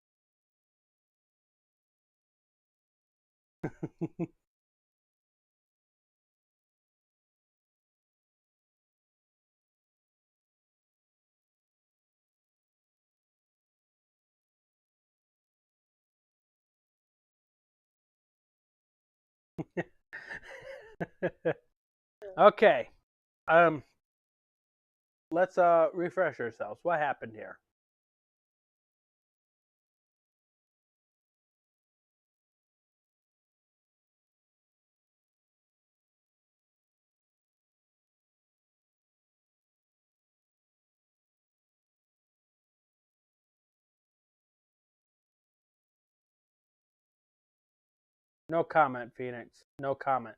Okay. Let's refresh ourselves. What happened here? No comment, Phoenix. No comment.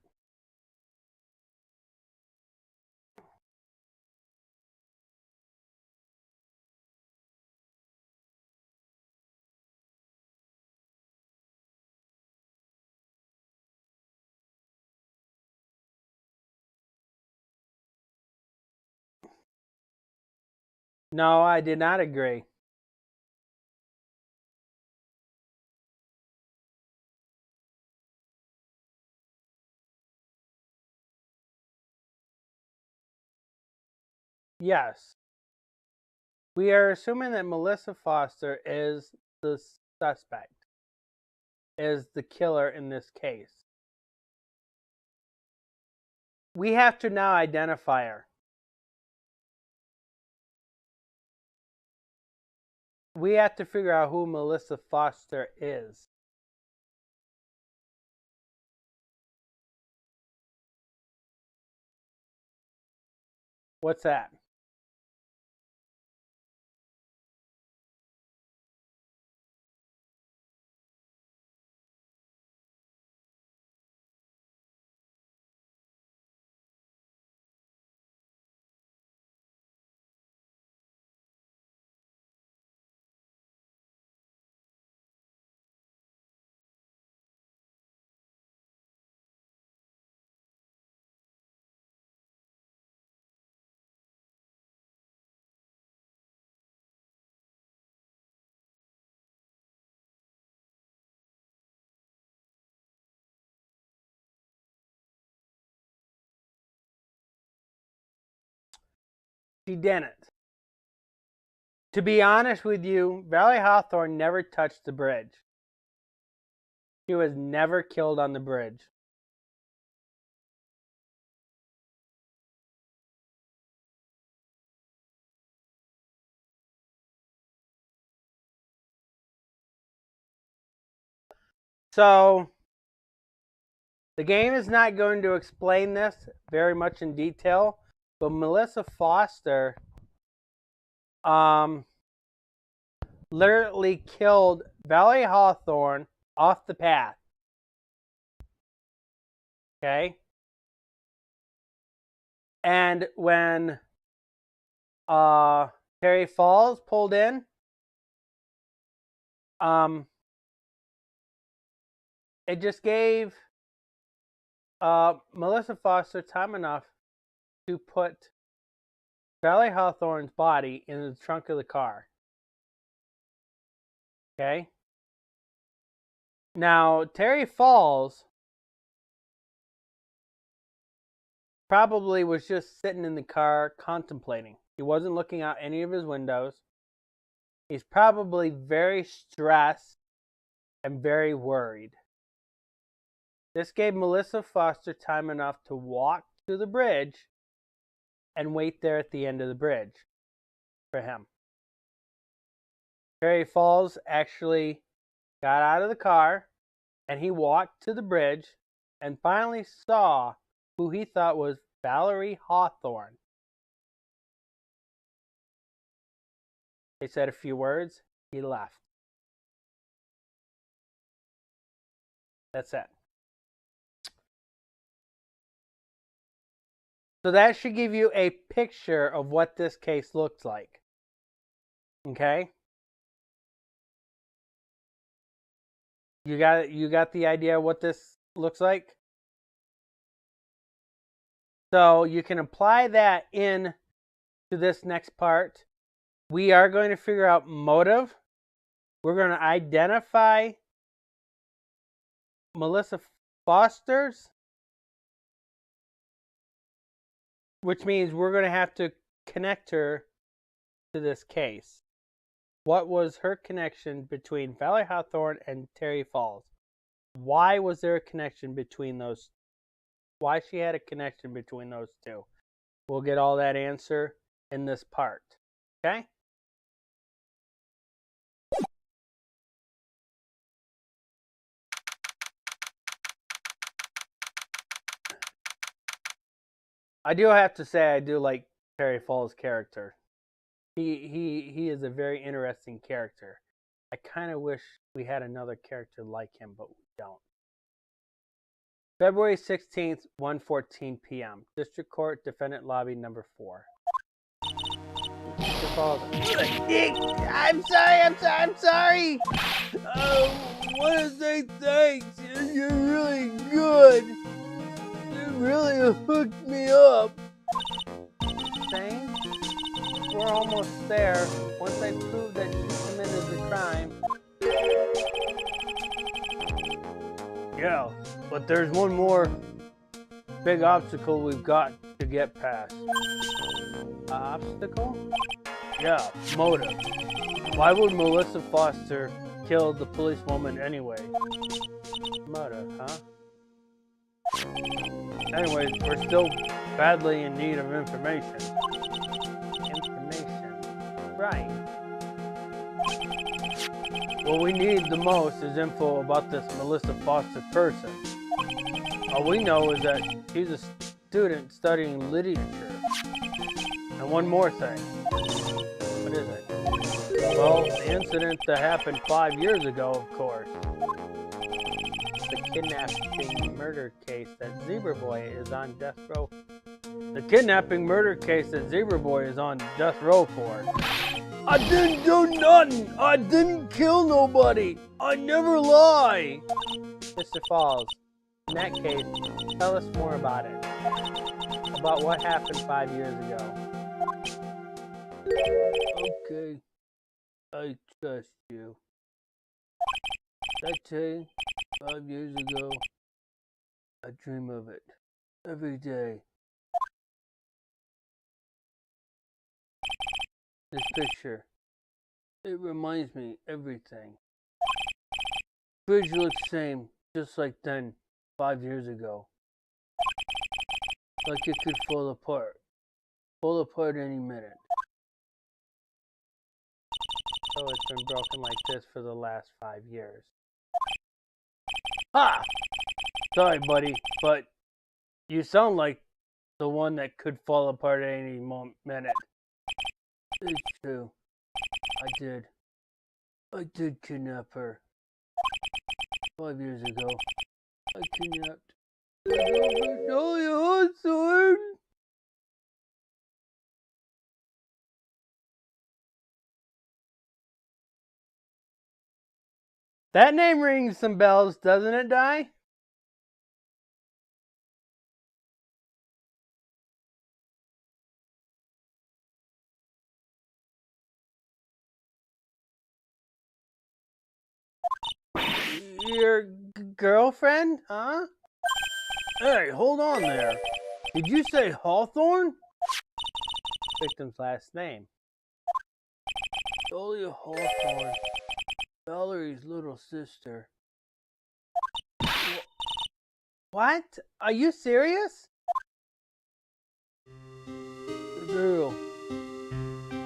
No, I did not agree. Yes. We are assuming that Melissa Foster is the suspect, is the killer in this case. We have to now identify her. We have to figure out who Melissa Foster is. What's that? she didn't. To be honest with you, Valerie Hawthorne never touched the bridge. She was never killed on the bridge. So, the game is not going to explain this very much in detail, but Melissa Foster literally killed Valerie Hawthorne off the path. Okay? And when Terry Falls pulled in, it just gave Melissa Foster time enough to put Valerie Hawthorne's body in the trunk of the car. Okay? Now, Terry Falls probably was just sitting in the car contemplating. He wasn't looking out any of his windows. He's probably very stressed and very worried. This gave Melissa Foster time enough to walk to the bridge and wait there at the end of the bridge for him. Terry Falls actually got out of the car and he walked to the bridge and finally saw who he thought was Valerie Hawthorne. They said a few words, he left. That's it. So that should give you a picture of what this case looks like. Okay? You got the idea of what this looks like? So you can apply that in to this next part. We are going to figure out motive. We're going to identify Melissa Foster's, which means we're going to have to connect her to this case. What was her connection between Valerie Hawthorne and Terry Falls? Why was there a connection between those? Why she had a connection between those two? We'll get all that answer in this part. Okay? I do have to say I do like Terry Falls' character. He is a very interesting character. I kind of wish we had another character like him, but we don't. February 16th, 1:14 p.m. District Court, Defendant Lobby number 4. Mr. Falls. I'm sorry. I want to say thanks. You're really good. You really hooked me up. Thanks? We're almost there. Once I prove that you committed the crime. Yeah, but there's one more big obstacle we've got to get past. Obstacle? Yeah, motive. Why would Melissa Foster kill the policewoman anyway? Motive, huh? Anyways, we're still badly in need of information. Right. What we need the most is info about this Melissa Foster person. All we know is that she's a student studying literature. And one more thing. What is it? Well, the incident that happened 5 years ago, of course. The kidnapping murder case that Zebra Boy is on death row. The kidnapping murder case that Zebra Boy is on death row for. I didn't do nothing. I didn't kill nobody. I never lie. Mr. Falls, in that case, tell us more about it. About what happened 5 years ago. Okay, I trust you. That day, 5 years ago, I dream of it every day. This picture, it reminds me everything. Bridge looks same, just like then, 5 years ago. Like it could fall apart. Fall apart any minute. So it's been broken like this for the last 5 years. Ha! Sorry, buddy, but you sound like the one that could fall apart at any minute. It's true. I did kidnap her. 5 years ago. I kidnapped my girlfriend, Dolly Hawthorne. That name rings some bells, doesn't it, Di? Your girlfriend, huh? Hey, hold on there. Did you say Hawthorne? Victim's last name. Dolly Hawthorne. Valerie's little sister. What? Are you serious? The girl.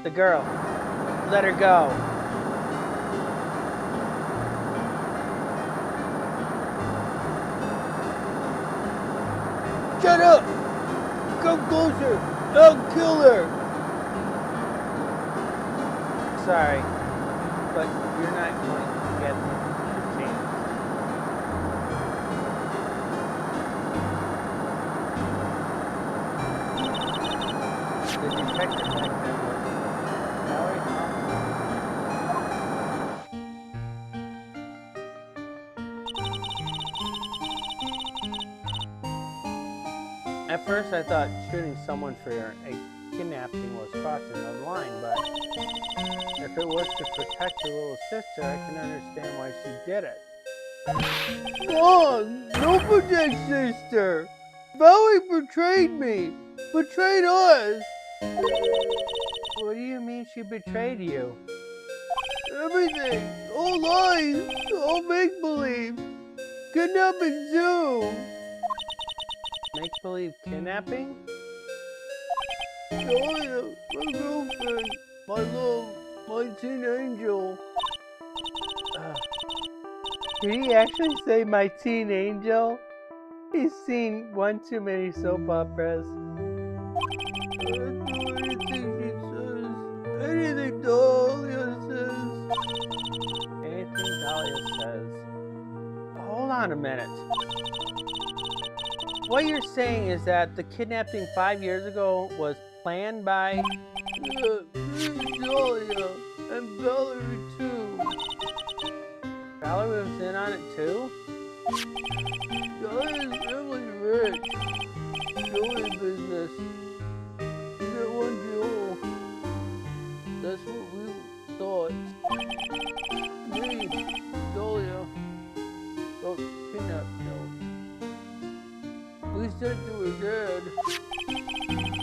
The girl. Let her go. Shut up! Come closer! I'll kill her! Sorry, but you're not going to get the chance. The detective back then was Valerie At first I thought shooting someone for a kidnapping was crossing the line, but if it was to protect your little sister, I can understand why she did it. Mom! Don't protect sister! Valerie betrayed me! Betrayed us! What do you mean she betrayed you? Everything! All lies! All make-believe! Kidnapping too! Make-believe kidnapping? Dahlia, my girlfriend, my love, my teen angel. Did he actually say my teen angel? He's seen one too many soap operas. I do anything she says. Anything Dahlia says. Anything Dahlia says. Hold on a minute. What you're saying is that the kidnapping 5 years ago was planned by... Yeah, Dahlia, and Valerie too. Valerie was in on it too? Dahlia's family's rich. Jewelry business. You get one jewel. That's what we thought. Me, Dahlia, got kidnapped though. We said to her dad,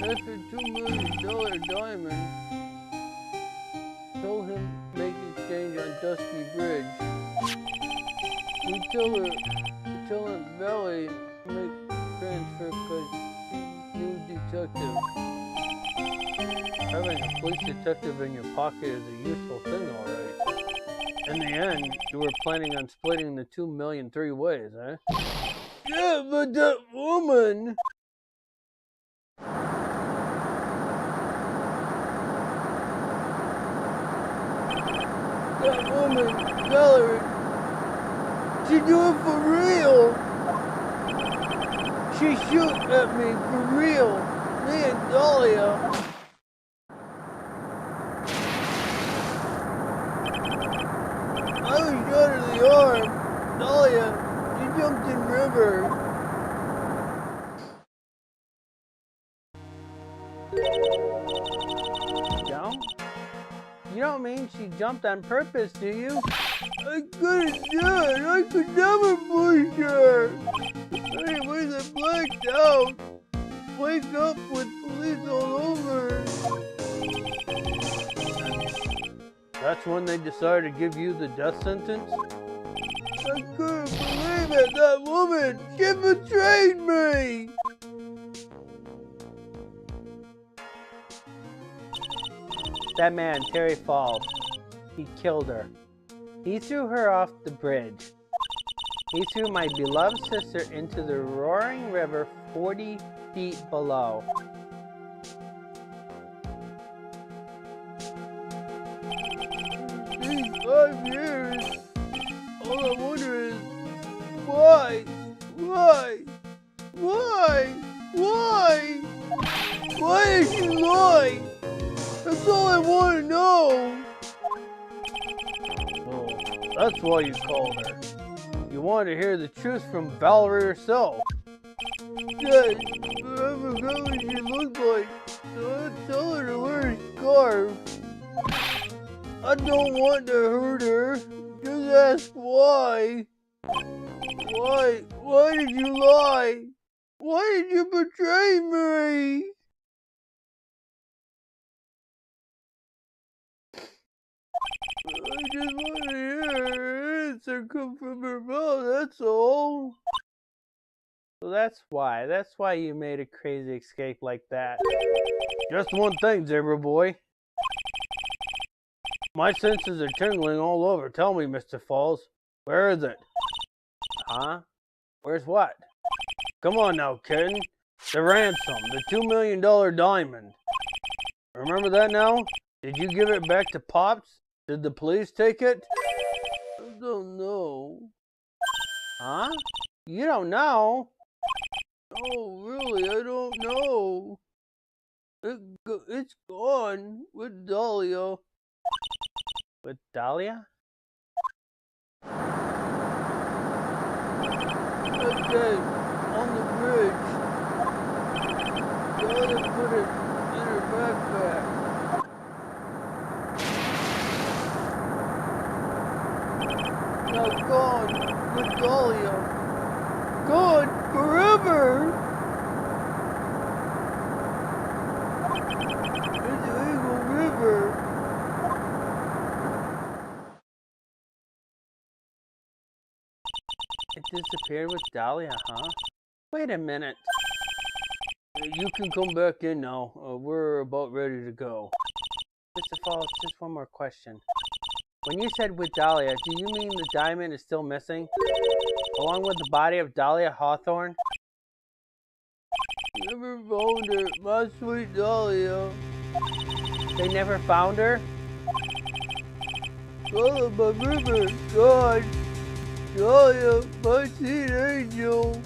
after $2 million diamond, told him make exchange on Dusky Bridge. We tell Aunt Valley to make transfer because she's new detective. Having a police detective in your pocket is a useful thing, alright. In the end, you were planning on splitting the $2 million 3 ways, eh? Yeah, but that woman... That woman, Valerie, she do it for real. She shoot at me for real. Me and Dahlia. I was shot in the arm. Dahlia, she jumped in river. Jump? You don't mean she jumped on purpose, do you? I couldn't do it. I could never push her. Anyways, I blacked out. Wake up with police all over. That's when they decided to give you the death sentence? I couldn't believe it! That woman! She betrayed me! That man, Terry Falls, he killed her. He threw her off the bridge. He threw my beloved sister into the roaring river 40 feet below. These 5 years, all I wonder is, why? Why? Why? Why? Why did you lie? That's all I want to know. Oh, that's why you called her. You wanted to hear the truth from Valerie herself. Yes, but I forgot what she looked like, so I tell her to wear a scarf. I don't want to hurt her. Just ask why. Why? Why did you lie? Why did you betray me? I just want to hear her answer come from her mouth, that's all. So that's why you made a crazy escape like that. Just one thing, Zebra Boy. My senses are tingling all over. Tell me, Mr. Falls, where is it? Huh? Where's what? Come on now, kid. The ransom, the $2 million diamond. Remember that now? Did you give it back to Pops? Did the police take it? I don't know. Huh? You don't know? Oh, really? I don't know. It's gone with Dahlia. With Dahlia? That day on the bridge. Dahlia put it in her backpack. Now gone with Dahlia. Gone forever. Into Eagle River. It disappeared with Dahlia, huh? Wait a minute. You can come back in now. We're about ready to go. Mr. Falls, just one more question. When you said with Dahlia, do you mean the diamond is still missing? Along with the body of Dahlia Hawthorne? Never found her, my sweet Dahlia. They never found her? Dahlia, my river, God. Dahlia, my teen angel.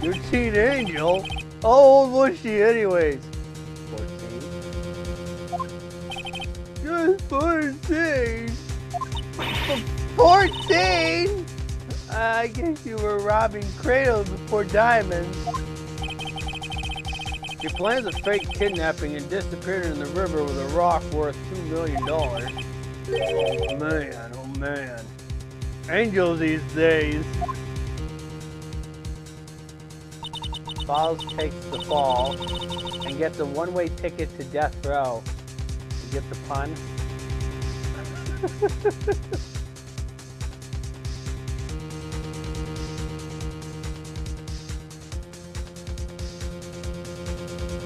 Your teen angel? How old was she anyways? 14. Just 14. 14? I guess you were robbing cradles before diamonds. She plans a fake kidnapping and disappeared in the river with a rock worth $2 million. Oh man, oh man. Angels these days. Falls takes the fall and gets a one-way ticket to death row. You get the pun?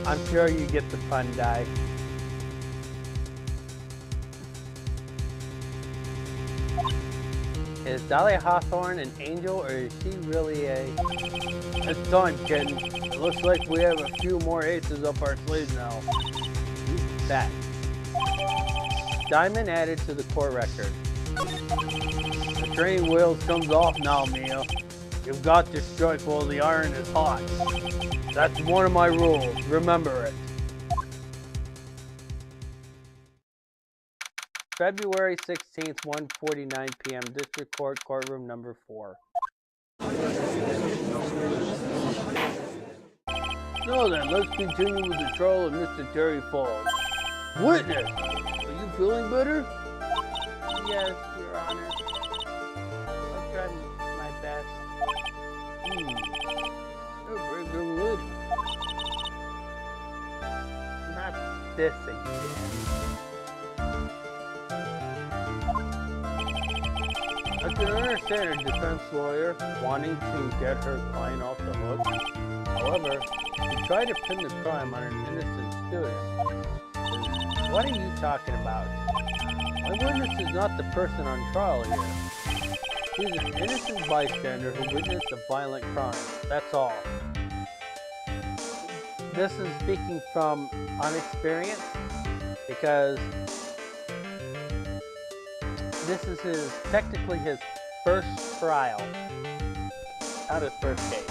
I'm sure you get the pun, Di. Is Dahlia Hawthorne an angel, or is she really a... It's done, kitten. It looks like we have a few more aces up our sleeves now. You bet. Diamond added to the court record. The train wheels comes off now, Mia. You've got to strike while the iron is hot. That's one of my rules. Remember it. February 16th, 1:49 p.m. District Court, courtroom number 4. Now then, let's continue with the trial of Mr. Terry Falls. Witness, are you feeling better? Yes, Your Honor. I've done my best. You're a brave young lady. Not this again. I can understand a defense lawyer wanting to get her client off the hook. However, to try to pin the crime on an innocent student. What are you talking about? My witness is not the person on trial here. He's an innocent bystander who witnessed a violent crime. That's all. This is speaking from unexperience because this is technically his first trial, not his first case.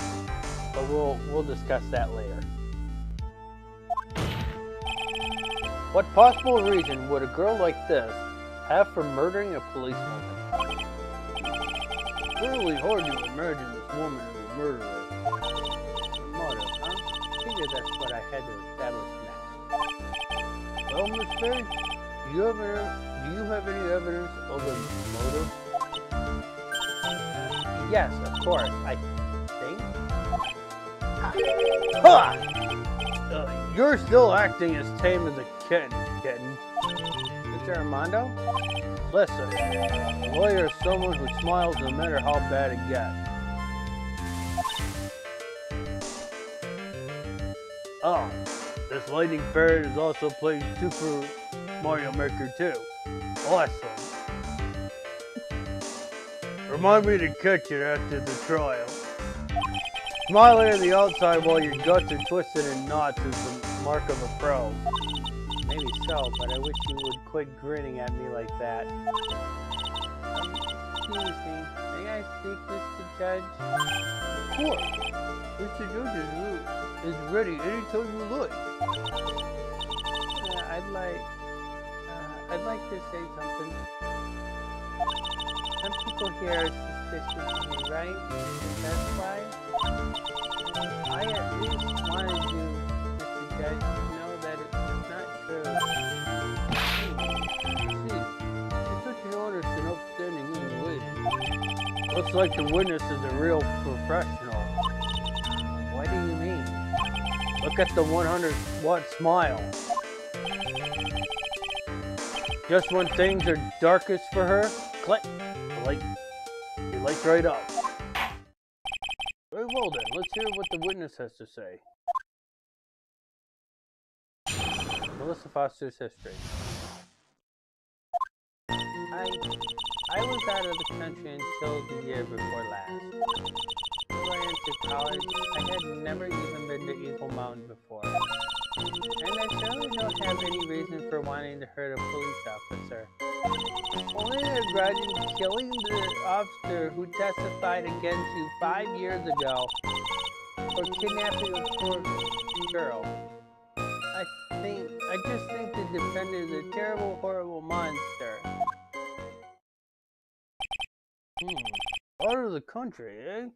But we'll discuss that later. What possible reason would a girl like this have for murdering a policewoman? It's really hard to imagine this woman as a murderer. Motive, huh? I figured that's what I had to establish next. Well, Miss Faye, do you have any evidence of a motive? Yes, of course. I think. Ha! You're still acting as tame as a kitten. Mr. Armando? Listen, a lawyer is someone who smiles no matter how bad it gets. Oh, this lightning bird is also playing Super Mario Maker 2. Awesome. Remind me to catch it after the trial. Smiling on the outside while your guts are twisted in knots is the mark of a pro. Maybe so, but I wish you would quit grinning at me like that. Excuse me, may I speak, Mr. Judge? Of course. Mr. Judge is ready anytime you like. I'd like to say something. Some people here are suspicious of me, right? That's why? I at least wanted you, Mr. Judge, to know that it's not true. See, you're such an honest and upstanding young lady. Looks like the witness is a real professional. What do you mean? Look at the 100-watt smile. Just when things are darkest for her, click, she lights right up. Very well then, let's hear what the witness has to say. Melissa Foster's history. I was out of the country until the year before last. Before I entered college, I had never even been to Eagle Mountain before. And I certainly don't have any reason for wanting to hurt a police officer. Only regretting killing the officer who testified against you 5 years ago for kidnapping a poor girl. I just think the defendant is a terrible, horrible monster. Out of the country, eh?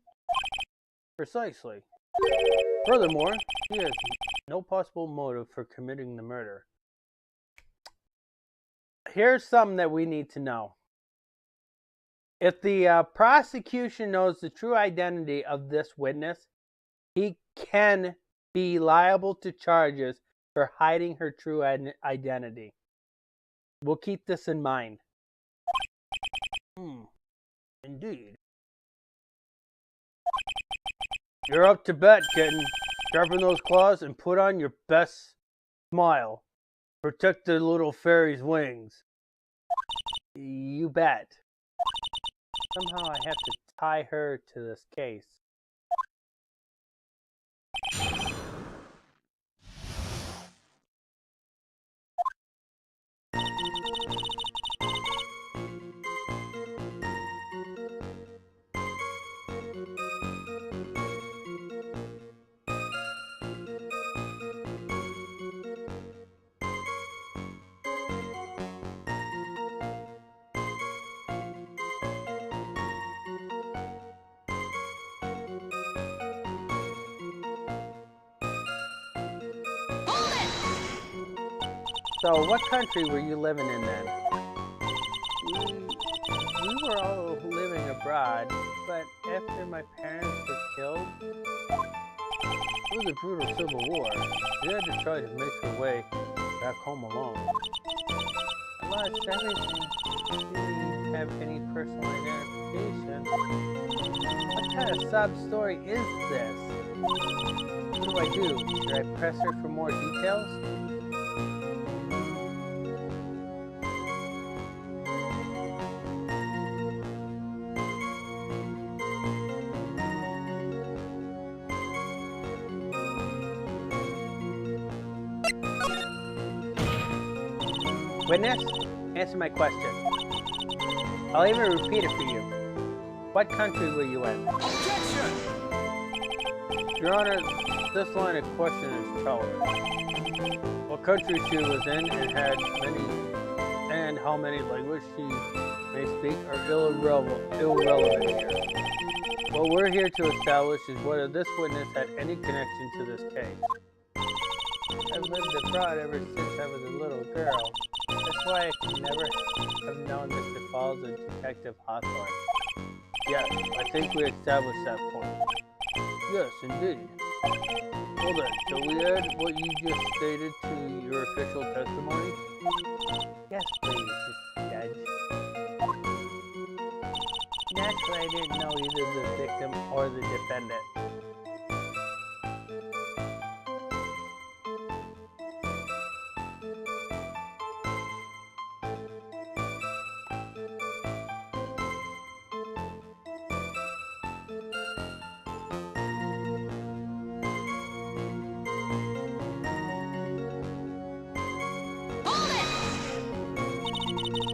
Precisely. Furthermore, he has no possible motive for committing the murder. Here's something that we need to know. If the prosecution knows the true identity of this witness, he can be liable to charges for hiding her true identity. We'll keep this in mind. Indeed. You're up to bat, kitten. Sharpen those claws and put on your best smile. Protect the little fairy's wings. You bet. Somehow I have to tie her to this case. So, what country were you living in then? We were all living abroad, but after my parents were killed, it was a brutal civil war. We had to try to make our way back home alone. lost everything. Do you have any personal identification? What kind of sob story is this? What do I do? Should I press her for more details? Witness, answer my question. I'll even repeat it for you. What country were you in? Objection! Your Honor, this line of question is troubling. What country she was in and how many languages she may speak are irrelevant here. What we're here to establish is whether this witness had any connection to this case. I've lived abroad ever since I was a little girl. That's why I could never have known Mr. Falls and Detective Hawthorne. Yes, I think we established that point. Yes, indeed. Well then, shall we add what you just stated to your official testimony? Yes, please, Mr. Judge. Naturally, I didn't know either the victim or the defendant.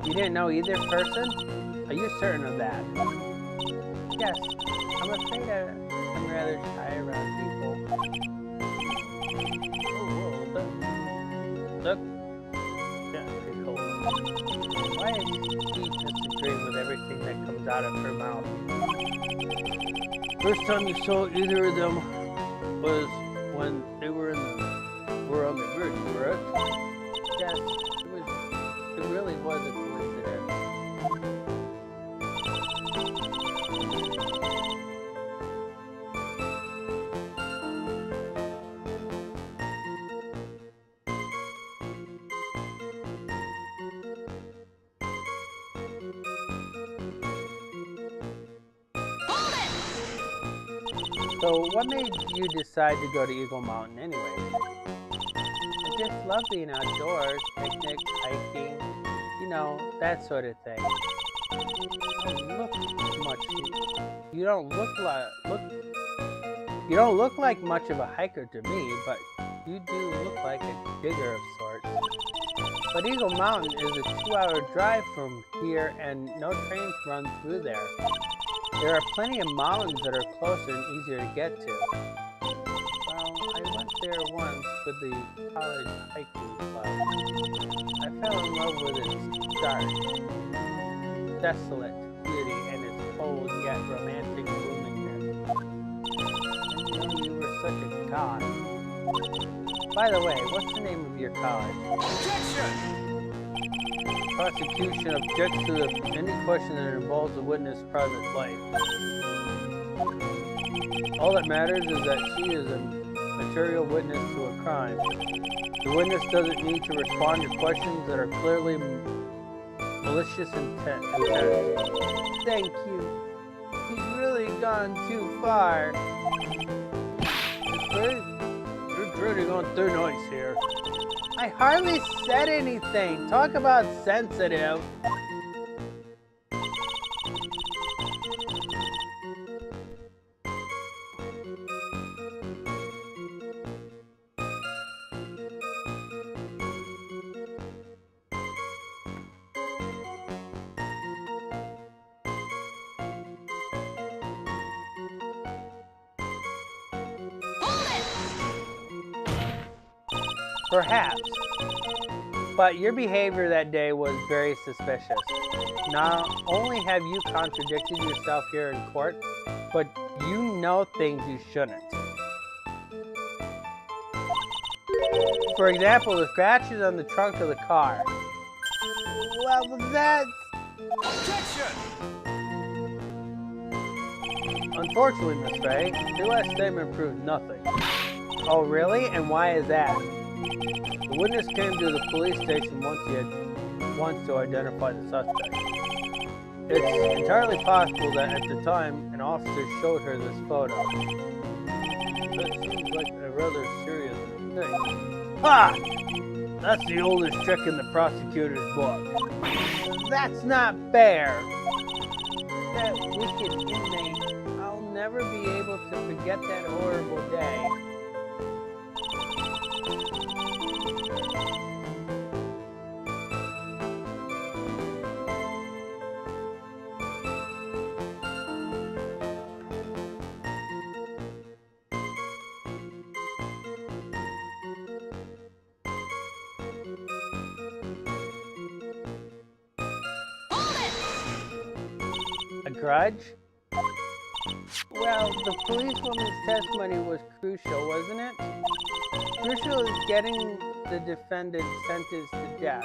You didn't know either person? Are you certain of that? Yes, I'm afraid I'm rather shy around people. Oh, whoa, that, yeah, pretty cool. Why is she disagreeing with everything that comes out of her mouth? First time you saw either of them was when they were on the bridge, correct? Yes, it really was a coincidence. So, what made you decide to go to Eagle Mountain anyways? I just love being outdoors, picnics, hiking, you know, that sort of thing. You don't look like much of a hiker to me, but you do look like a digger of sorts. But Eagle Mountain is a 2-hour drive from here and no trains run through there. There are plenty of mountains that are closer and easier to get to. Well, I went there once with the college hiking club. I fell in love with its stark, desolate beauty and its cold yet romantic bloomingness. I didn't know you were such a god. By the way, what's the name of your college? Objection! Prosecution objects to any question that involves a witness' private life. All that matters is that she is a material witness to a crime. The witness doesn't need to respond to questions that are clearly malicious intent. Thank you. He's really gone too far. You're treading on thin ice here. I hardly said anything. Talk about sensitive. Perhaps. But your behavior that day was very suspicious. Not only have you contradicted yourself here in court, but you know things you shouldn't. For example, the scratches on the trunk of the car. Well, that's... Objection! Unfortunately, Miss Faye, your last statement proved nothing. Oh, really? And why is that? The witness came to the police station once he had once to identify the suspect. It's entirely possible that at the time, an officer showed her this photo. That seems like a rather serious thing. Ha! That's the oldest trick in the prosecutor's book. That's not fair. That wicked inmate. I'll never be able to forget that horrible day. A grudge? Well, the policewoman's testimony was crucial, wasn't it? Crucial is getting the defendant sentenced to death.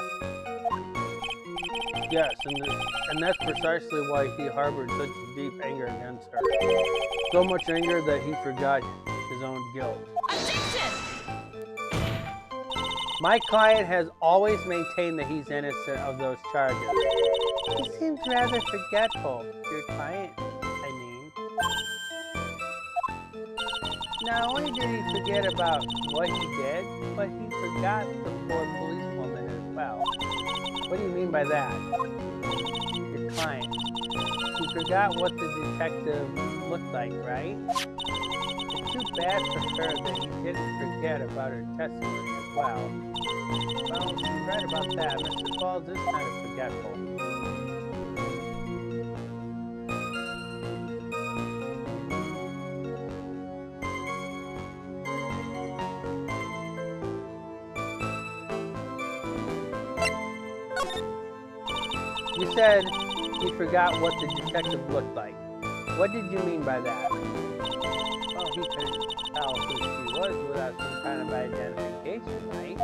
Yes, and that's precisely why he harbored such deep anger against her. So much anger that he forgot his own guilt. Objection! My client has always maintained that he's innocent of those charges. He seems rather forgetful, your client, I mean. Not only did he forget about what he did, but he forgot the poor policewoman as well. What do you mean by that? Your client. He forgot what the detective looked like, right? It's too bad for her that he didn't forget about her testimony as well. Well, you're right about that. Mr. Falls is kind of forgetful. You said he forgot what the detective looked like. What did you mean by that? Well, he couldn't tell who she was without some kind of identification, right?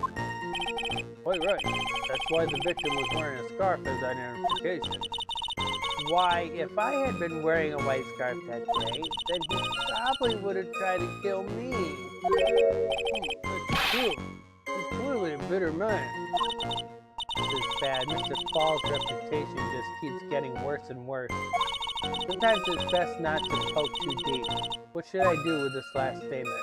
Quite right. That's why the victim was wearing a scarf as identification. Why, if I had been wearing a white scarf that day, then he probably would have tried to kill me. That's true. He's clearly a bitter man. This is bad. Mr. Fall's reputation just keeps getting worse and worse. Sometimes it's best not to poke too deep. What should I do with this last statement?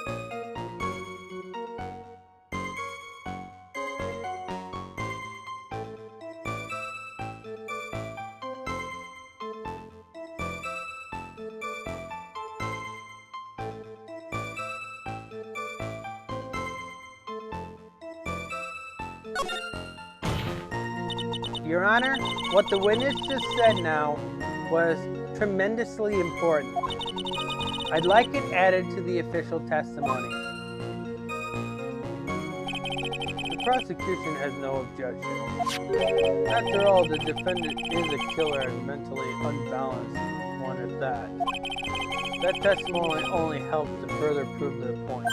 Your Honor, what the witness just said now was tremendously important. I'd like it added to the official testimony. The prosecution has no objection. After all, the defendant is a killer and mentally unbalanced one at that. That testimony only helps to further prove their point.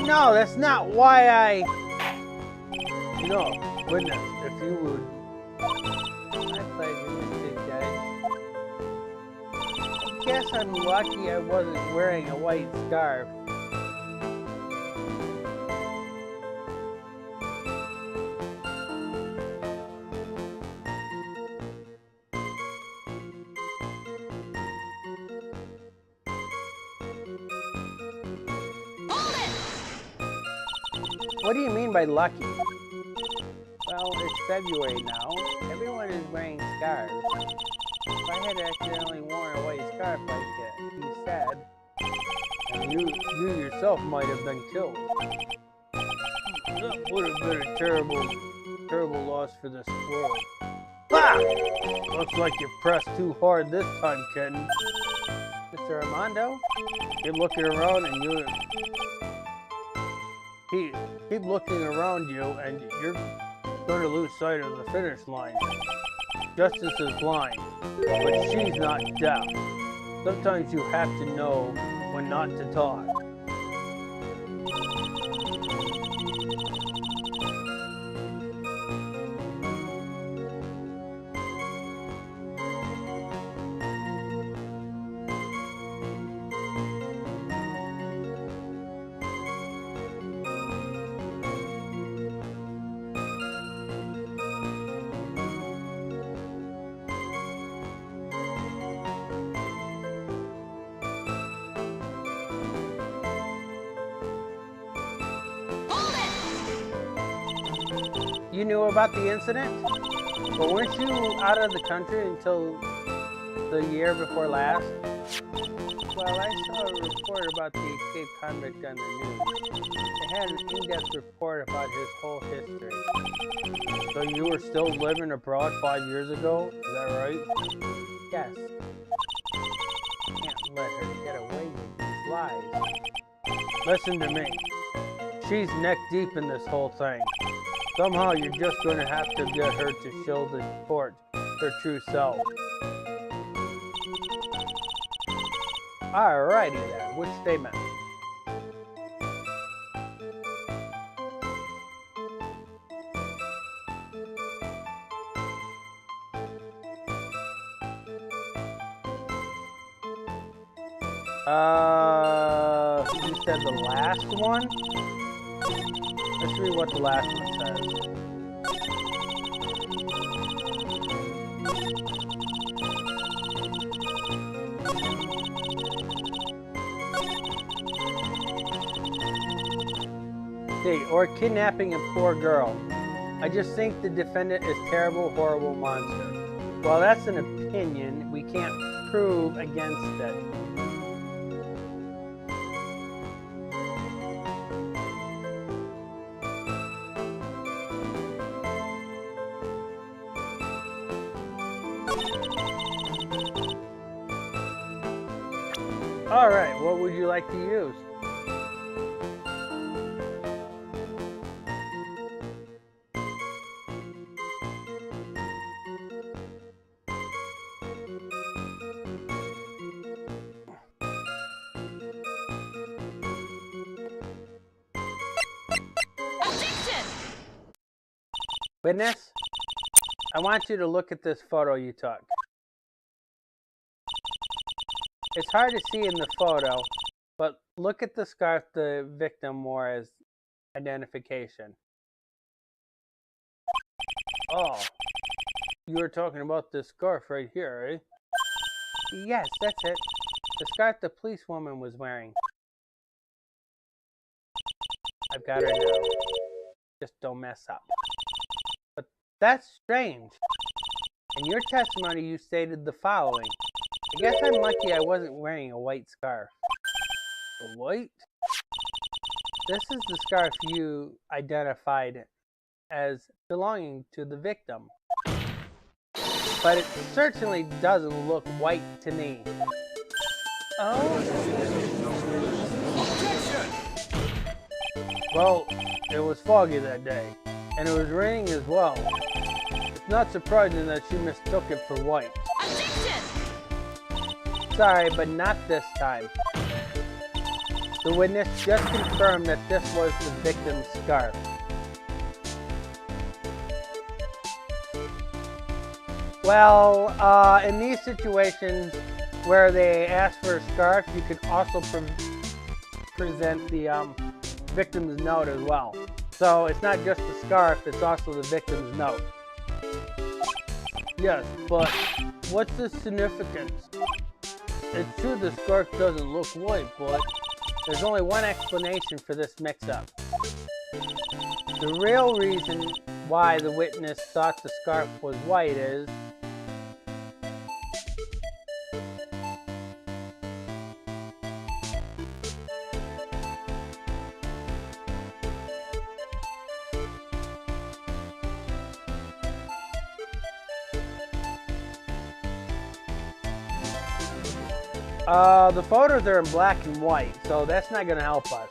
No, that's not why I... No, witness, if you would. My pleasure, Mr. Judge. I guess I'm lucky I wasn't wearing a white scarf. Hold it! What do you mean by lucky? Well, it's February now. Everyone is wearing scarves. If I had accidentally worn a white scarf like he said, And you yourself might have been killed. That would have been a terrible loss for this world. bah! Looks like you pressed too hard this time, Kenton. Mr. Armando? Keep looking around and you... Keep looking around you and you're going to lose sight of the finish line. Justice is blind, but she's not deaf. Sometimes you have to know when not to talk. You knew about the incident? But weren't you out of the country until the year before last? Well, I saw a report about the escaped convict on the news. They had an in-depth report about his whole history. So you were still living abroad 5 years ago? Is that right? Yes. Can't let her get away with these lies. Listen to me. She's neck deep in this whole thing. Somehow you're just going to have to get her to show the court her true self. Alrighty then, which statement? You said the last one? Let's read what the last one says. Or kidnapping a poor girl. I just think the defendant is terrible, horrible monster. Well, that's an opinion. We can't prove against it. Alright, what would you like to use? Witness, I want you to look at this photo you took. It's hard to see in the photo, but look at the scarf the victim wore as identification. Oh, you were talking about this scarf right here, eh? Yes, that's it. The scarf the policewoman was wearing. I've got her now. Just don't mess up. But that's strange. In your testimony, you stated the following. I guess I'm lucky I wasn't wearing a white scarf. A white? This is the scarf you identified as belonging to the victim. But it certainly doesn't look white to me. Oh? Well, it was foggy that day, and it was raining as well. It's not surprising that she mistook it for white. Objection! Sorry, but not this time. The witness just confirmed that this was the victim's scarf. Well, in these situations where they ask for a scarf, you could also present the victim's note as well. So it's not just the scarf, it's also the victim's note. Yes, but what's the significance? It's true the scarf doesn't look white, but there's only one explanation for this mix-up. The real reason why the witness thought the scarf was white is the photos are in black and white, so that's not going to help us.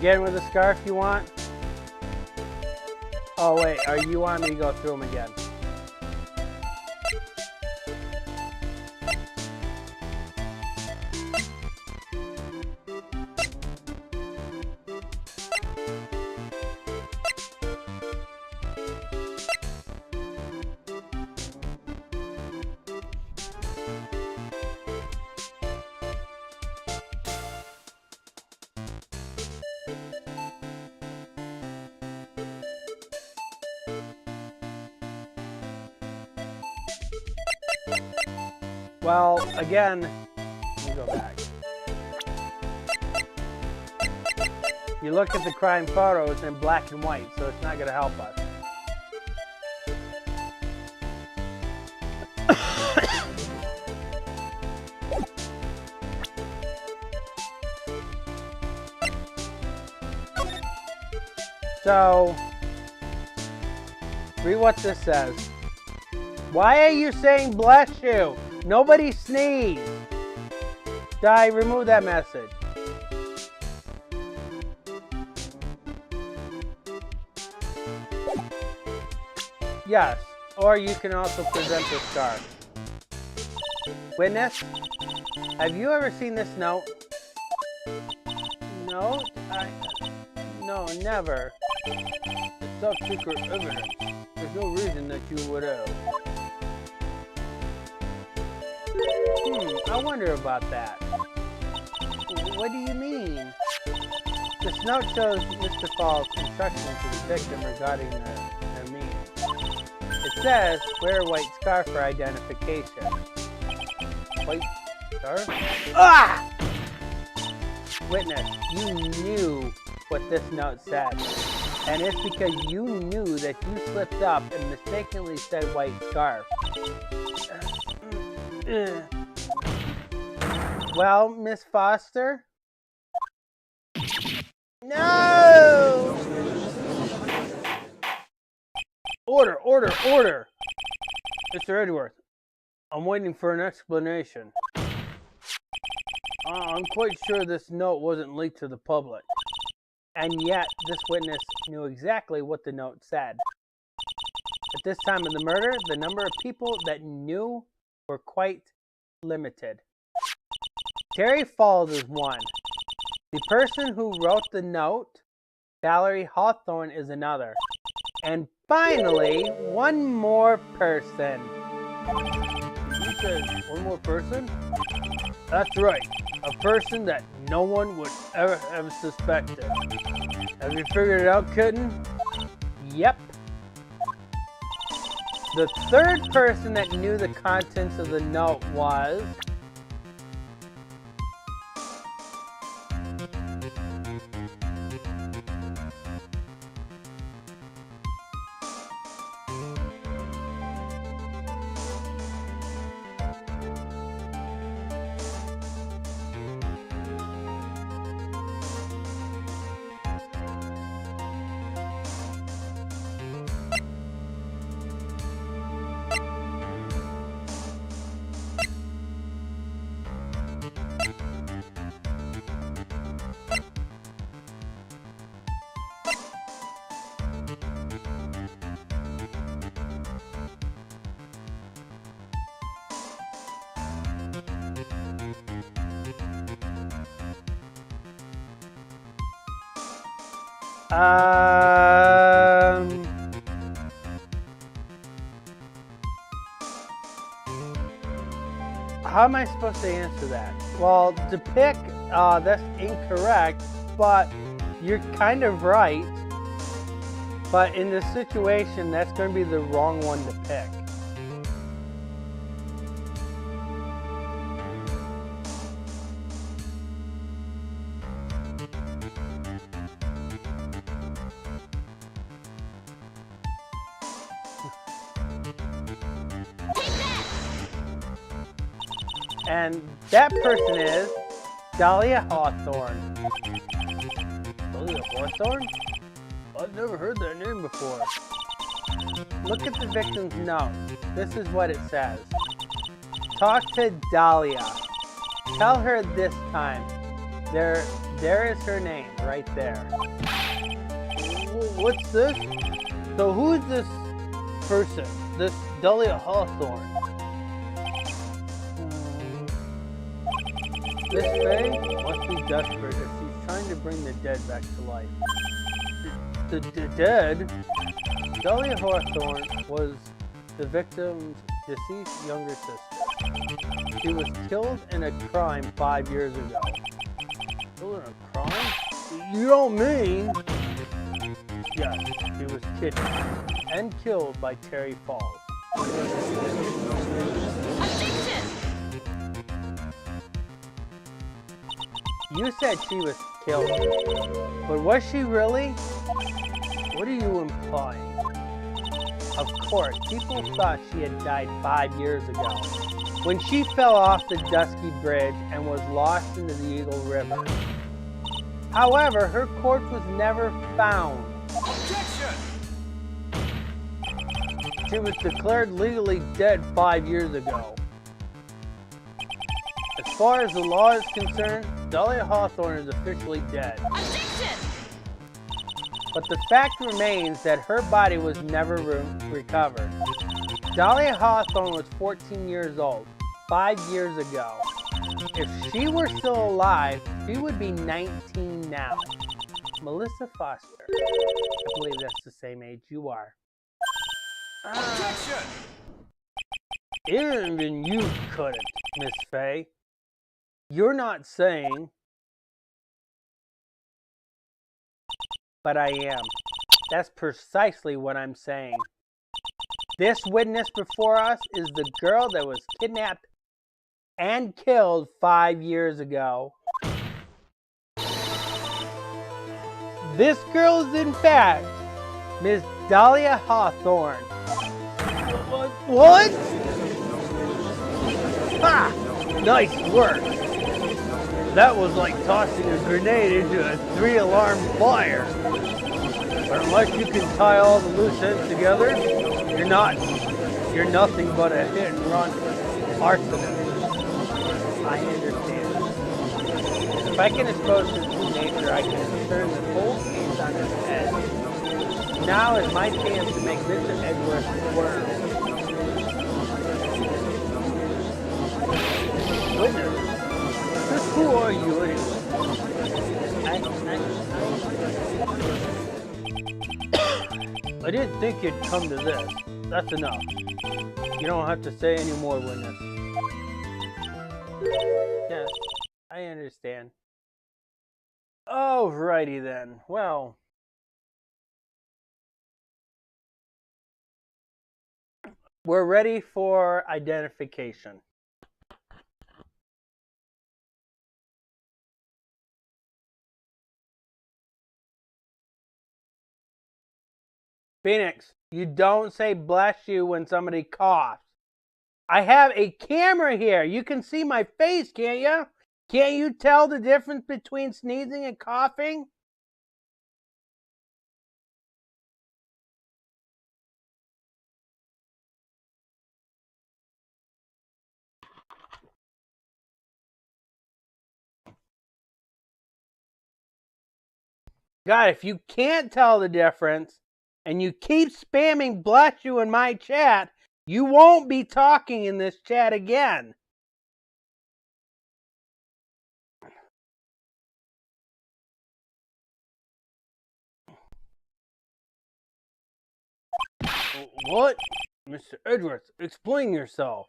Again with the scarf you want? Oh wait, are you want me to go through them again? Well, again, let me go back. You look at the crime photos in black and white, so it's not going to help us. So, read what this says. Why are you saying bless you? Nobody sneezed. Di, remove that message. Yes, or you can also present the scarf. Witness, have you ever seen this note? No, no, never. It's top secret evidence. There's no reason that you would have. I wonder about that. What do you mean? This note shows Mr. Fall's instructions to the victim regarding their meeting. It says, wear a white scarf for identification. White scarf? Ah! Witness, you knew what this note said. And it's because you knew that you slipped up and mistakenly said white scarf. Well, Miss Foster? No! Order, order, order! Mr. Edgeworth, I'm waiting for an explanation. I'm quite sure this note wasn't leaked to the public. And yet, this witness knew exactly what the note said. At this time of the murder, the number of people that knew were quite limited. Terry Falls is one. The person who wrote the note, Valerie Hawthorne, is another. And finally, one more person. You said one more person? That's right. A person that no one would ever have suspected. Have you figured it out, kitten? Yep. The third person that knew the contents of the note was... How am I supposed to answer that? Well, to pick, that's incorrect, but you're kind of right. But in this situation, that's going to be the wrong one to pick. And that person is Dahlia Hawthorne. Dahlia Hawthorne? I've never heard that name before. Look at the victim's note. This is what it says. Talk to Dahlia. Tell her this time. There is her name right there. What's this? So who is this person? This Dahlia Hawthorne? Miss Faye must be desperate if she's trying to bring the dead back to life. The dead? Dahlia Hawthorne was the victim's deceased younger sister. She was killed in a crime 5 years ago. Killed in a crime? You don't mean? Yes, she was kidnapped and killed by Terry Falls. Objection! You said she was killed, but was she really? What are you implying? Of course, people thought she had died 5 years ago, when she fell off the Dusky Bridge and was lost into the Eagle River. However, her corpse was never found. Objection! She was declared legally dead 5 years ago. As far as the law is concerned, Dahlia Hawthorne is officially dead. Objection! But the fact remains that her body was never recovered. Dahlia Hawthorne was 14 years old 5 years ago. If she were still alive, she would be 19 now. Melissa Foster. I believe that's the same age you are. Objection! Even you couldn't, Miss Faye. You're not saying, but I am. That's precisely what I'm saying. This witness before us is the girl that was kidnapped and killed 5 years ago. This girl is in fact Miss Dahlia Hawthorne. What? Ha! Nice work. That was like tossing a grenade into a 3-alarm fire. But unless you can tie all the loose ends together, you're nothing but a hit and run arsonist. I understand. If I can expose his true nature, I can turn the whole case on his head. Now is my chance to make Mr. Edgeworth squirm. Witness, who are you anyway? I didn't think it'd come to this. That's enough. You don't have to say any more, witness. Yes, I understand. Alrighty then. Well, we're ready for identification. Phoenix, you don't say bless you when somebody coughs. I have a camera here. You can see my face, can't you? Can't you tell the difference between sneezing and coughing? God, if you can't tell the difference, and you keep spamming bless you in my chat, you won't be talking in this chat again. What? Mr. Edgeworth, explain yourself.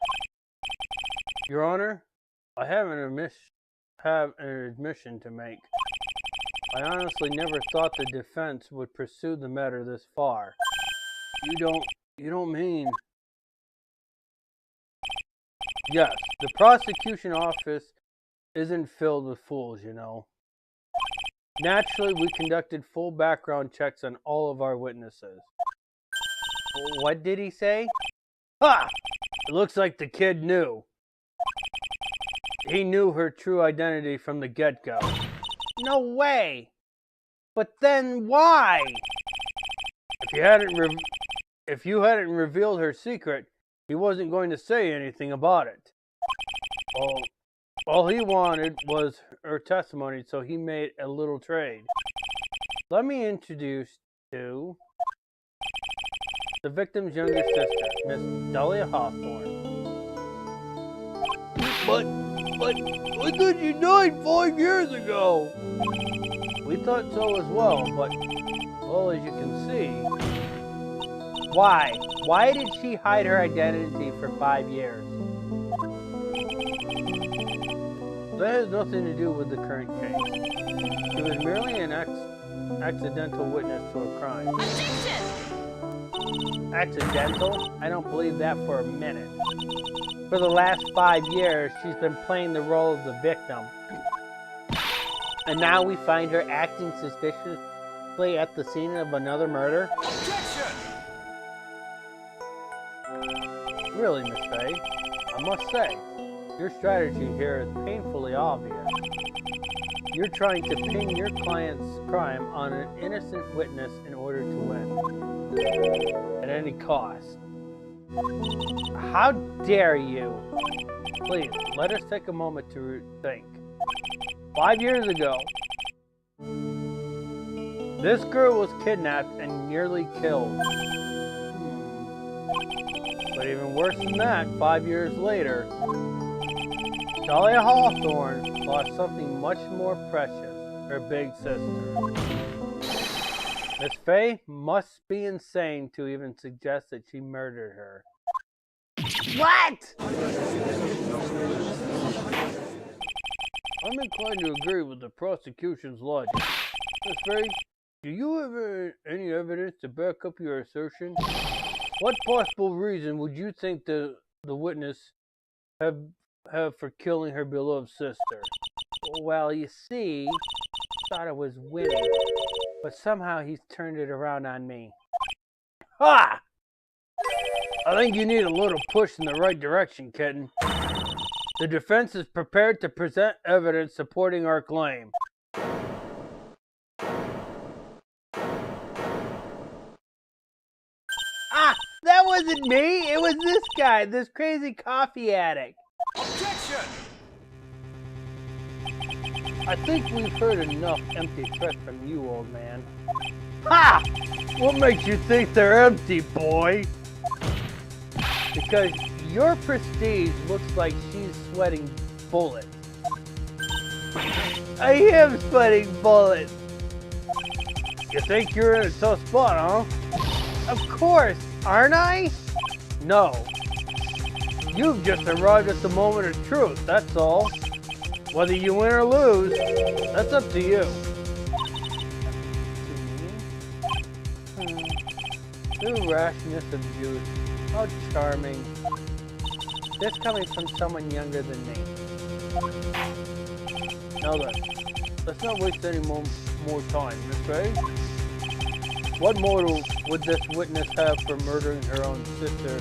Your Honor, I have an admission to make. I honestly never thought the defense would pursue the matter this far. You don't mean... Yes, the prosecution office isn't filled with fools, you know. Naturally, we conducted full background checks on all of our witnesses. What did he say? Ha! It looks like the kid knew. He knew her true identity from the get-go. No way! But then why? If you hadn't revealed her secret, he wasn't going to say anything about it. All he wanted was her testimony, so he made a little trade. Let me introduce to the victim's younger sister, Miss Dahlia Hawthorne. But I thought you died 5 years ago. We thought so as well, but, well, as you can see... Why? Why did she hide her identity for 5 years? That has nothing to do with the current case. She was merely an accidental witness to a crime. Objection! Accidental? I don't believe that for a minute. For the last 5 years, she's been playing the role of the victim. And now we find her acting suspiciously at the scene of another murder? Objection! Really, Miss Faye, I must say, your strategy here is painfully obvious. You're trying to pin your client's crime on an innocent witness in order to win. At any cost. How dare you? Please, let us take a moment to think. 5 years ago, this girl was kidnapped and nearly killed. But even worse than that, 5 years later, Dahlia Hawthorne lost something much more precious, her big sister. Miss Faye must be insane to even suggest that she murdered her. What? I'm inclined to agree with the prosecution's logic. Miss Faye, do you have any evidence to back up your assertion? What possible reason would you think the witness have for killing her beloved sister? Well, you see, I thought I was winning, but somehow he's turned it around on me. Ha! I think you need a little push in the right direction, kitten. The defense is prepared to present evidence supporting our claim. Ah! That wasn't me! It was this guy, this crazy coffee addict. Objection! I think we've heard enough empty threats from you, old man. Ha! What makes you think they're empty, boy? Because your prestige looks like she's sweating bullets. I am sweating bullets. You think you're in a tough spot, huh? Of course, aren't I? No. You've just arrived at the moment of truth, that's all. Whether you win or lose, that's up to you. True rashness of youth. How charming. This coming from someone younger than me. Now then, let's not waste any more time, Miss Faye. What motive would this witness have for murdering her own sister,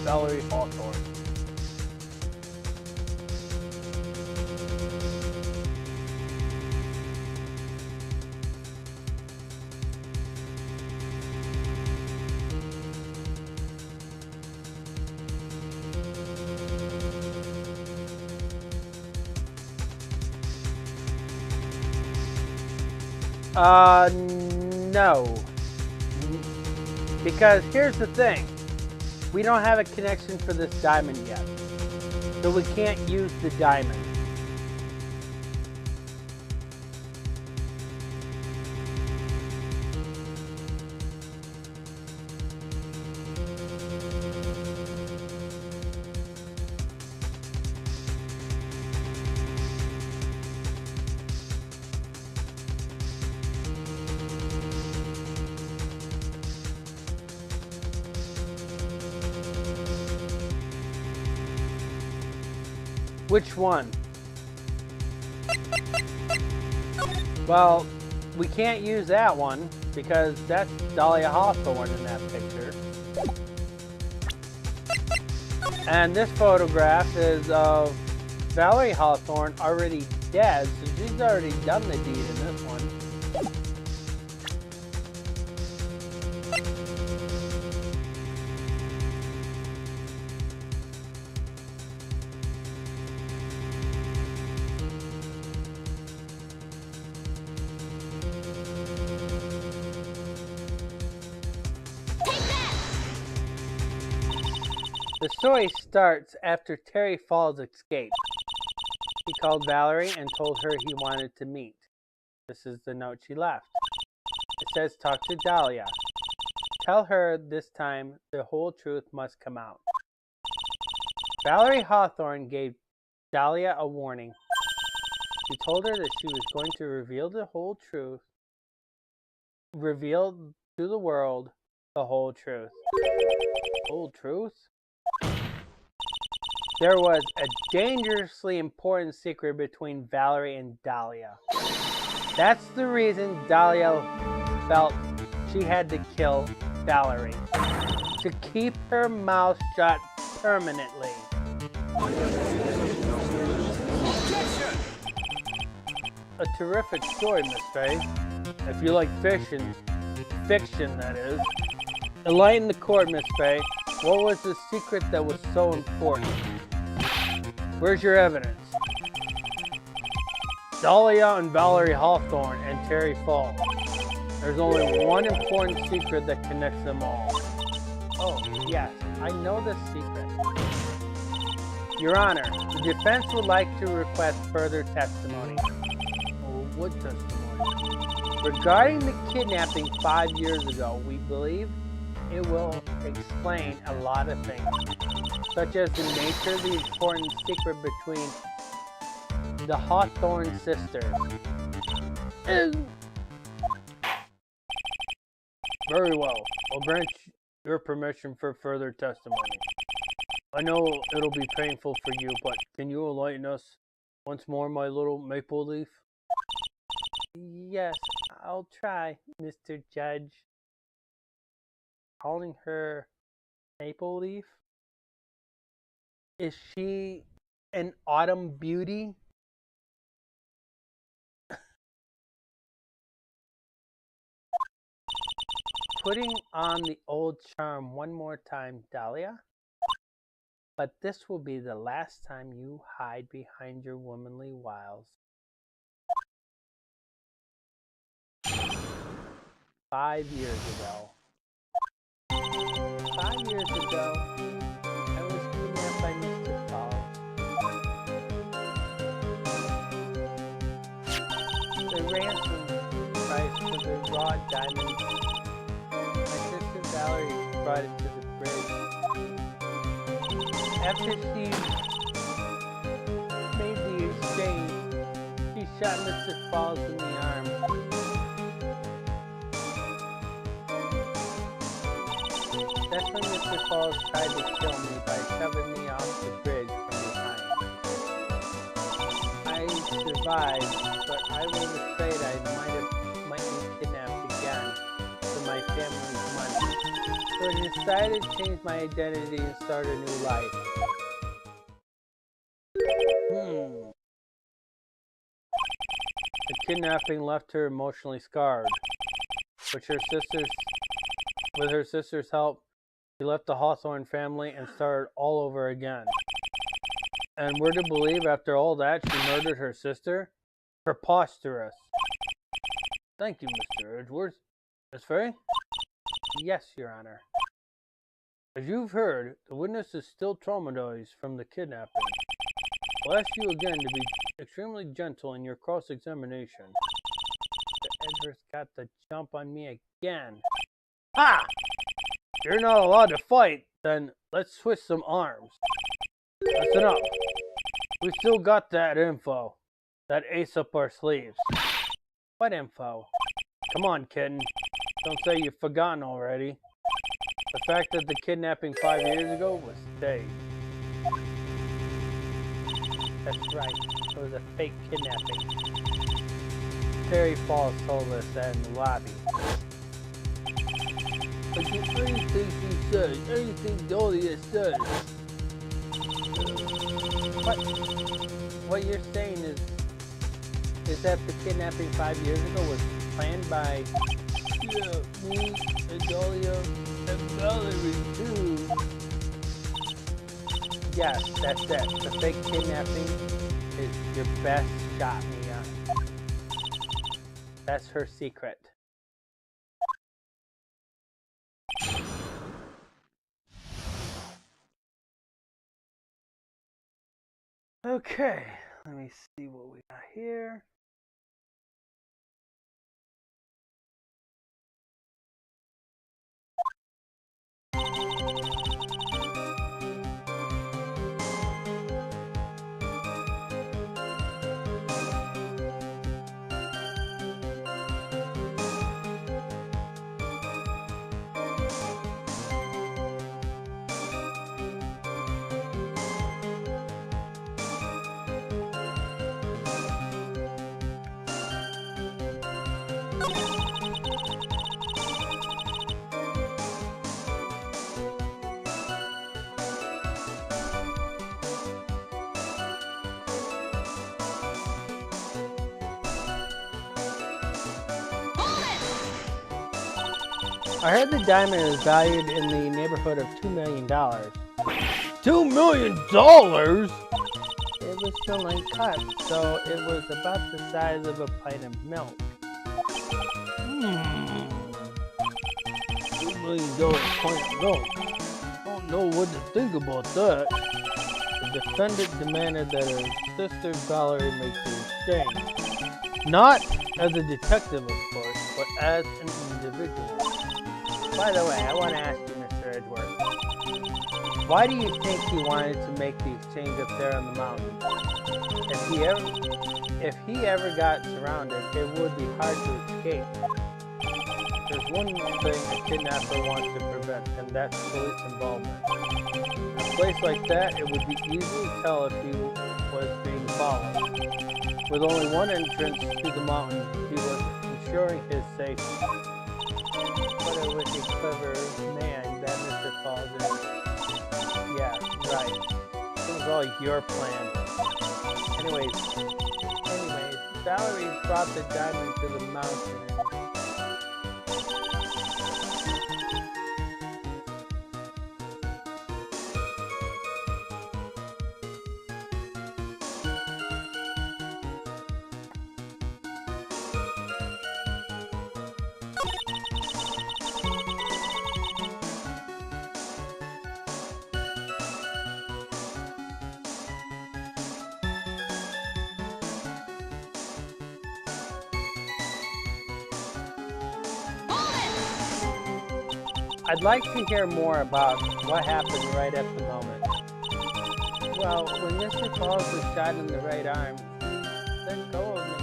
Valerie Hawthorne? No. Because here's the thing. We don't have a connection for this diamond yet. So we can't use the diamond. Which one? Well, we can't use that one because that's Dahlia Hawthorne in that picture. And this photograph is of Valerie Hawthorne already dead, so she's already done the deed in this one. The story starts after Terry Falls escaped. He called Valerie and told her he wanted to meet. This is the note she left. It says, talk to Dahlia. Tell her this time the whole truth must come out. Valerie Hawthorne gave Dahlia a warning. She told her that she was going to reveal the whole truth, reveal to the world the whole truth. Whole truth? There was a dangerously important secret between Valerie and Dahlia. That's the reason Dahlia felt she had to kill Valerie. To keep her mouth shut permanently. Objection! A terrific story, Miss Faye. If you like fiction, that is. Enlighten the court, Miss Faye. What was the secret that was so important? Where's your evidence? Dahlia and Valerie Hawthorne and Terry Falls. There's only one important secret that connects them all. Oh, yes, I know the secret. Your Honor, the defense would like to request further testimony. Oh, what testimony? Regarding the kidnapping 5 years ago, we believe it will explain a lot of things, such as the nature of the important secret between the Hawthorne sisters. Very well. I'll grant your permission for further testimony. I know it'll be painful for you, but can you enlighten us once more, my little maple leaf? Yes, I'll try, Mr. Judge. Calling her Maple Leaf? Is she an autumn beauty? Putting on the old charm one more time, Dahlia. But this will be the last time you hide behind your womanly wiles. 5 years ago. 5 years ago, I was kidnapped by Mr. Falls. The ransom price for the raw diamonds. My sister Valerie brought it to the bridge. After she made the exchange, she shot Mr. Falls in the arm. That's when Mr. Falls tried to kill me by shoving me off the bridge from behind. I survived, but I was afraid I might be kidnapped again for my family's money. So I decided to change my identity and start a new life. The kidnapping left her emotionally scarred. With her sister's help, she left the Hawthorne family and started all over again. And we're to believe after all that she murdered her sister? Preposterous. Thank you, Mr. Edgeworth. Miss Faye? Yes, Your Honor. As you've heard, the witness is still traumatized from the kidnapping. I'll ask you again to be extremely gentle in your cross-examination. Mr. Edgeworth got the jump on me again. Ha! You're not allowed to fight, then let's switch some arms. That's enough. We still got that info. That ace up our sleeves. What info? Come on, kitten. Don't say you've forgotten already. The fact that the kidnapping 5 years ago was staged. That's right. It was a fake kidnapping. Terry Falls told us that in the lobby. But anything she says, anything Dahlia says. What you're saying is that the kidnapping 5 years ago was planned by me and Dahlia and Valerie too. Yes, that's it. The fake kidnapping is your best shot, Mia. That's her secret. Okay, let me see what we got here. I heard the diamond is valued in the neighborhood of $2 million. $2 million? It was still uncut, so it was about the size of a pint of milk. $2 million pint of milk. I don't know what to think about that. The defendant demanded that her sister Valerie make the exchange. Not as a detective, of course, but as an individual. By the way, I want to ask you, Mr. Edgeworth, why do you think he wanted to make the exchange up there on the mountain? If he ever got surrounded, it would be hard to escape. There's one thing a kidnapper wants to prevent, and that's police involvement. In a place like that, it would be easy to tell if he was being followed. With only one entrance to the mountain, he was ensuring his safety. What a wicked clever man that Mr. Falls is. Yeah, right. It was all your plan. Anyways, Valerie brought the diamond to the mountain and I'd like to hear more about what happened right at the moment. Well, when Mr. Falls was shot in the right arm, he let go of me.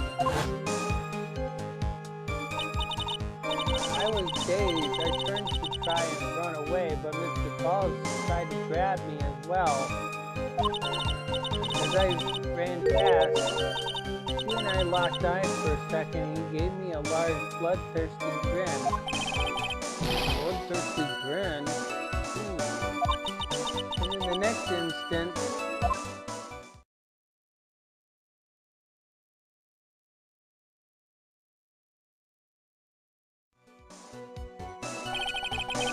I was dazed. I turned to try and run away, but Mr. Falls tried to grab me as well. As I ran past, he and I locked eyes for a second. He gave me a large, bloodthirsty grin. Bloodthirsty grin? And in the next instant,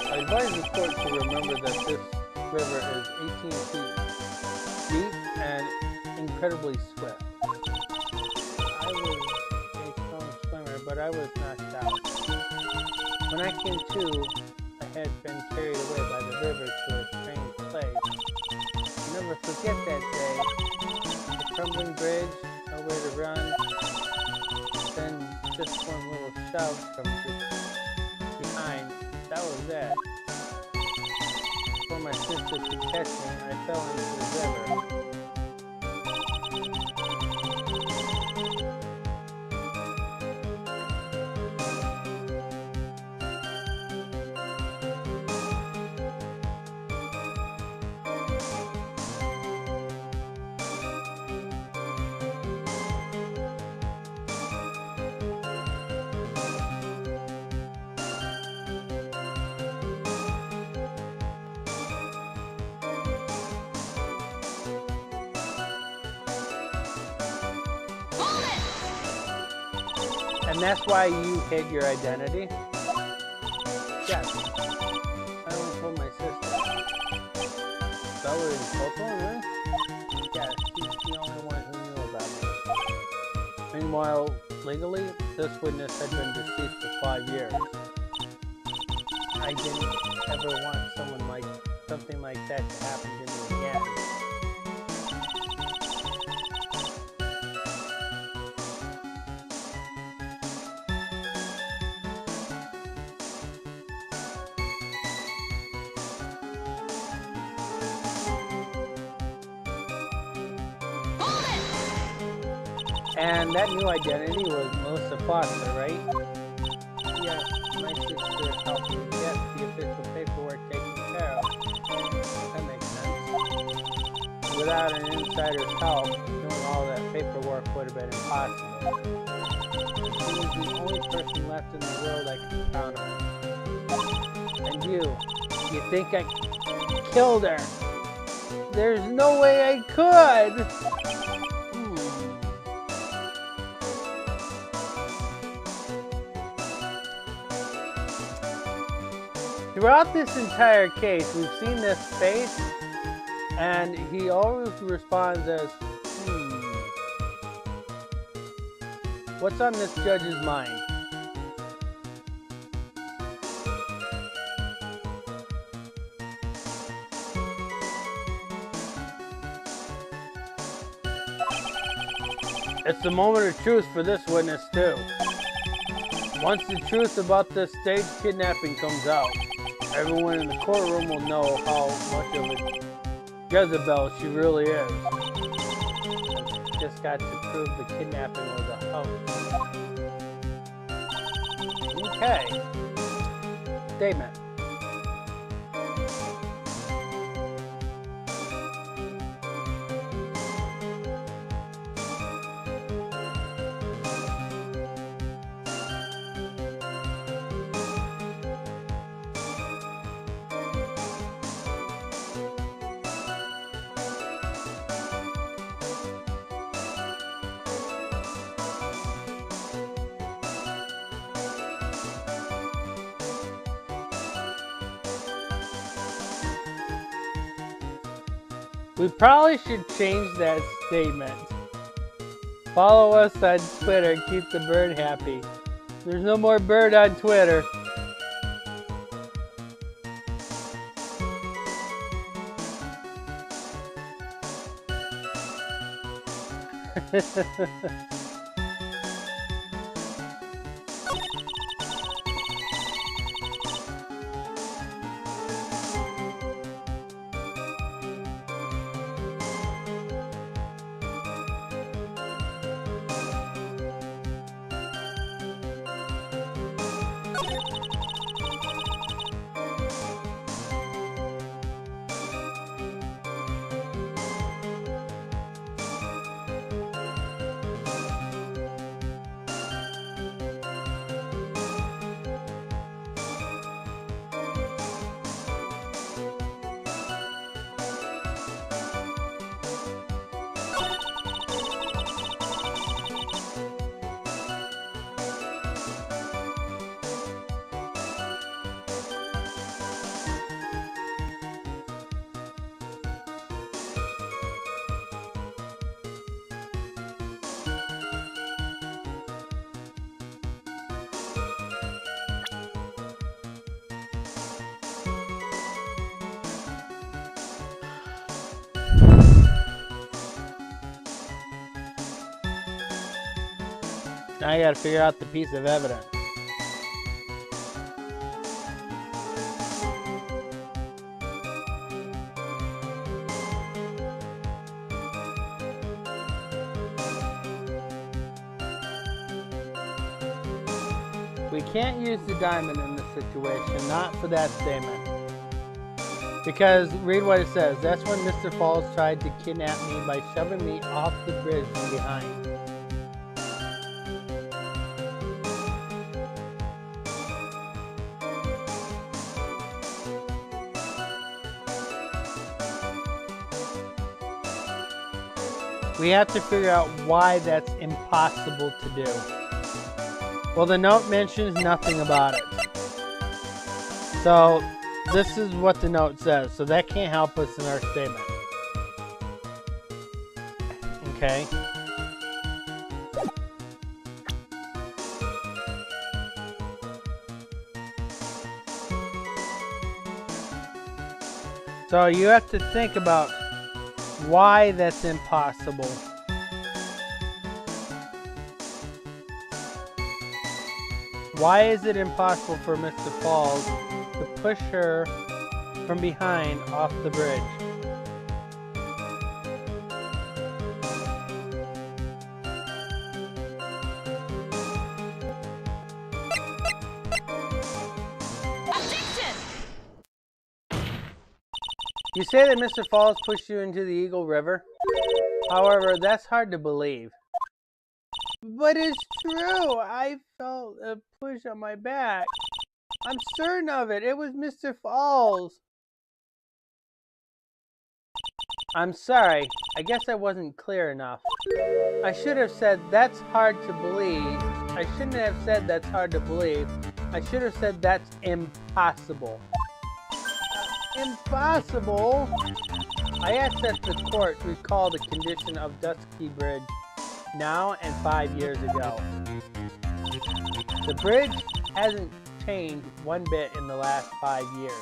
I advise the court to remember that this river is 18 feet deep and incredibly swift. I was a strong swimmer, but I was knocked out. When I came to, I had been carried away by the river to a strange place. I'll never forget that day. The crumbling bridge, nowhere to run, then just one little shove from just behind. That was it. Before my sister could catch me, I fell into the river. And that's why you hid your identity? Yes. I only told my sister. Valerie Copeland, right? Yes, she's the only one who knew about me. Meanwhile, legally, this witness had been deceased for 5 years. I didn't ever want something like that to happen to me again. And that new identity was Melissa Foster, right? Yes, my sister helped me get the official paperwork taken care of. That makes sense. Without an insider's help, doing all that paperwork would have been impossible. She was the only person left in the world I could count on. And you think I killed her? There's no way I could! Throughout this entire case, we've seen this face, and he always responds as, What's on this judge's mind? It's the moment of truth for this witness, too. Once the truth about this staged kidnapping comes out, everyone in the courtroom will know how much of a Jezebel she really is. Just got to prove the kidnapping was a hoax. Okay. Statement. We probably should change that statement. Follow us on Twitter, keep the bird happy. There's no more bird on Twitter. Now I gotta figure out the piece of evidence. We can't use the diamond in this situation, not for that statement. Because, read what it says. That's when Mr. Falls tried to kidnap me by shoving me off the bridge from behind. We have to figure out why that's impossible to do. Well, the note mentions nothing about it. So, this is what the note says. So that can't help us in our statement. Okay. So you have to think about why that's impossible. Why is it impossible for Mr. Falls to push her from behind off the bridge? You say that Mr. Falls pushed you into the Eagle River? However, that's hard to believe. But it's true. I felt a push on my back. I'm certain of it. It was Mr. Falls. I'm sorry. I guess I wasn't clear enough. I should have said that's hard to believe. I shouldn't have said that's hard to believe. I should have said that's impossible. Impossible? I asked that the court recall the condition of Dusky Bridge now and 5 years ago. The bridge hasn't changed one bit in the last 5 years.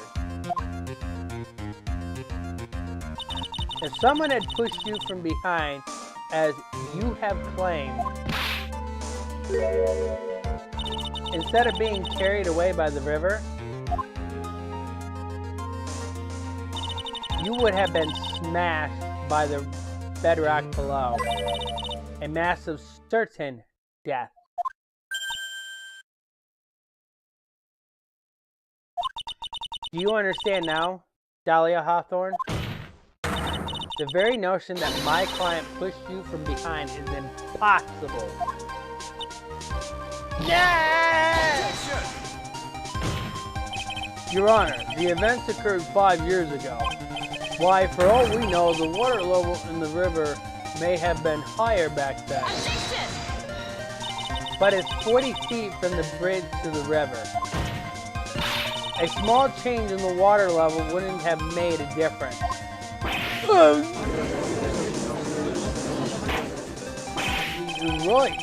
If someone had pushed you from behind, as you have claimed, instead of being carried away by the river, you would have been smashed by the bedrock below. A massive certain death. Do you understand now, Dahlia Hawthorne? The very notion that my client pushed you from behind is impossible. Yes! Your Honor, the events occurred 5 years ago. Why, for all we know, the water level in the river may have been higher back then. Objection! But it's 40 feet from the bridge to the river. A small change in the water level wouldn't have made a difference. You're right.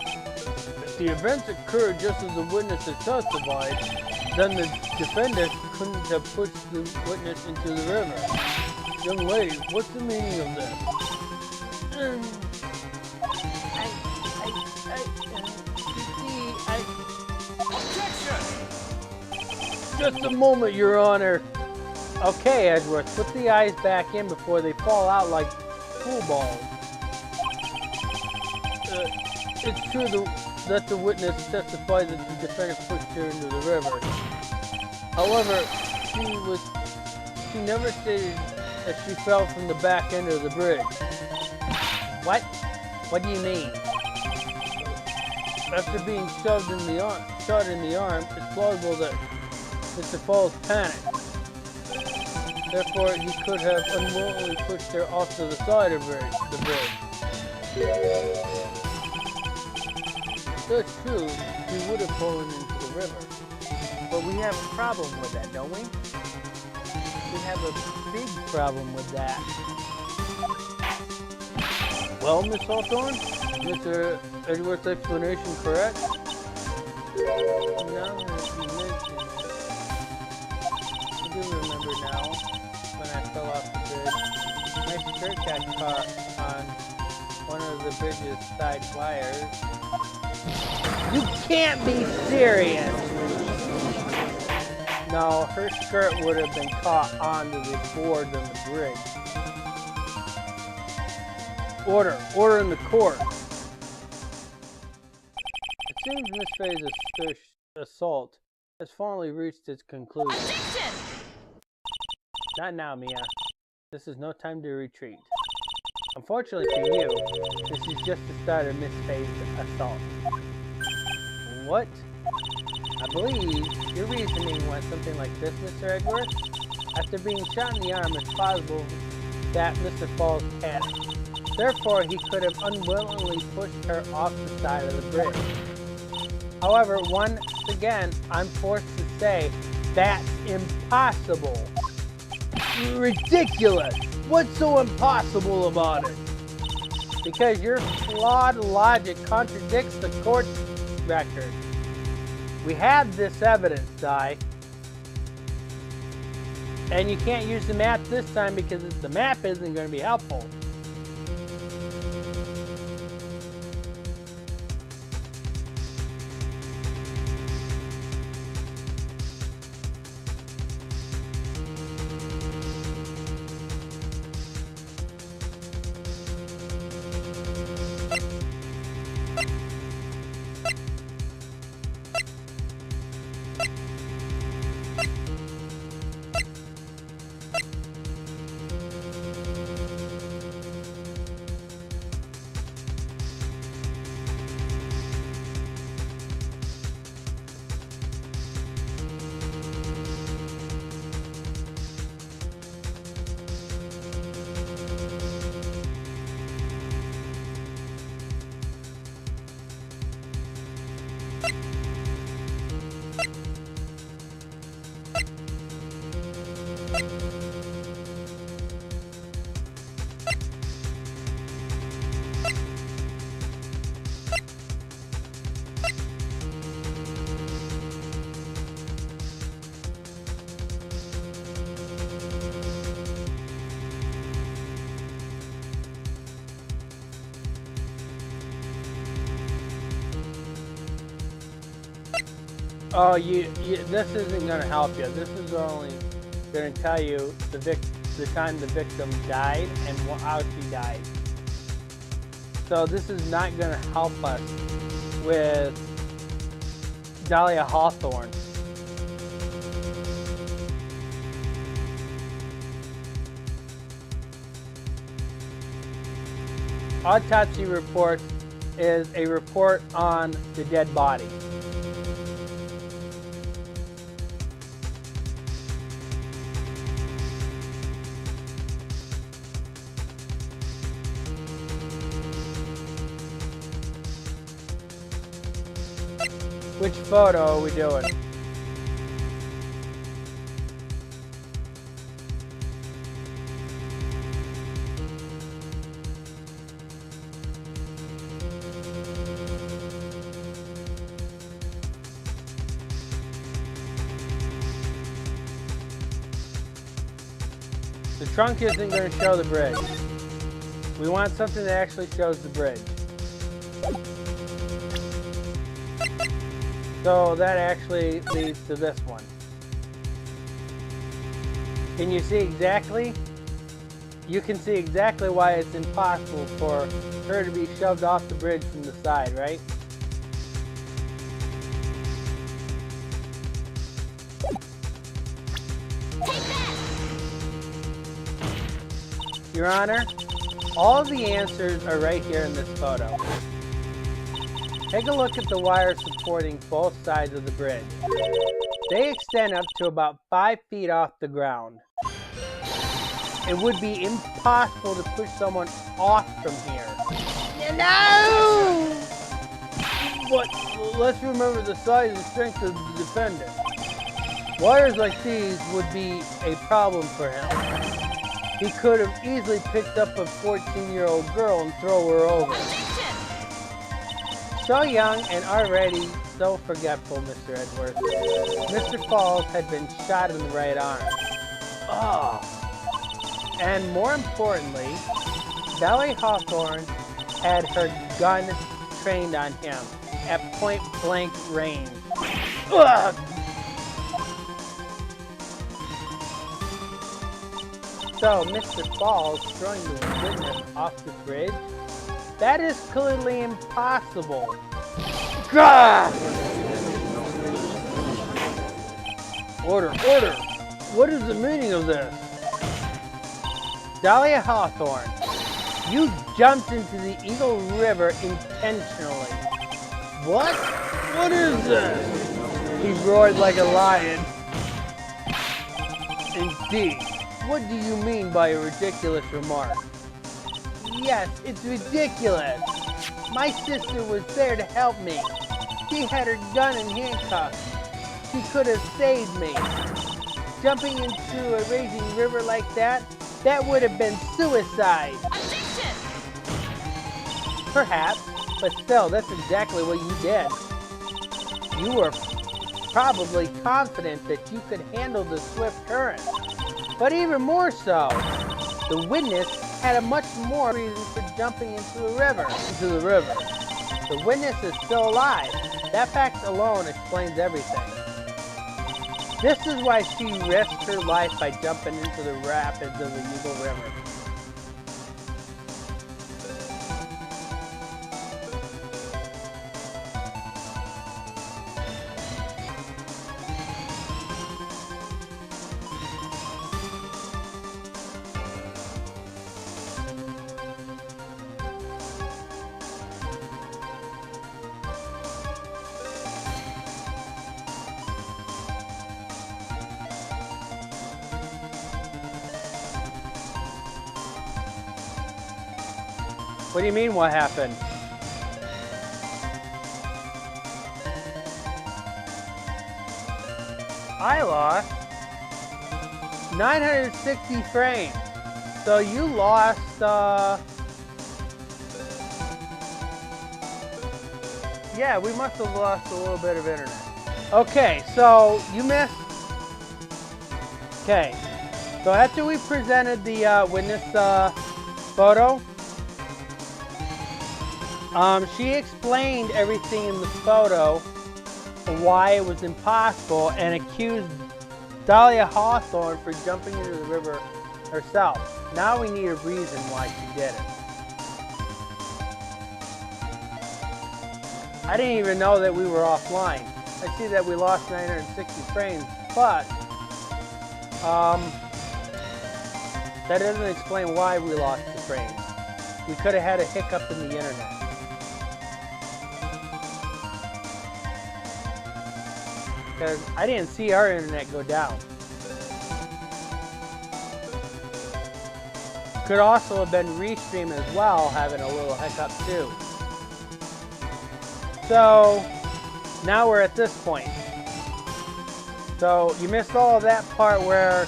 If the events occurred just as the witnesses testified, then the defendant couldn't have pushed the witness into the river. Young lady, what's the meaning of this? Just a moment, Your Honor. Okay, Edgeworth, put the eyes back in before they fall out like pool balls. It's true that the witness testified that the defendant pushed her into the river. However, she never stated that she fell from the back end of the bridge. What? What do you mean? After being shot in the arm, it's plausible that Mr. Falls panicked. Therefore, he could have unwillingly pushed her off to the side of the bridge. That's true, he would have fallen into the river. But we have a problem with that, don't we? We have a big problem with that. Well, Miss Hawthorne, Mr. Edgeworth's explanation correct? Now that you mention it, I do remember now when I fell off the bridge. My skirt got caught on one of the bridge's side wires. You can't be serious! No, her skirt would have been caught onto the board on the bridge. Order in the court. It seems Miss Faye's assault has finally reached its conclusion. Objection! Not now, Mia. This is no time to retreat. Unfortunately for you, this is just the start of Miss Faye's assault. What? I believe your reasoning went something like this, Mr. Edgeworth. After being shot in the arm, it's possible that Mr. Falls panicked. Therefore, he could have unwillingly pushed her off the side of the bridge. However, once again, I'm forced to say that's impossible. Ridiculous! What's so impossible about it? Because your flawed logic contradicts the court's record. We had this evidence, Di. And you can't use the map this time because the map isn't going to be helpful. Oh, this isn't going to help you. This is only going to tell you the time the victim died and how she died. So this is not going to help us with Dahlia Hawthorne. Autopsy report is a report on the dead body. Which photo are we doing? The trunk isn't going to show the bridge. We want something that actually shows the bridge. So that actually leads to this one. Can you see exactly? You can see exactly why it's impossible for her to be shoved off the bridge from the side, right? Your Honor, all of the answers are right here in this photo. Take a look at the wires supporting both sides of the bridge. They extend up to about 5 feet off the ground. It would be impossible to push someone off from here. No! But let's remember the size and strength of the defendant. Wires like these would be a problem for him. He could have easily picked up a 14-year-old girl and throw her over. So young and already so forgetful, Mr. Edwards. Mr. Falls had been shot in the right arm. Oh. And more importantly, Dahlia Hawthorne had her gun trained on him at point-blank range. Ugh. So, Mr. Falls throwing the witness off the bridge? That is clearly impossible. God! Order, order! What is the meaning of this? Dahlia Hawthorne, you jumped into the Eagle River intentionally. What? What is this? He roared like a lion. Indeed. What do you mean by a ridiculous remark? Yes, it's ridiculous. My sister was there to help me. She had her gun and handcuffs. She could have saved me. Jumping into a raging river like that would have been suicide. Objection! Perhaps, but still, that's exactly what you did. You were probably confident that you could handle the swift current. But even more so, the witness had a much more reason for jumping into the river. The witness is still alive. That fact alone explains everything. This is why she risked her life by jumping into the rapids of the Eagle River. What do you mean, what happened? I lost? 960 frames. So you lost, yeah, we must have lost a little bit of internet. Okay, so you missed. Okay, so after we presented the witness photo, she explained everything in the photo and why it was impossible and accused Dahlia Hawthorne for jumping into the river herself. Now we need a reason why she did it. I didn't even know that we were offline. I see that we lost 960 frames, but that doesn't explain why we lost the frames. We could have had a hiccup in the internet. Because I didn't see our internet go down. Could also have been Restream as well, having a little hiccup too. So now we're at this point. So you missed all of that part where,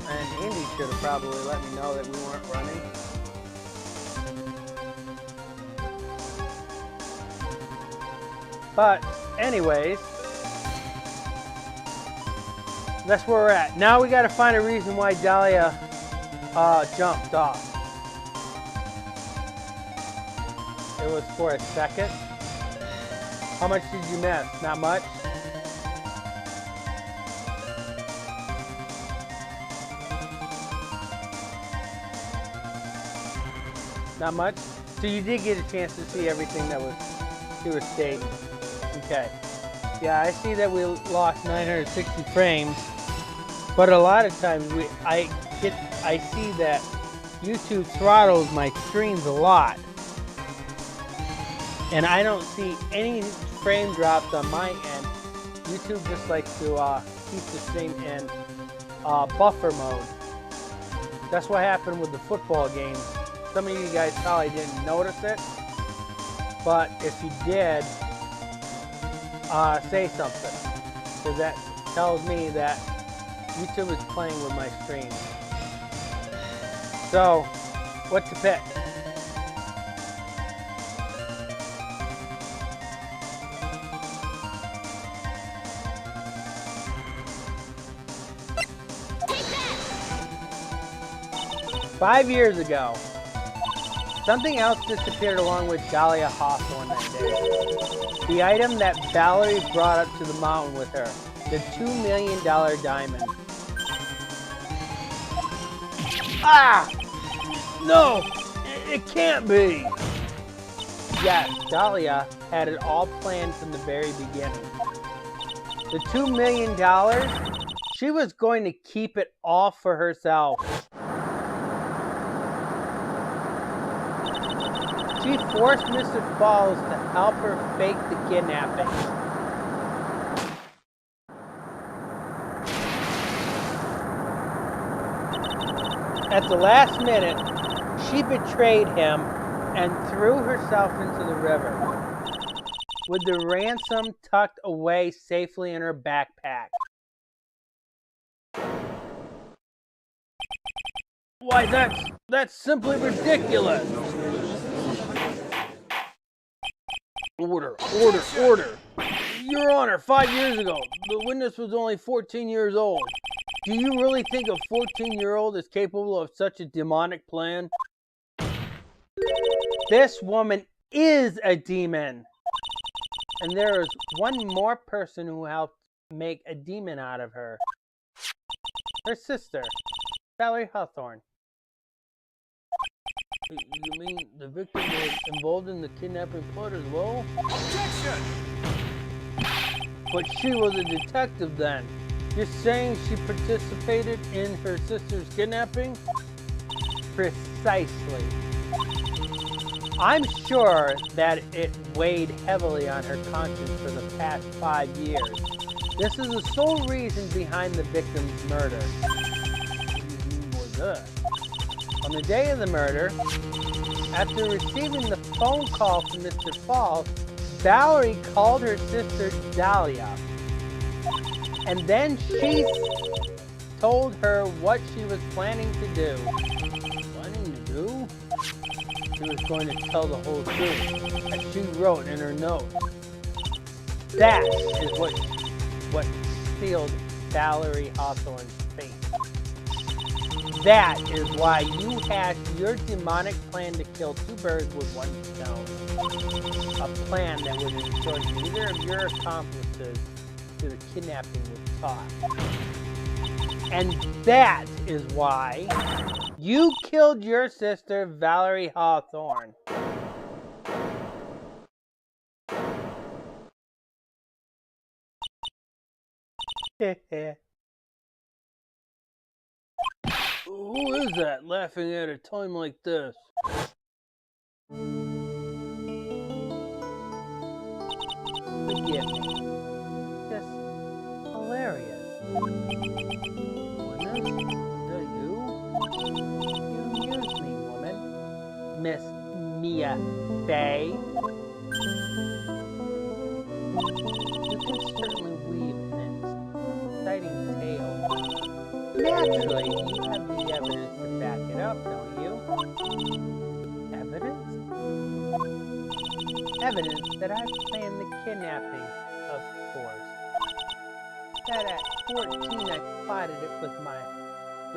and Andy should have probably let me know that we weren't running. But anyways, that's where we're at. Now we got to find a reason why Dahlia jumped off. It was for a second. How much did you miss? Not much? Not much? So you did get a chance to see everything that she was stating. Okay. Yeah, I see that we lost 960 frames, but a lot of times I see that YouTube throttles my streams a lot, and I don't see any frame drops on my end. YouTube just likes to keep the stream in buffer mode. That's what happened with the football game. Some of you guys probably didn't notice it, but if you did, say something, because that tells me that YouTube is playing with my stream. So, what to pick? Take that! 5 years ago, something else disappeared along with Dahlia Hawthorne that day. The item that Valerie brought up to the mountain with her, the $2 million diamond. Ah! No! It can't be! Yes, Dahlia had it all planned from the very beginning. The $2 million, she was going to keep it all for herself. She forced Mr. Falls to help her fake the kidnapping. At the last minute, she betrayed him and threw herself into the river, with the ransom tucked away safely in her backpack. Why, that's simply ridiculous! Order. Your Honor, 5 years ago, the witness was only 14 years old. Do you really think a 14-year-old is capable of such a demonic plan? This woman is a demon. And there is one more person who helped make a demon out of her. Her sister, Valerie Hawthorne. You mean the victim was involved in the kidnapping plot as well? Objection! But she was a detective then. You're saying she participated in her sister's kidnapping? Precisely. I'm sure that it weighed heavily on her conscience for the past 5 years. This is the sole reason behind the victim's murder. On the day of the murder, after receiving the phone call from Mr. Falls, Valerie called her sister Dahlia. And then she told her what she was planning to do. Planning to do? She was going to tell the whole truth, as she wrote in her note. That is what sealed Valerie Hawthorne's fate. That is why you hatched your demonic plan to kill two birds with one stone. A plan that would ensure neither of your accomplices to the kidnapping was caught. And that is why you killed your sister, Valerie Hawthorne. Who is that laughing at a time like this? Forgive me. Just hilarious. Goodness, is that you? You amuse me, woman. Miss Mia Fey. You can certainly weave an exciting tale. Naturally, you have the evidence to back it up, don't you? Evidence? Evidence that I planned the kidnapping, of course. That at 14 I plotted it with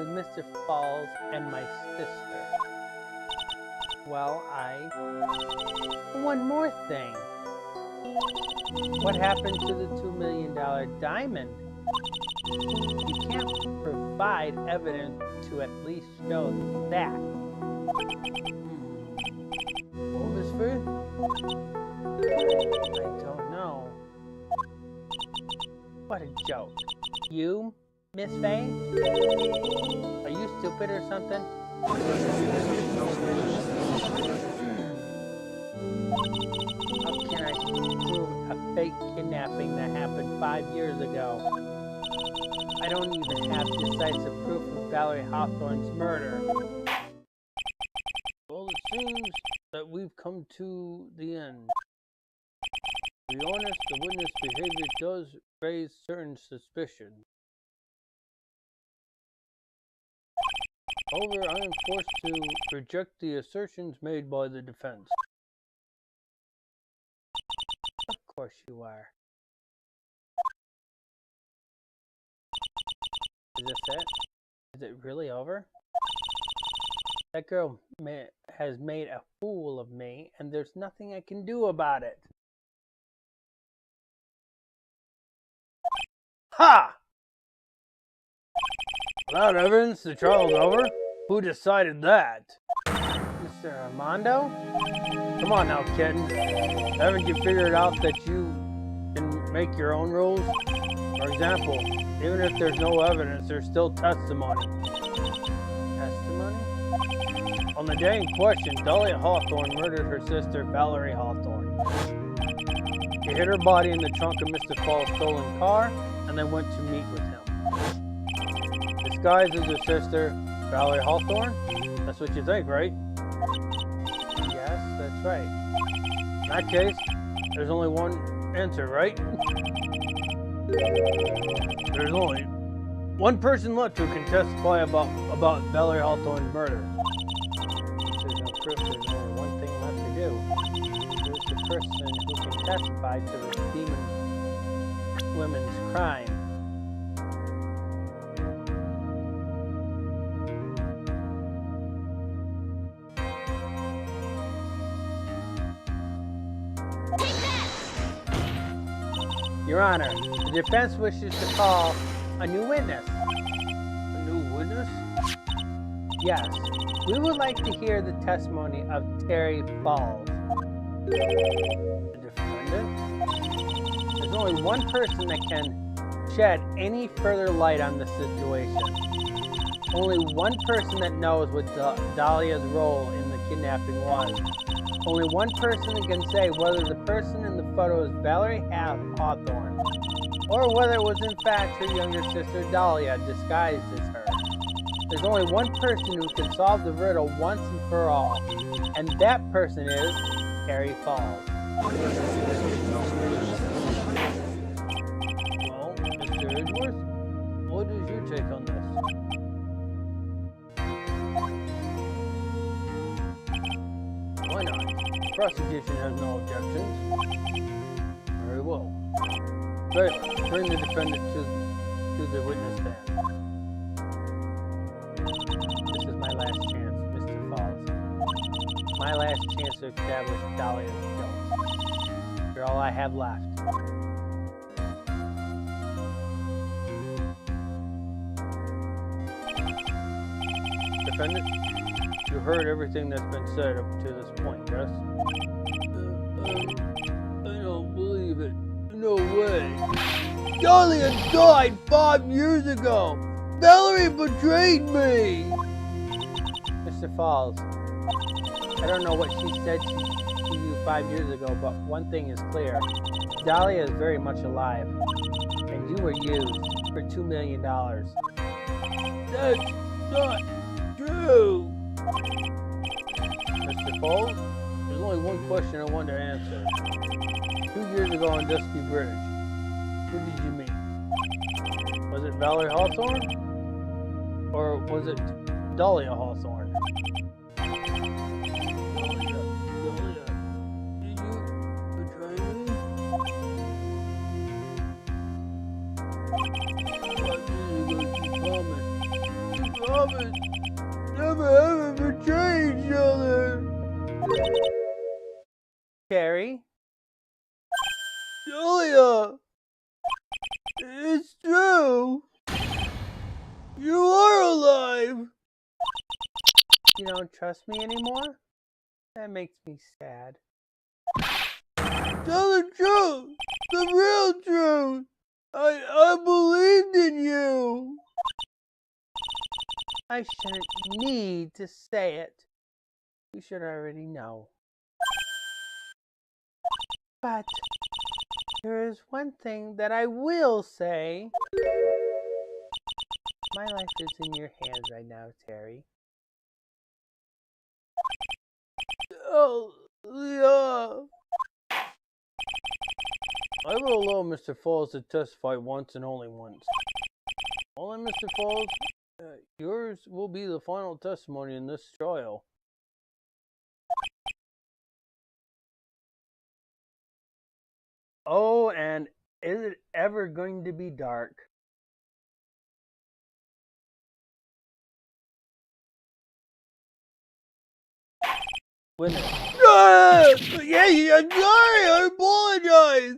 Mr. Falls and my sister. Well, one more thing. What happened to the $2 million diamond? You can't provide evidence to at least show that. What was for? I don't know. What a joke. You, Miss Faye? Are you stupid or something? How can I prove a fake kidnapping that happened 5 years ago? I don't even have decisive proof of Valerie Hawthorne's murder. Well, it seems that we've come to the end. To be honest, the witness' behavior does raise certain suspicions. However, I am forced to reject the assertions made by the defense. Of course you are. Is this it? Is it really over? That girl has made a fool of me, and there's nothing I can do about it. Ha! Without evidence, the trial's over? Who decided that? Mr. Armando? Come on now, kitten. Haven't you figured out that you can make your own rules? For example, even if there's no evidence, there's still testimony. Testimony? On the day in question, Dahlia Hawthorne murdered her sister, Valerie Hawthorne. She hid her body in the trunk of Mr. Fall's stolen car, and then went to meet with him. Disguised as her sister, Valerie Hawthorne? That's what you think, right? Yes, that's right. In that case, there's only one answer, right? There's only one person left who can testify about Valerie Hawthorne's murder. There's no proof, there's only one thing left to do. Who's the person who can testify to the demon women's crime? Your Honor, the defense wishes to call a new witness. A new witness? Yes. We would like to hear the testimony of Terry Falls. The defendant? There's only one person that can shed any further light on the situation. Only one person that knows what Dahlia's role in the kidnapping was. Only one person that can say whether the person in the photo is Valerie Hawthorne, or whether it was in fact her younger sister Dahlia disguised as her. There's only one person who can solve the riddle once and for all, and that person is Terry Falls. Well, Mr. Edgeworth, what is your take on this? Why not? The prosecution has no objections. Very well. Trailer, bring the defendant to the witness stand. This is my last chance, Mr. Falls. My last chance to establish Dahlia's guilt. You're all I have left. Defendant, you heard everything that's been said up to this point, yes? I don't believe it. No way. Dahlia died 5 years ago. Valerie betrayed me. Mr. Falls, I don't know what she said to you 5 years ago, but one thing is clear. Dahlia is very much alive, and you were used for $2 million. That's not true. Mr. Falls, There's only one question I want to answer. 2 years ago on Dusky Bridge, who did you meet? Was it Valerie Hawthorne? Or was it Dahlia Hawthorne? Dahlia, did you betray me? 5 years ago she promised. She promised never ever betray each other. Carrie, Dahlia! It's true! You are alive! you don't trust me anymore? That makes me sad. Tell the truth! The real truth! I believed in you! I shouldn't need to say it. You should already know. But there is one thing that I will say. My life is in your hands right now, Terry. Oh, Leo! I will allow Mr. Falls to testify once and only once. Only Mr. Falls, yours will be the final testimony in this trial. Oh, and is it ever going to be dark? Witness. Yeah, I'm sorry, I apologize.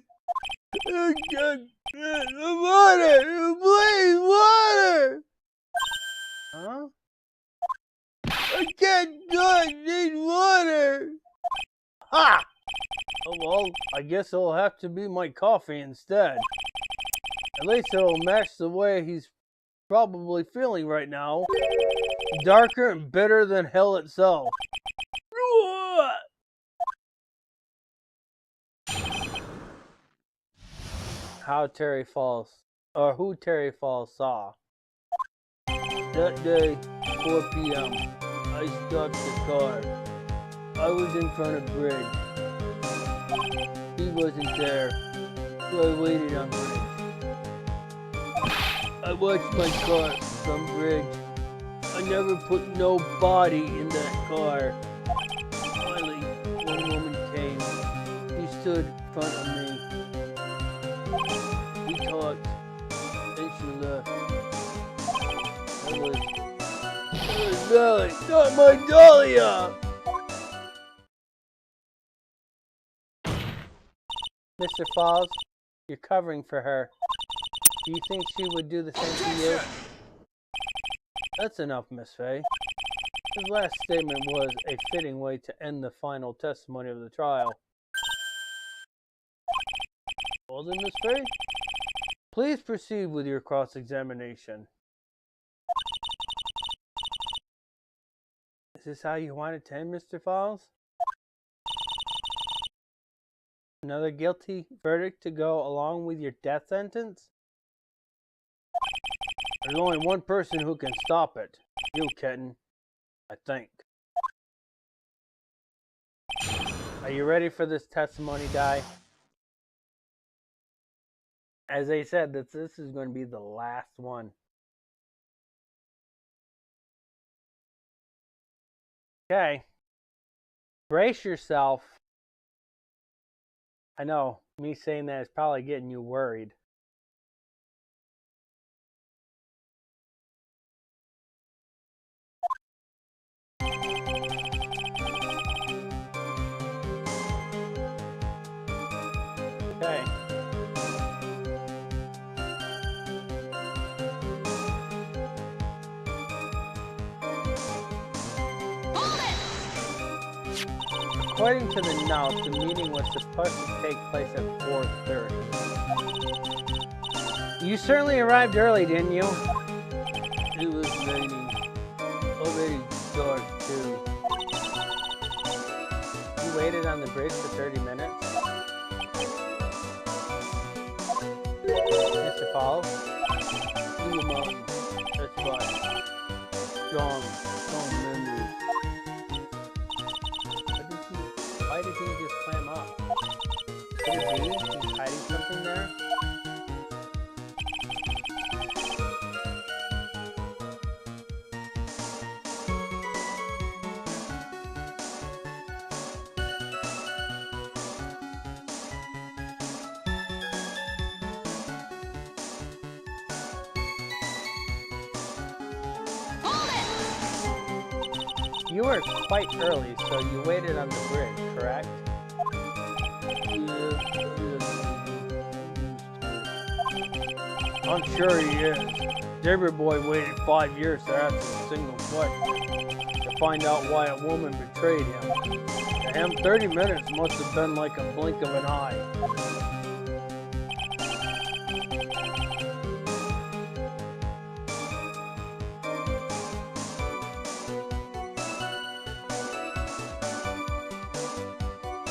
Water, please, water. Huh? I can't do it, need water. Ha! Oh, well, I guess it'll have to be my coffee instead. At least it'll match the way he's probably feeling right now. Darker and bitter than hell itself. How Terry Falls, or who Terry Falls saw. That day, 4 p.m., I stopped the car. I was in front of Bridge. He wasn't there, so I waited on Bridge. I watched my car from Bridge. I never put no body in that car. Finally, one woman came. She stood in front of me. We talked, then she left. It was Valley, not my Dahlia! Mr. Falls, you're covering for her. Do you think she would do the same to you? That's enough, Miss Faye. His last statement was a fitting way to end the final testimony of the trial. Well then, Miss Faye, please proceed with your cross-examination. Is this how you want it to end, Mr. Falls? Another guilty verdict to go along with your death sentence? There's only one person who can stop it. You, kitten. I think. Are you ready for this testimony, Di? As I said, this is going to be the last one. Okay. Brace yourself. I know, me saying that is probably getting you worried. Okay. Hold it! According to the note, the meeting was supposed to take place at 4:30. You certainly arrived early, didn't you? It was raining. Already dark too. You waited on the bridge for 30 minutes? Mr. Falls? New mountain. That's fine. Strong memories. Why did he just clam up? Could it be he's hiding something there? Hold it! You were quite early, so you waited on the bridge, correct? I'm sure he is. Zebra Boy waited 5 years to ask a single question to find out why a woman betrayed him. To him, 30 minutes must have been like a blink of an eye.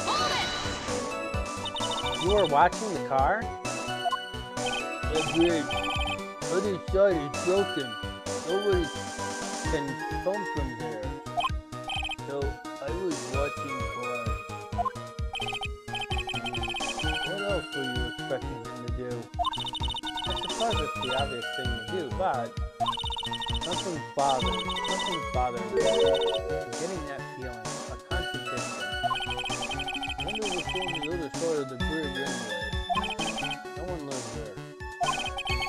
Hold it! You were watching the car? The bridge. Other side is broken. Nobody can come from there. So I was watching cars. What else were you expecting him to do? I suppose it's the obvious thing to do, but something's bothering me. I'm getting that feeling, a contradiction. I wonder what's on the other side of the bridge anyway. No one lives there.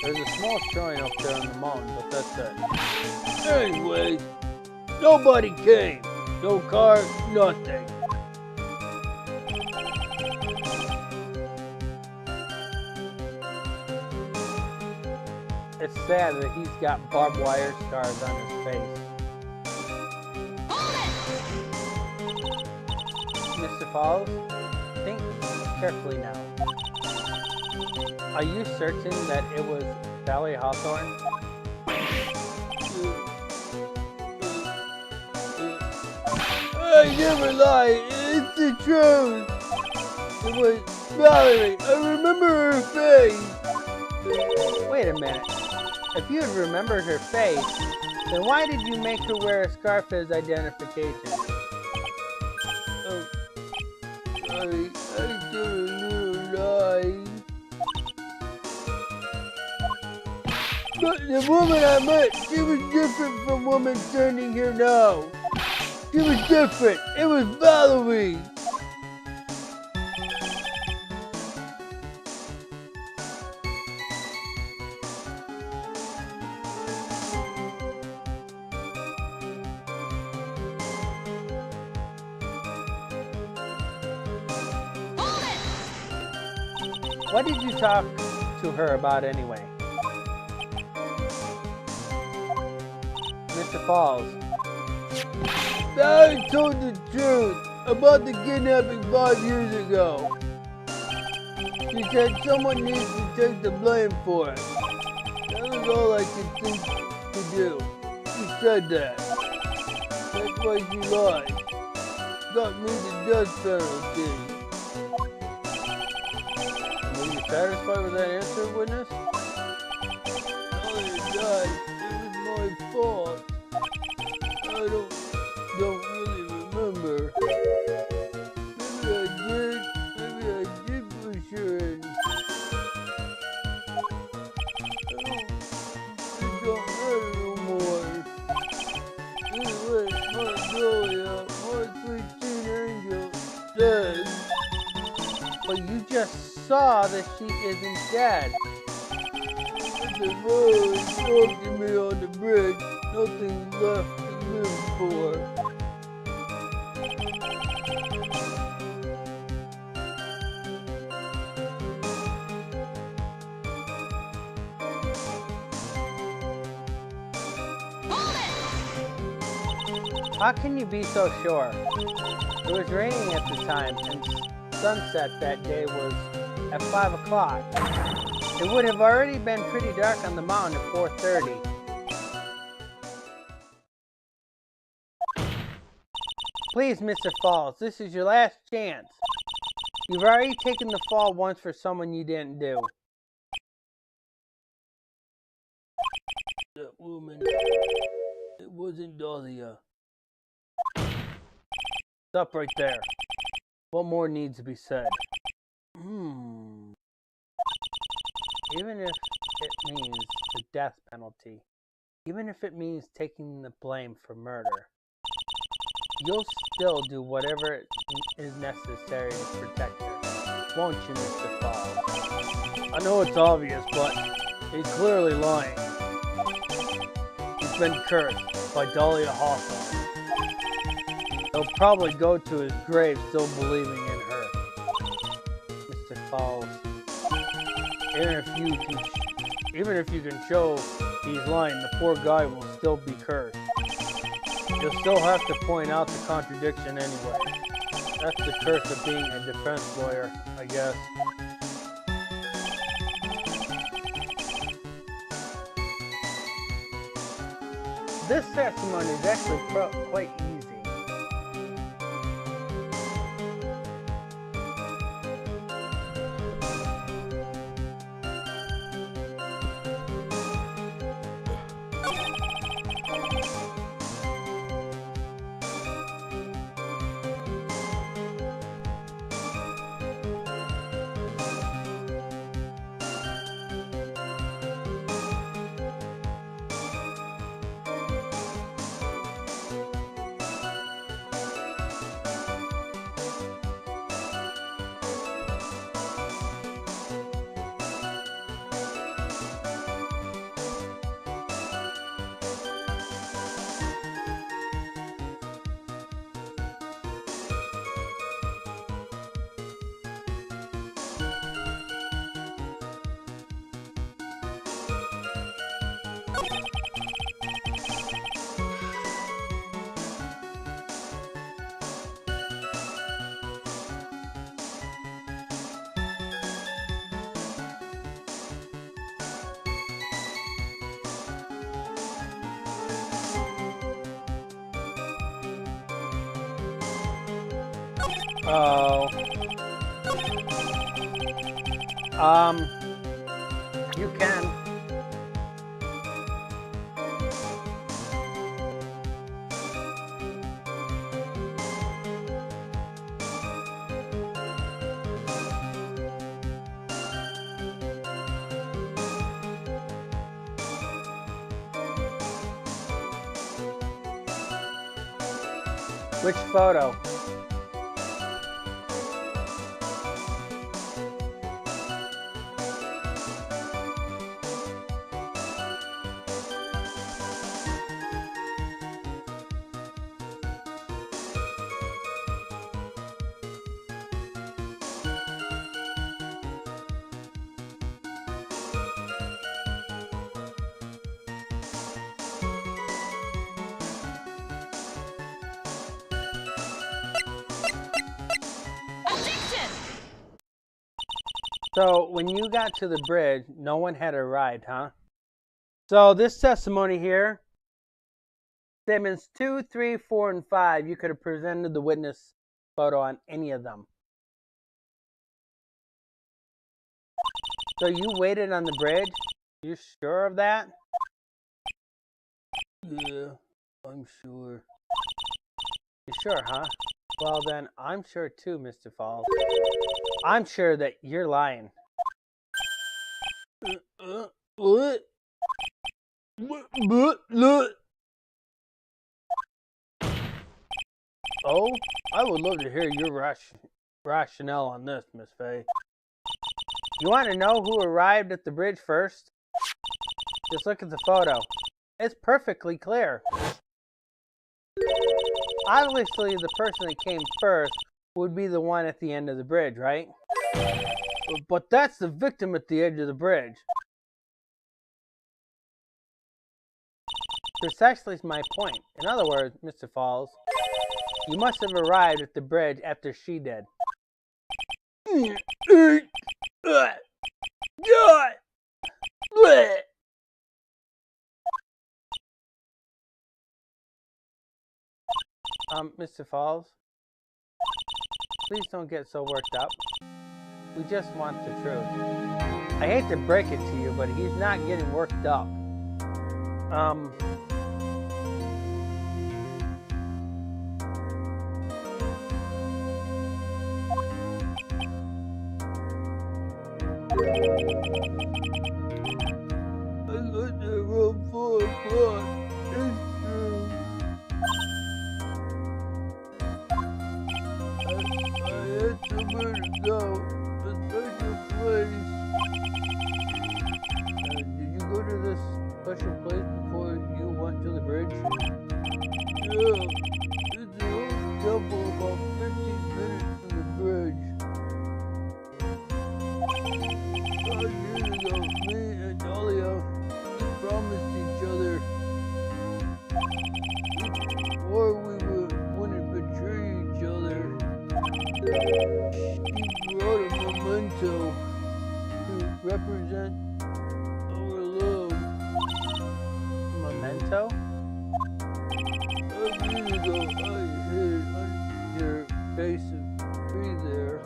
There's a small shrine up there on the mountain, but that's it. Anyways, nobody came. No car, nothing. It's sad that he's got barbed wire scars on his face. Hold it! Mr. Falls, think carefully now. Are you certain that it was Valerie Hawthorne? I never lie. It's the truth. It was Valerie. I remember her face. Wait a minute. If you had remembered her face, then why did you make her wear a scarf as identification? I did a little lie. But the woman I met, she was different from woman standing here now. She was different. It was Valerie. Hold it! What did you talk to her about anyway? Mr. Falls, I told the truth about the kidnapping 5 years ago. She said someone needs to take the blame for it. That was all I could think to do. She said that. That's why she lied. Got me the death penalty. were you satisfied with that answer, witness? Now that it died, it was my fault. I don't really remember. Maybe I did push her in. It don't matter no more. Anyway, my dolly up. saw that she isn't dead. The road dropped me on the bridge. Nothing left to live for. How can you be so sure? It was raining at the time, and sunset that day was at 5 o'clock. It would have already been pretty dark on the mountain at 4:30. Please, Mr. Falls, this is your last chance. You've already taken the fall once for someone you didn't do. That woman, it wasn't Dahlia. Stop right there. What more needs to be said? Even if it means the death penalty, even if it means taking the blame for murder, you'll still do whatever is necessary to protect her, won't you, Mr. Falls? I know it's obvious, but he's clearly lying. He's been cursed by Dahlia Hawthorne. He'll probably go to his grave still believing in her. Mr. Falls, Even if you can show he's lying, the poor guy will still be cursed. You'll still have to point out the contradiction anyway. That's the curse of being a defense lawyer, I guess. this testimony is actually quite easy. Oh. You can. Which photo? So, when you got to the bridge, no one had a ride, huh? So, this testimony here, statements 2, 3, 4, and 5, you could have presented the witness photo on any of them. So, you waited on the bridge? You sure of that? Yeah, I'm sure. You sure, huh? Well, then, I'm sure too, Mr. Falls. I'm sure that you're lying. What? What? Oh, I would love to hear your rationale on this, Miss Faye. You want to know who arrived at the bridge first? Just look at the photo. It's perfectly clear. Obviously, the person that came first would be the one at the end of the bridge, right? But that's the victim at the edge of the bridge. Precisely is my point. In other words, Mr. Falls, you must have arrived at the bridge after she did. Mr. Falls, please don't get so worked up. We just want the truth. I hate to break it to you, but he's not getting worked up. I got there around 4 o'clock. It's true. I had somewhere to go. A special place. Did you go to this special place before you went to the bridge? Yeah. It's a little temple about 15 minutes from the bridge. 5 years ago, me and Dahlia promised each other before wouldn't betray each other. She brought a memento to represent our love. Memento? 5 years ago, I hid it under the base of the tree there.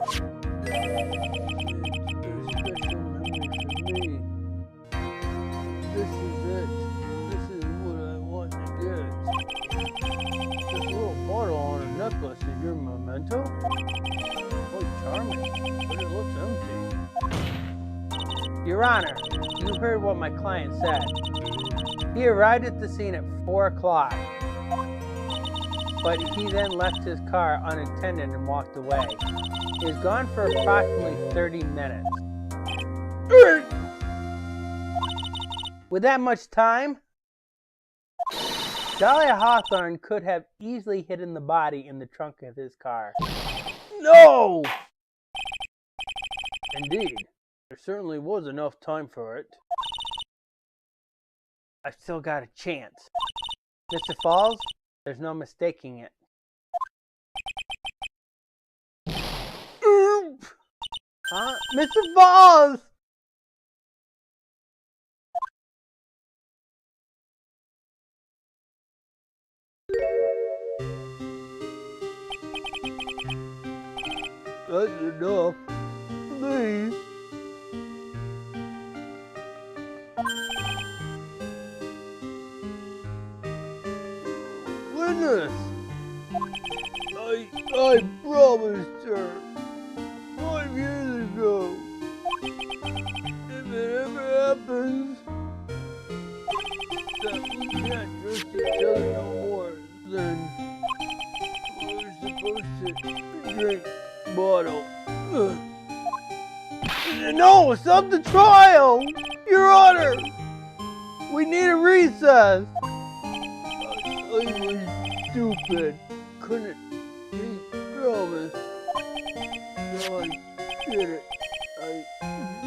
It's a special memory for me. This is it. This is what I want to get. This little bottle on a necklace is your memento? Quite charming, but it looks empty. Your Honor, you heard what my client said. He arrived at the scene at 4 o'clock, but he then left his car unattended and walked away. He was gone for approximately 30 minutes. With that much time, Dahlia Hawthorne could have easily hidden the body in the trunk of his car. No! Indeed, there certainly was enough time for it. I've still got a chance. Mr. Falls, there's no mistaking it. Huh? Mr. Falls! That's enough. Please. Witness! I promised her 5 years ago. If it ever happens that we can't trust each other no more, then we're supposed to drink bottle. No, stop the trial! Your Honor! We need a recess! I was stupid. Couldn't keep promise. So I did it. I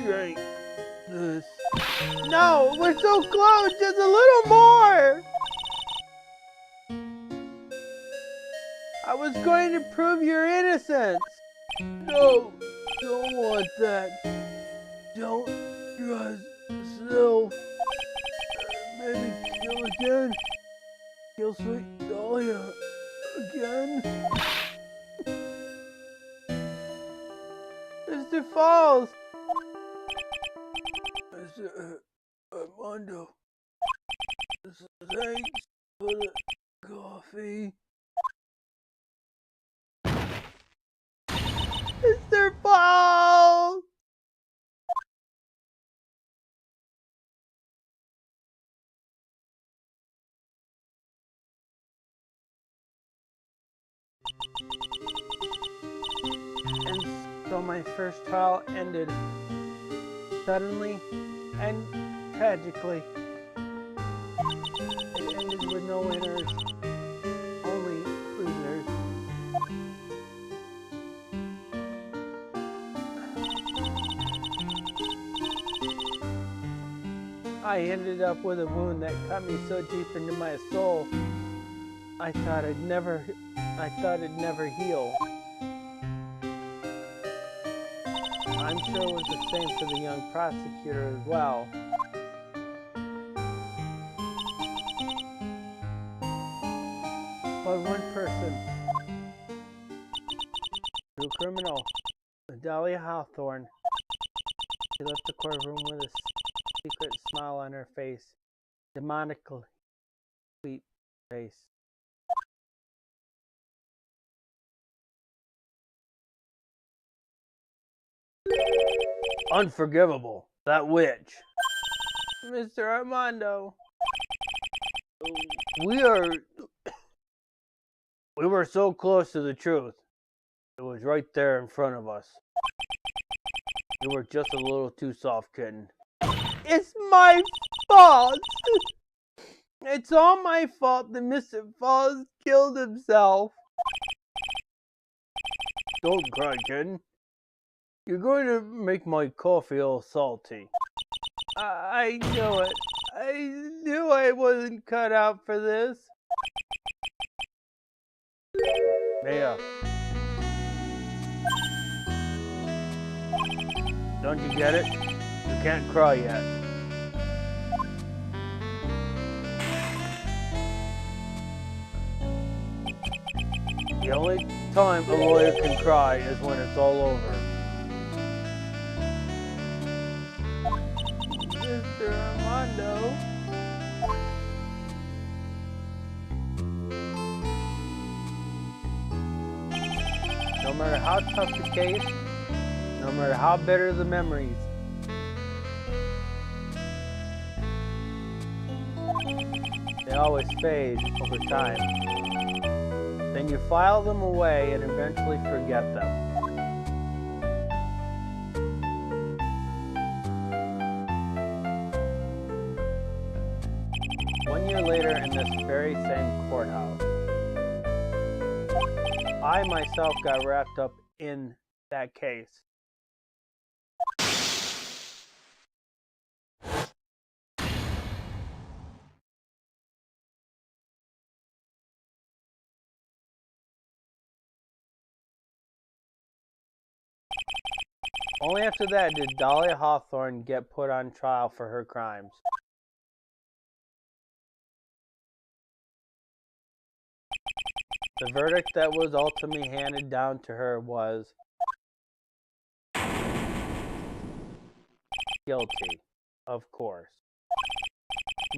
drank this. No, we're so close! Just a little more! I was going to prove your innocence! No, don't want that. Don't trust yourself. Maybe kill again. Kill sweet Dahlia again. Mr. Falls! Mr. Armando, thanks for the coffee. Mr. Falls! And so my first trial ended Suddenly and tragically, it ended with no winners, only losers. I ended up with a wound that cut me so deep into my soul, I thought it'd never heal. I'm sure it was the same for the young prosecutor as well. But one person, true criminal, Dahlia Hawthorne, she left the courtroom with a secret smile on her face, demonically sweet face. Unforgivable. That witch. Mr. Armando, We were so close to the truth. It was right there in front of us. You were just a little too soft, kitten. it's my fault. It's all my fault that Mr. Falls killed himself. Don't cry, kitten. You're going to make my coffee all salty. I knew it. I knew I wasn't cut out for this. Mia. Don't you get it? You can't cry yet. The only time a lawyer can cry is when it's all over. Mr. Armando. No matter how tough the case, no matter how bitter the memories, they always fade over time. Then you file them away and eventually forget them. 1 year later in this very same courthouse, I myself got wrapped up in that case. Only after that did Dahlia Hawthorne get put on trial for her crimes. The verdict that was ultimately handed down to her was guilty, of course.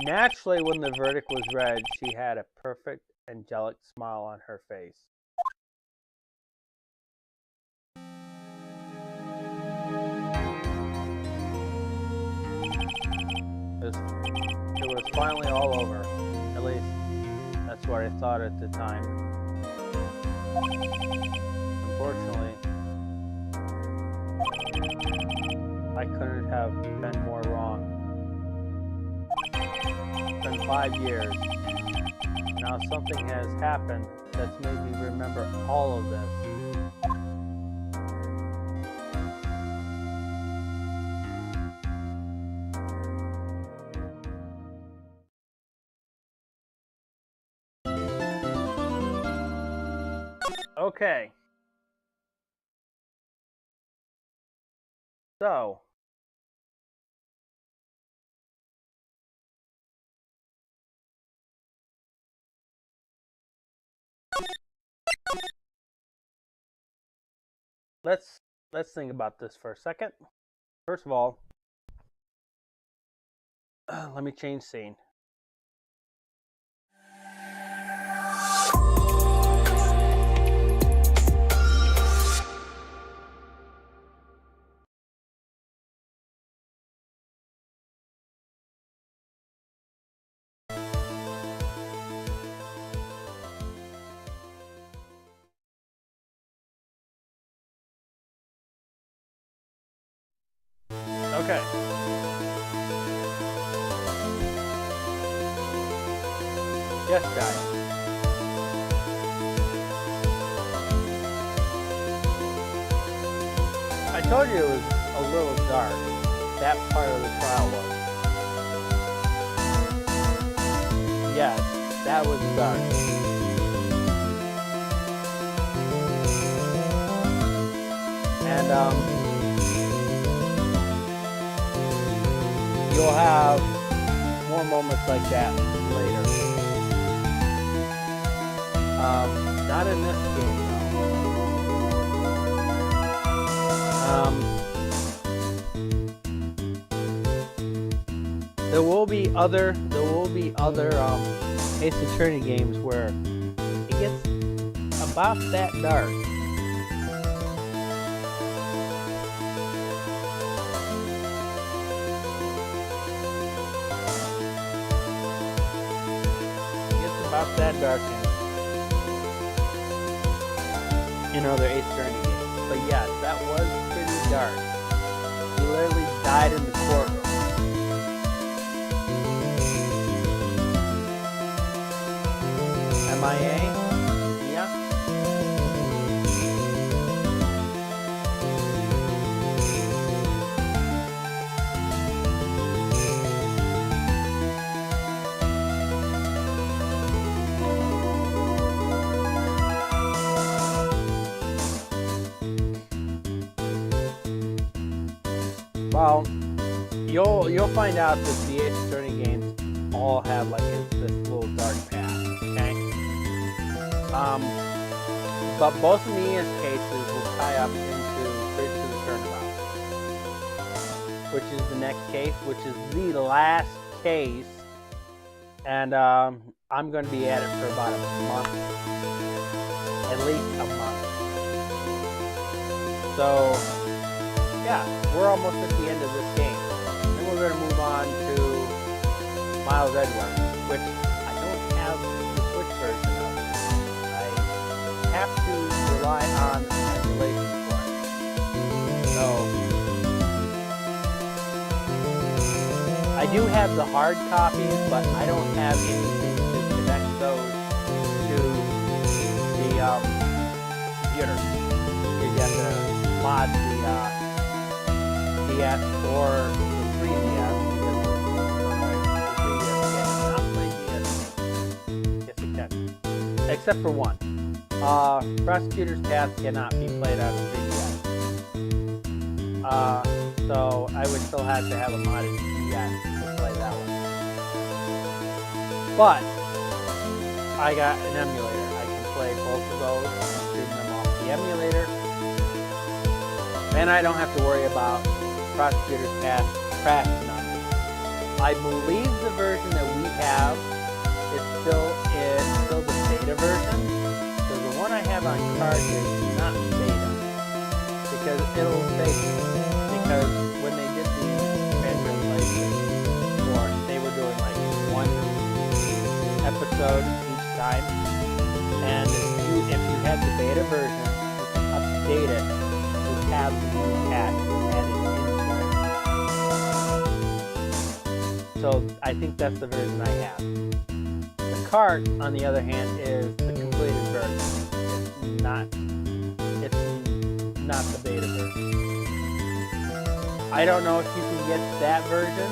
Naturally, when the verdict was read, she had a perfect, angelic smile on her face. It was finally all over. At least, that's what I thought at the time. Unfortunately, I couldn't have been more wrong. It's been 5 years. Now something has happened that's made me remember all of this. Okay. So, let's think about this for a second. First of all, let me change scene. Okay. Yes, guys. I told you it was a little dark. That part of the trial was. Yes, that was dark. And you'll have more moments like that later. Not in this game though. There will be other Ace Attorney games where it gets about that dark. About that dark in other Ace Attorney games. But yes, that was pretty dark. He literally died in the courtroom. MIA? Yeah. Well, you'll find out that the Ace Attorney games all have like this little dark path, okay? But both of Mia's cases will tie up into Bridge to the Turnabout, which is the next case, which is the last case, and I'm going to be at it for about a month, at least a month. So. Yeah, we're almost at the end of this game. Then we're going to move on to Miles Edwards, which I don't have the Switch version of. I have to rely on emulation for it. So, I do have the hard copies, but I don't have anything to connect those to the computer. You have to mod the DS or the 3DS because the 3DS cannot play DS. Yes, it can. Except for one. Prosecutor's Path cannot be played on the 3DS. So I would still have to have a modded DS to play that one. But I got an emulator. I can play both of those and stream them off the emulator. And I don't have to worry about Prosecutor's Path crashing on me. I believe the version that we have is still the beta version. So the one I have on card is not beta because it'll say because when they did the translation, or they were doing like one episode each time, and if you had the beta version, you can update it to have the new patch added. So I think that's the version I have. The cart, on the other hand, is the completed version. It's not the beta version. I don't know if you can get that version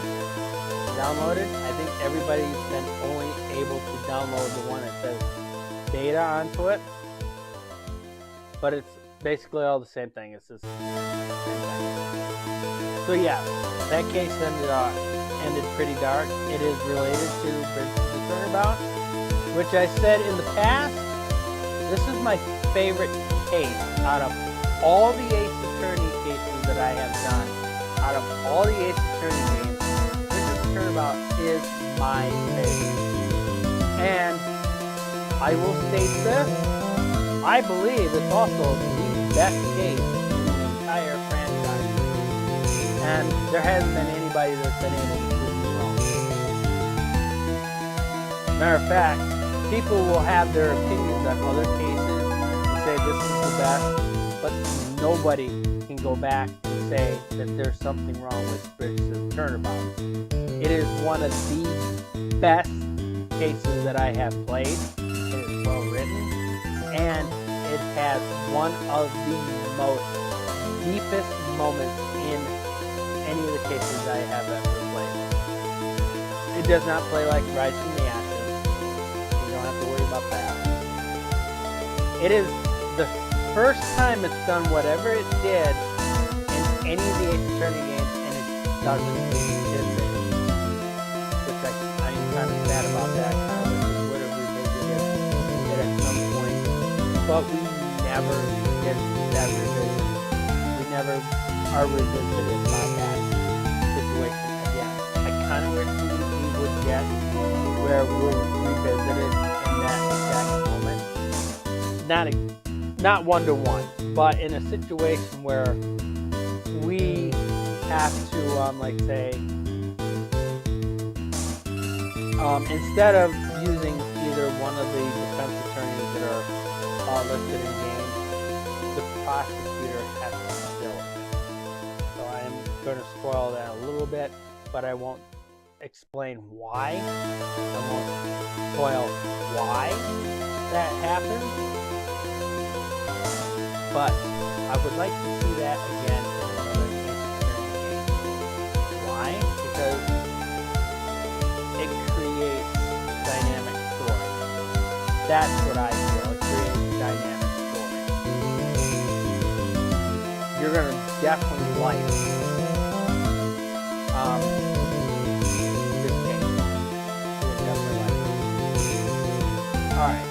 downloaded. I think everybody's been only able to download the one that says beta onto it. But it's basically all the same thing. It's just the same thing. So yeah, that case ended pretty dark. It is related to Bridge to the Turnabout, which I said in the past, this is my favorite case out of all the Ace Attorney cases that I have done. Out of all the Ace Attorney games, Bridge to the Turnabout is my favorite. And I will state this, I believe it's also the best case in the entire franchise. And there hasn't been anybody that's been able to prove me wrong. Matter of fact, people will have their opinions on other cases and say this is the best, but nobody can go back and say that there's something wrong with Bridges' Turnabout. It is one of the best cases that I have played. It is well written, and it has one of the most deepest moments in any of the cases I have ever played. It does not play like Rise from the Ashes. You don't have to worry about that. It is the first time it's done whatever it did in any of the Ace Attorney games, and it doesn't revisit it. Which I am kind of sad about that. I kind of wish it would have revisited it at some point. But we never get that revision. We never are revisited by that situation again. I kind of wish we would get where we're revisited in that exact moment. Not one-to-one, but in a situation where we have to, like say, instead of using either one of the defense attorneys that are listed in game, the prosecutor has to kill it. So I am going to spoil that a little bit, but I won't explain why. I won't spoil why that happens. But I would like to see that again in another Ace Attorney game. Why? Because it creates dynamic story. That's what I feel. It creates dynamic story. You're going to definitely like this game. You're definitely like it. Alright.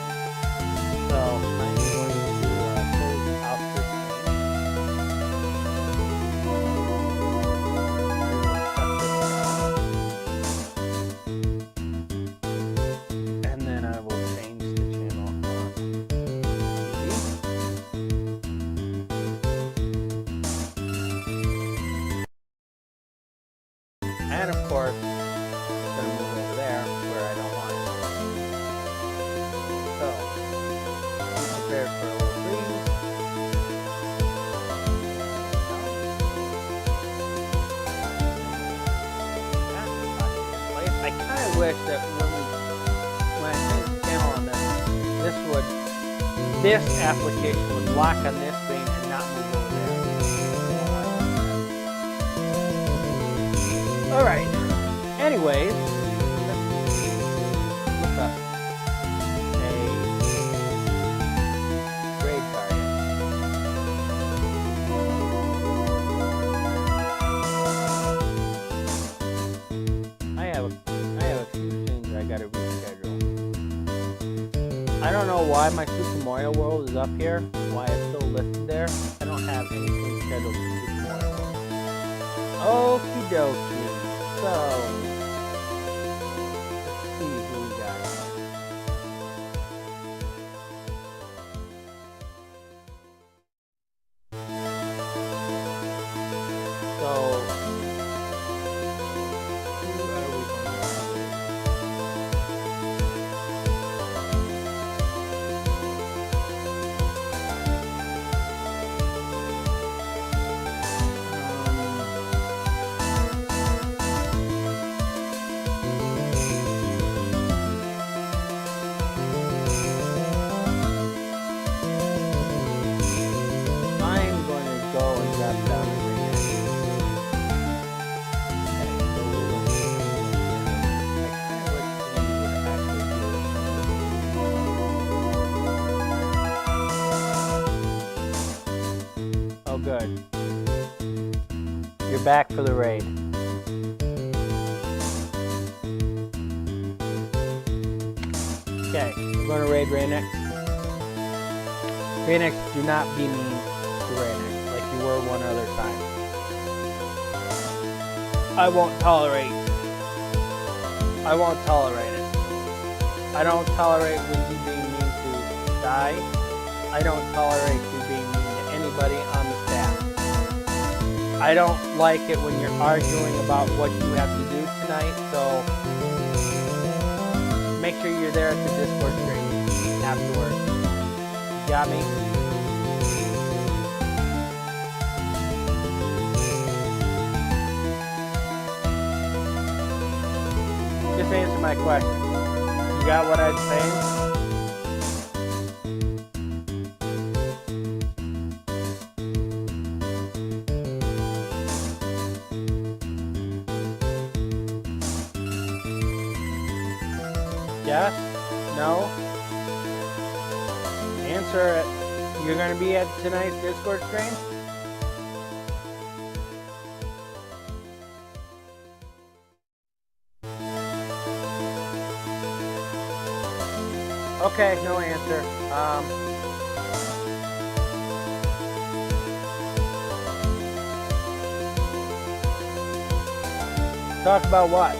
So, I'm going to close out this game. And then I will change the channel on TV. And of course, it's going to move over there where I don't want it. So, be prepared for a little breeze. I kind of wish that when I change the channel on this application would lock on this screen and not move over there. Alright. Anyways, let's look up a raid target. I have a few things I gotta reschedule. I don't know why my Super Mario World is up here, why it's still listed there. I don't have anything scheduled for Super Mario World. Okie dokie. So, let's see who we got. So, who are we going I'm going to go and drop down the ring. Okay, so we're going to I kind of wish Andy would actually do it. Oh, good. You're back for the raid. Okay, we're going to raid Raynex. Raynex, do not be mean to Raynex like you were one other time. I won't tolerate it. I don't tolerate when you being mean to Die. I don't tolerate you being mean to anybody on the staff. I don't like it when you're arguing about what you have to do tonight, so make sure you're there at the Discord stream afterwards. You got me? Just answer my question. You got what I'm saying? Yes? No? Answer it. You're going to be at tonight's Discord stream? Okay, no answer. Talk about what?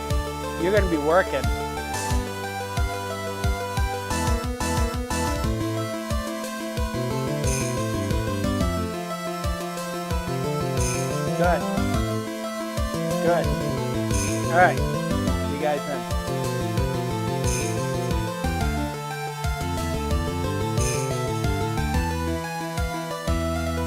You're going to be working. Good. Good. All right. See you guys then.